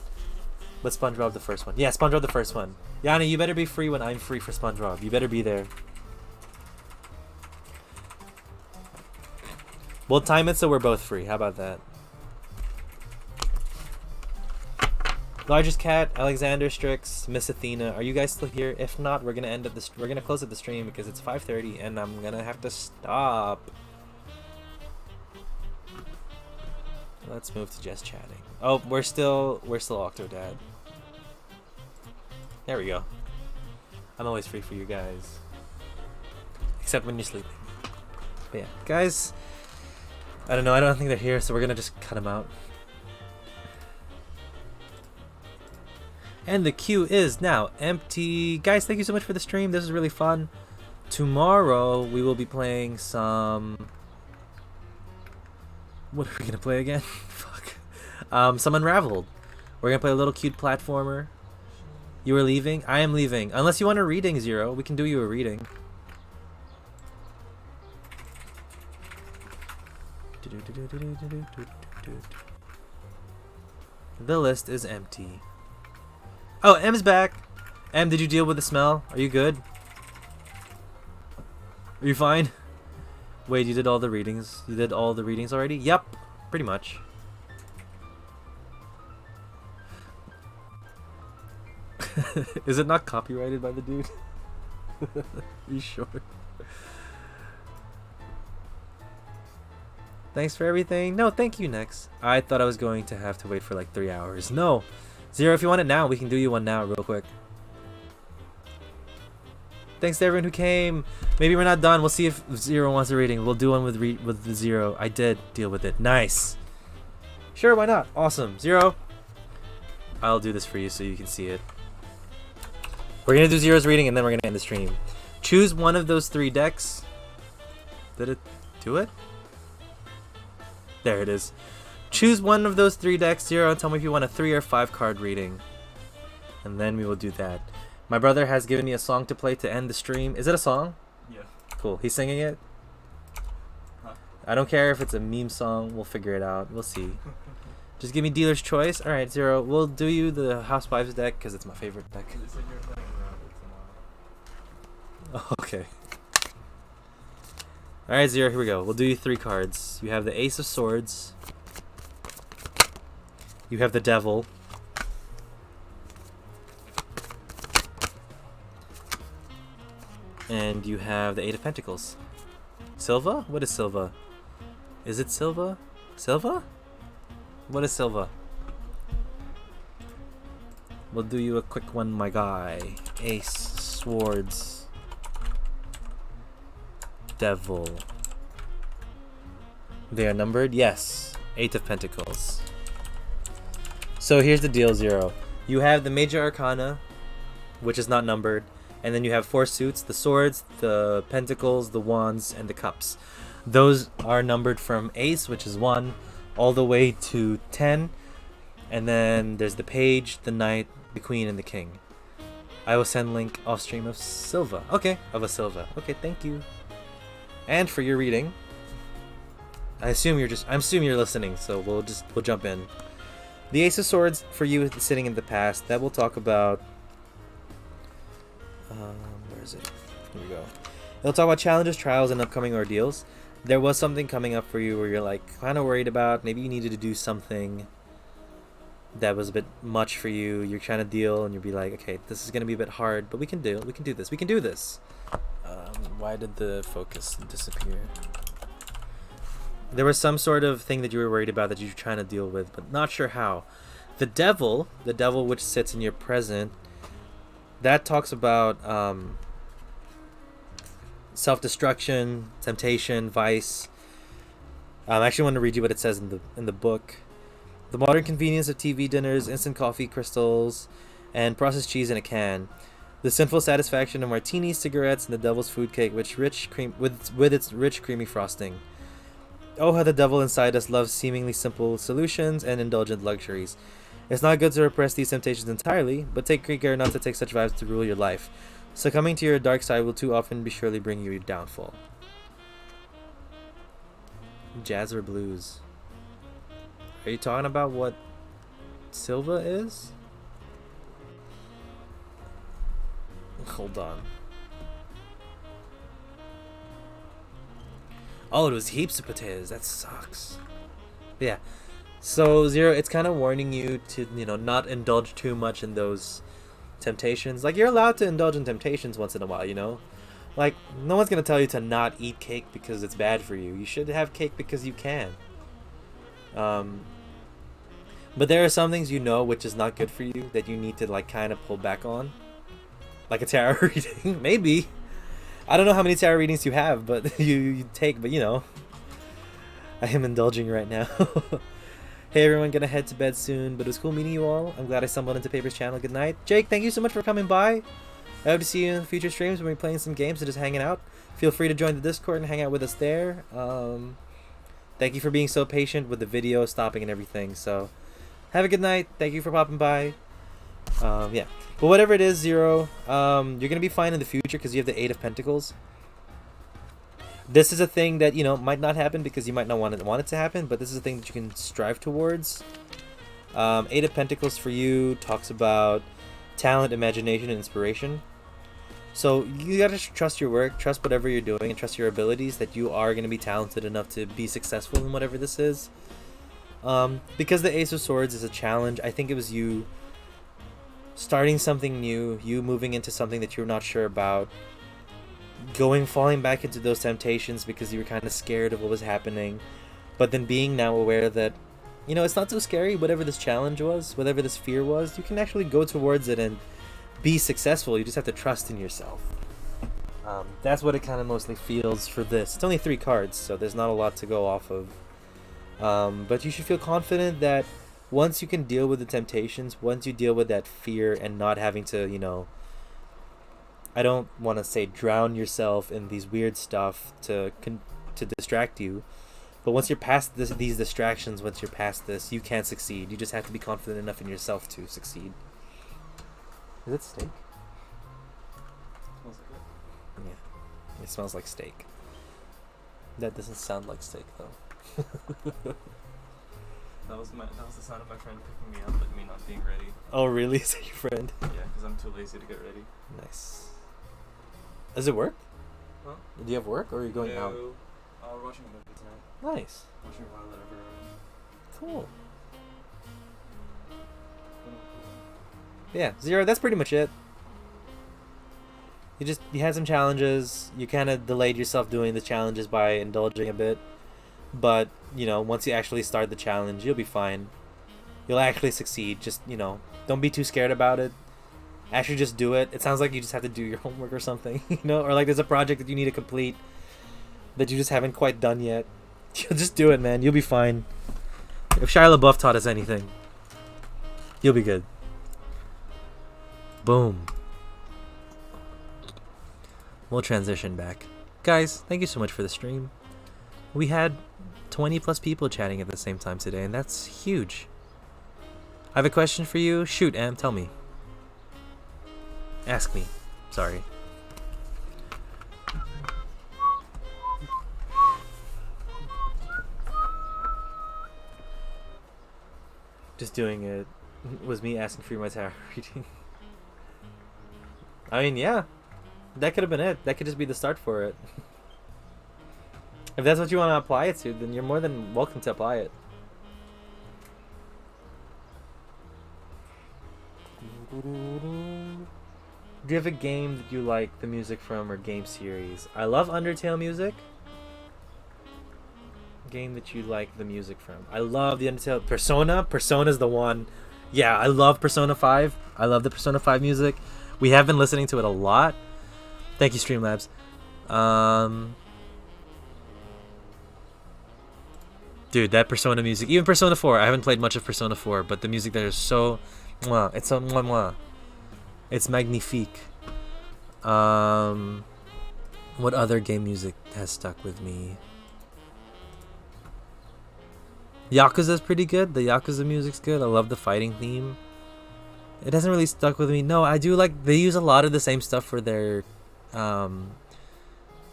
Speaker 3: But SpongeBob the first one. Yeah, SpongeBob the first one. Yanni, you better be free when I'm free for SpongeBob. You better be there. We'll time it so we're both free. How about that? Largest Cat, Alexander Strix, Miss Athena. Are you guys still here? If not, we're gonna end up this. We're gonna close up the stream because it's 5:30 and I'm gonna have to stop. Let's move to just chatting. Oh, we're still Octodad. There we go. I'm always free for you guys, except when you're sleeping. But yeah, guys. I don't know. I don't think they're here, so we're gonna just cut them out. And the queue is now empty. Guys, thank you so much for the stream. This is really fun. Tomorrow we will be playing some. What are we gonna play again? Fuck. Some Unraveled. We're gonna play a little cute platformer. You are leaving? I am leaving. Unless you want a reading, Zero. We can do you a reading. The list is empty. Oh, M's back. M, did you deal with the smell? Are you good? Are you fine? Wait, you did all the readings? You did all the readings already? Yep, pretty much. Is it not copyrighted by the dude? Are you sure? Thanks for everything. No, thank you, Next. I thought I was going to have to wait for like 3 hours. No. Zero, if you want it now, we can do you one now real quick. Thanks to everyone who came. Maybe we're not done. We'll see if Zero wants a reading. We'll do one with the Zero. I did deal with it. Nice. Sure, why not? Awesome. Zero. I'll do this for you so you can see it. We're going to do Zero's reading and then we're going to end the stream. Choose one of those 3 decks. Did it do it? There it is. Choose one of those 3 decks, Zero, and tell me if you want a 3 or 5 card reading. And then we will do that. My brother has given me a song to play to end the stream. Is it a song?
Speaker 2: Yeah.
Speaker 3: Cool. He's singing it?
Speaker 2: Huh?
Speaker 3: I don't care if it's a meme song. We'll figure it out. We'll see. Just give me dealer's choice. Alright, Zero. We'll do you the Housewives deck because it's my favorite deck.
Speaker 2: You said you were playing Unraveled tomorrow.
Speaker 3: Okay. Alright, Zero, here we go. We'll do you 3 cards. You have the Ace of Swords. You have the Devil. And you have the 8 of Pentacles. Silva? What is Silva? Is it Silva? Silva? What is Silva? We'll do you a quick one, my guy. Ace, Swords, Devil. They are numbered? Yes. 8 of Pentacles. So here's the deal, Zero. You have the Major Arcana, which is not numbered. And then you have 4 suits, the Swords, the Pentacles, the Wands, and the Cups. Those are numbered from Ace, which is 1, all the way to 10. And then there's the Page, the Knight, the Queen, and the King. I will send link off stream of Silva. Okay, of a Silva. Okay, thank you. And for your reading, I'm assuming you're listening, so we'll jump in. The Ace of Swords for you is sitting in the past. That we'll talk about. Where is it? Here we go. It'll talk about challenges, trials, and upcoming ordeals. There was something coming up for you where you're like kind of worried about. Maybe you needed to do something that was a bit much for you. You're trying to deal, and you'll be like, okay, this is gonna be a bit hard, but we can do this. We can do this. Why did the focus disappear? There was some sort of thing that you were worried about that you were trying to deal with, but not sure how. The devil which sits in your present, that talks about self-destruction, temptation, vice. I actually want to read you what it says in the book. The modern convenience of TV dinners, instant coffee crystals, and processed cheese in a can. The sinful satisfaction of martinis, cigarettes, and the devil's food cake, with its rich, creamy frosting. Oh, how the devil inside us loves seemingly simple solutions and indulgent luxuries. It's not good to repress these temptations entirely, but take great care not to take such vibes to rule your life. Succumbing to your dark side will too often be surely bring you your downfall. Jazz or blues? Are you talking about what Silva is? Hold on. Oh, it was heaps of potatoes. That sucks. Yeah. So Zero, it's kind of warning you to, not indulge too much in those temptations. Like, you're allowed to indulge in temptations once in a while, Like, no one's gonna tell you to not eat cake because it's bad for you. You should have cake because you can. But there are some things which is not good for you that you need to like kind of pull back on. Like a tarot reading, maybe. I don't know how many tarot readings you have, but you take, but I am indulging right now. Hey everyone, gonna head to bed soon, but it was cool meeting you all. I'm glad I stumbled into Paper's channel. Good night. Jake, thank you so much for coming by. I hope to see you in future streams when we're playing some games and just hanging out. Feel free to join the Discord and hang out with us there. Thank you for being so patient with the video stopping and everything. So, have a good night. Thank you for popping by. Yeah. But whatever it is, Zero, you're gonna be fine in the future because you have the Eight of Pentacles. This is a thing that might not happen because you might not want it to happen, but this is a thing that you can strive towards. Eight of Pentacles for you talks about talent, imagination, and inspiration. So you gotta trust your work, trust whatever you're doing, and trust your abilities that you are gonna be talented enough to be successful in whatever this is. Because the Ace of Swords is a challenge, I think it was you starting something new, you moving into something that you're not sure about, falling back into those temptations because you were kind of scared of what was happening, but then being now aware that it's not so scary. Whatever this challenge was, whatever this fear was, you can actually go towards it and be successful. You just have to trust in yourself. That's what it kind of mostly feels for this. It's only 3 cards, so there's not a lot to go off of. But you should feel confident that once you can deal with the temptations, once you deal with that fear and not having to, I don't want to say drown yourself in these weird stuff to distract you. But once you're past these distractions, once you're past this, you can succeed. You just have to be confident enough in yourself to succeed. Is it steak?
Speaker 2: Smells like it.
Speaker 3: Yeah, it smells like steak. That doesn't sound like steak though.
Speaker 2: That was the sound of my friend picking me up, but me not being ready.
Speaker 3: Oh really? Is that your friend?
Speaker 2: Yeah, because I'm too lazy to get ready.
Speaker 3: Nice. Does it work?
Speaker 2: Huh?
Speaker 3: Do you have work or are you going out?
Speaker 2: We're watching a movie tonight.
Speaker 3: Nice.
Speaker 2: Watching Violet Evergarden.
Speaker 3: Cool. Yeah, Zero, that's pretty much it. You had some challenges. You kind of delayed yourself doing the challenges by indulging a bit. But, once you actually start the challenge, you'll be fine. You'll actually succeed. Just, don't be too scared about it. Actually just do it. It sounds like you just have to do your homework or something, or like there's a project that you need to complete that you just haven't quite done yet. Just do it, man. You'll be fine. If Shia LaBeouf taught us anything, you'll be good. Boom. We'll transition back. Guys, thank you so much for the stream. We had 20 plus people chatting at the same time today, and that's huge. I have a question for you. Shoot, Am, tell me. Ask me. Sorry. Just doing it was me asking for my tarot reading. I mean, yeah. That could have been it. That could just be the start for it. If that's what you want to apply it to, then you're more than welcome to apply it. Do you have a game that you like the music from or game series? I love Undertale music. Game that you like the music from? I love the Undertale. Persona's the one. Yeah, I love Persona 5. I love the Persona 5 music. We have been listening to it a lot. Thank you, Streamlabs. Dude, that Persona music. Even Persona 4. I haven't played much of Persona 4, but the music there is so... It's so... It's magnifique. What other game music has stuck with me? Yakuza's pretty good. The Yakuza music's good. I love the fighting theme. It hasn't really stuck with me. No, I do like... They use a lot of the same stuff for their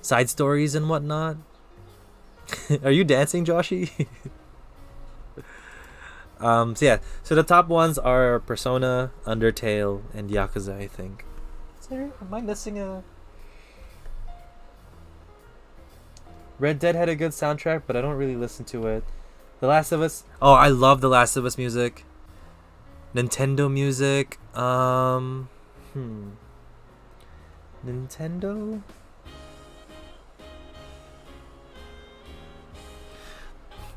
Speaker 3: side stories and whatnot. Are you dancing, Joshy? So yeah, so the top ones are Persona, Undertale, and Yakuza, I think. Am I missing a... Red Dead had a good soundtrack, but I don't really listen to it. The Last of Us. Oh, I love The Last of Us music. Nintendo music. Nintendo?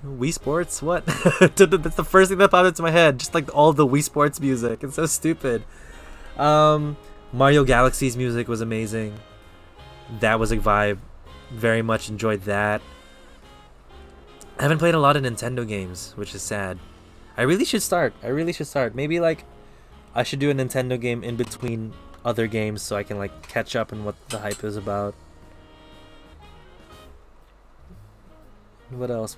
Speaker 3: Wii Sports? What? That's the first thing that popped into my head. Just like all the Wii Sports music. It's so stupid. Mario Galaxy's music was amazing. That was a vibe. Very much enjoyed that. I haven't played a lot of Nintendo games, which is sad. I really should start. Maybe like I should do a Nintendo game in between other games so I can like catch up on what the hype is about. What else?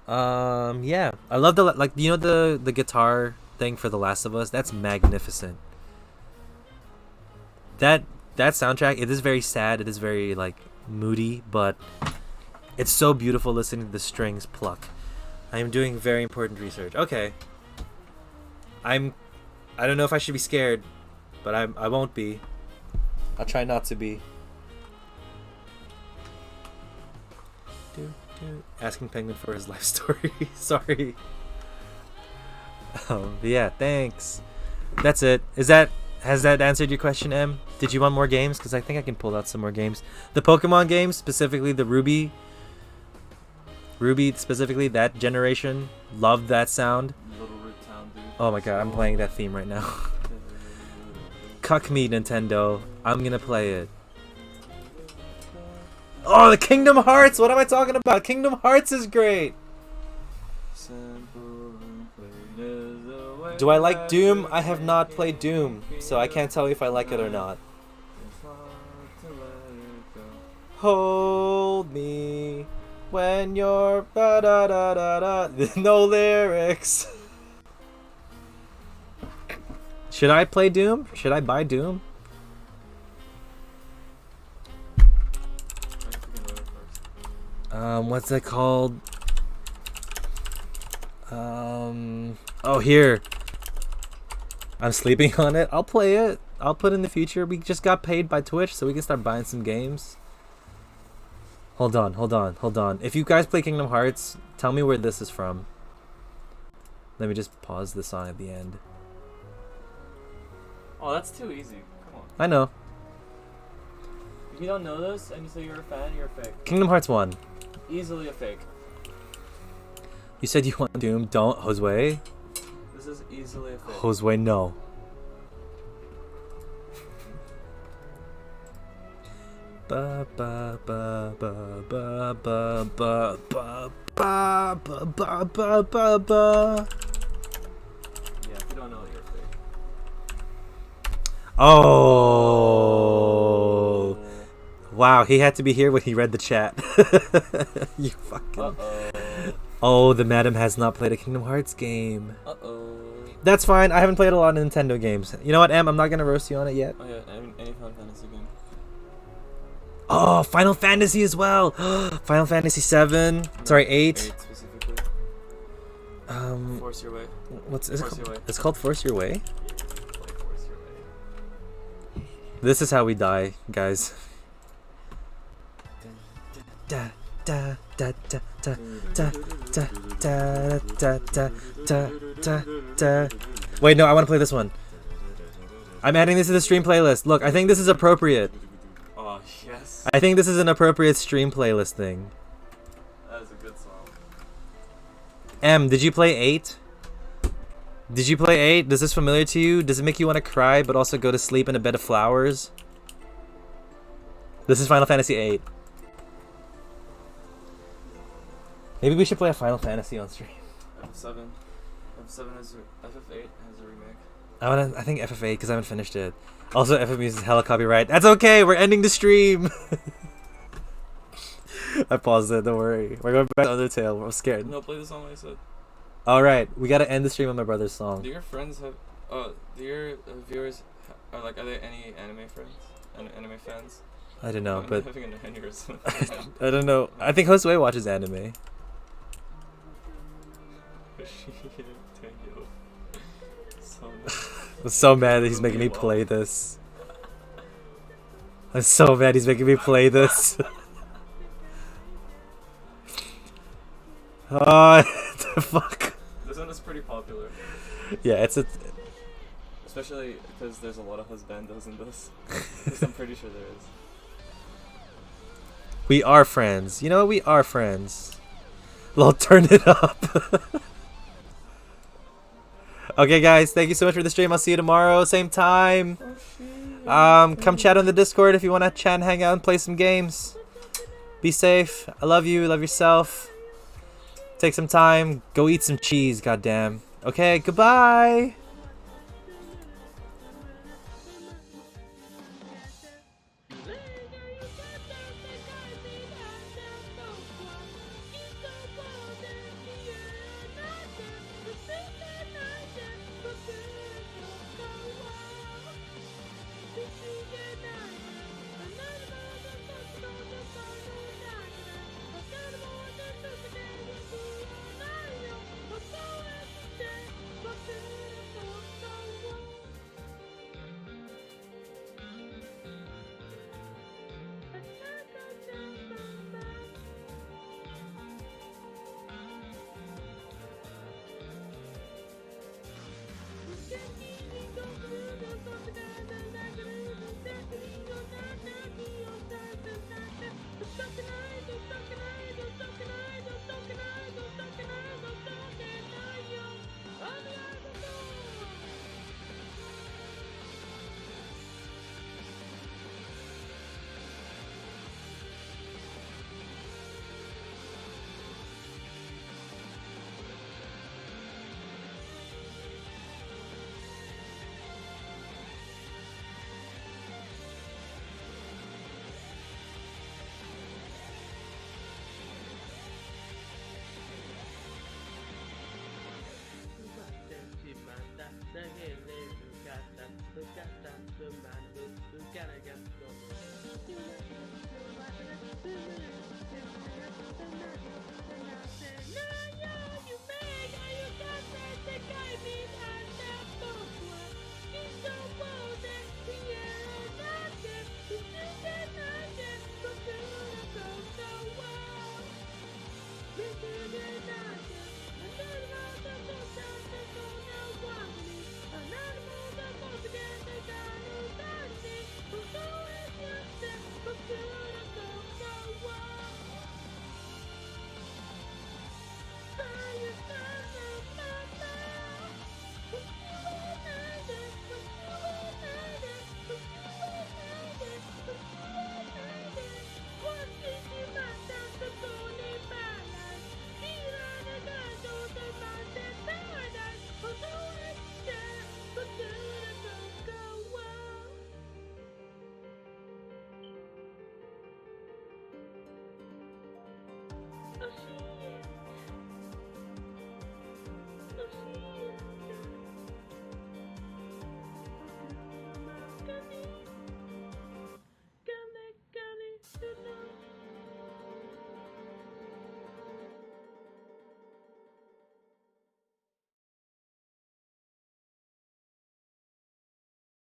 Speaker 3: Yeah, I love the like the guitar thing for The Last of Us. That's magnificent. That soundtrack, it is very sad. It is very like moody, but it's so beautiful listening to the strings pluck. I am doing very important research. Okay. I don't know if I should be scared, but I won't be. I'll try not to be. Asking Penguin for his life story. Sorry. Yeah, thanks. That's it. Has that answered your question, M? Did you want more games? Because I think I can pull out some more games. The Pokemon games, specifically the Ruby specifically, that generation, loved that sound.
Speaker 2: Little Root Town, dude.
Speaker 3: Oh my god, I'm playing that theme right now. Cuck me, Nintendo. I'm gonna play it. Oh, the Kingdom Hearts! What am I talking about? Kingdom Hearts is great! Do I like Doom? I have not played Doom, so I can't tell you if I like it or not. Hold me when you're da da da da da. No lyrics. Should I play Doom? Should I buy Doom? What's that called? Oh, here. I'm sleeping on it. I'll play it. I'll put it in the future. We just got paid by Twitch, so we can start buying some games. Hold on. If you guys play Kingdom Hearts, tell me where this is from. Let me just pause the song at the end.
Speaker 2: Oh, that's too easy. Come on.
Speaker 3: I know.
Speaker 2: If you don't know this and you say you're a fan, you're a fake.
Speaker 3: Kingdom Hearts 1.
Speaker 2: Easily a fake.
Speaker 3: You said you want Doom. Don't, Josue.
Speaker 2: This is easily a fake.
Speaker 3: Josue, no. Ba ba ba ba ba ba ba ba ba ba ba ba ba ba.
Speaker 2: Yeah, if you don't know it, you're a fake.
Speaker 3: Oh. Wow, he had to be here when he read the chat. You fucking.
Speaker 2: Uh-oh.
Speaker 3: Oh, the madam has not played a Kingdom Hearts game.
Speaker 2: Uh-oh.
Speaker 3: That's fine. I haven't played a lot of Nintendo games. You know what, Em? I'm not gonna roast you on it yet.
Speaker 2: Oh yeah, any Final Fantasy game.
Speaker 3: Oh, Final Fantasy as well. Final Fantasy 7. Sorry, 8.
Speaker 2: 8 specifically. Force Your Way.
Speaker 3: What's is it
Speaker 2: Force Your
Speaker 3: called?
Speaker 2: Way.
Speaker 3: It's called Force Your Way.
Speaker 2: Play Force Your Way.
Speaker 3: This is how we die, guys. Da da da da da da da da da da da da da. Wait, no, I want to play this one. I'm adding this to the stream playlist. Look, I think this is appropriate.
Speaker 2: Oh, yes.
Speaker 3: I think this is an appropriate stream playlist thing.
Speaker 2: That is a good song.
Speaker 3: M, did you play 8? Did you play 8? Does this familiar to you? Does it make you want to cry but also go to sleep in a bed of flowers? This is Final Fantasy 8. Maybe we should play a Final Fantasy on stream.
Speaker 2: FF7. FF8 has a remake.
Speaker 3: I think FF8 because I haven't finished it. Also, FF uses hella copyright. That's okay. We're ending the stream. I paused it. Don't worry. We're going back to Undertale. I'm scared.
Speaker 2: No, play the song I said.
Speaker 3: All right, we gotta end the stream on my brother's song.
Speaker 2: Do your friends have? Do your viewers are they any anime friends? Anime fans?
Speaker 3: I don't know,
Speaker 2: I'm
Speaker 3: but
Speaker 2: having an aneurysm.
Speaker 3: I don't know. I think Josue watches anime. I'm so mad that he's making me play this. I'm so mad he's making me play this. Oh, the fuck.
Speaker 2: This one is pretty popular.
Speaker 3: Yeah, it's a.
Speaker 2: Especially because there's a lot of husbandos in this. This I'm pretty sure there is.
Speaker 3: We are friends. You know what? We are friends. Lol, turn it up. Okay, guys. Thank you so much for the stream. I'll see you tomorrow, same time. Come chat on the Discord if you want to chat and hang out and play some games. Be safe. I love you. Love yourself. Take some time. Go eat some cheese, goddamn. Okay, goodbye.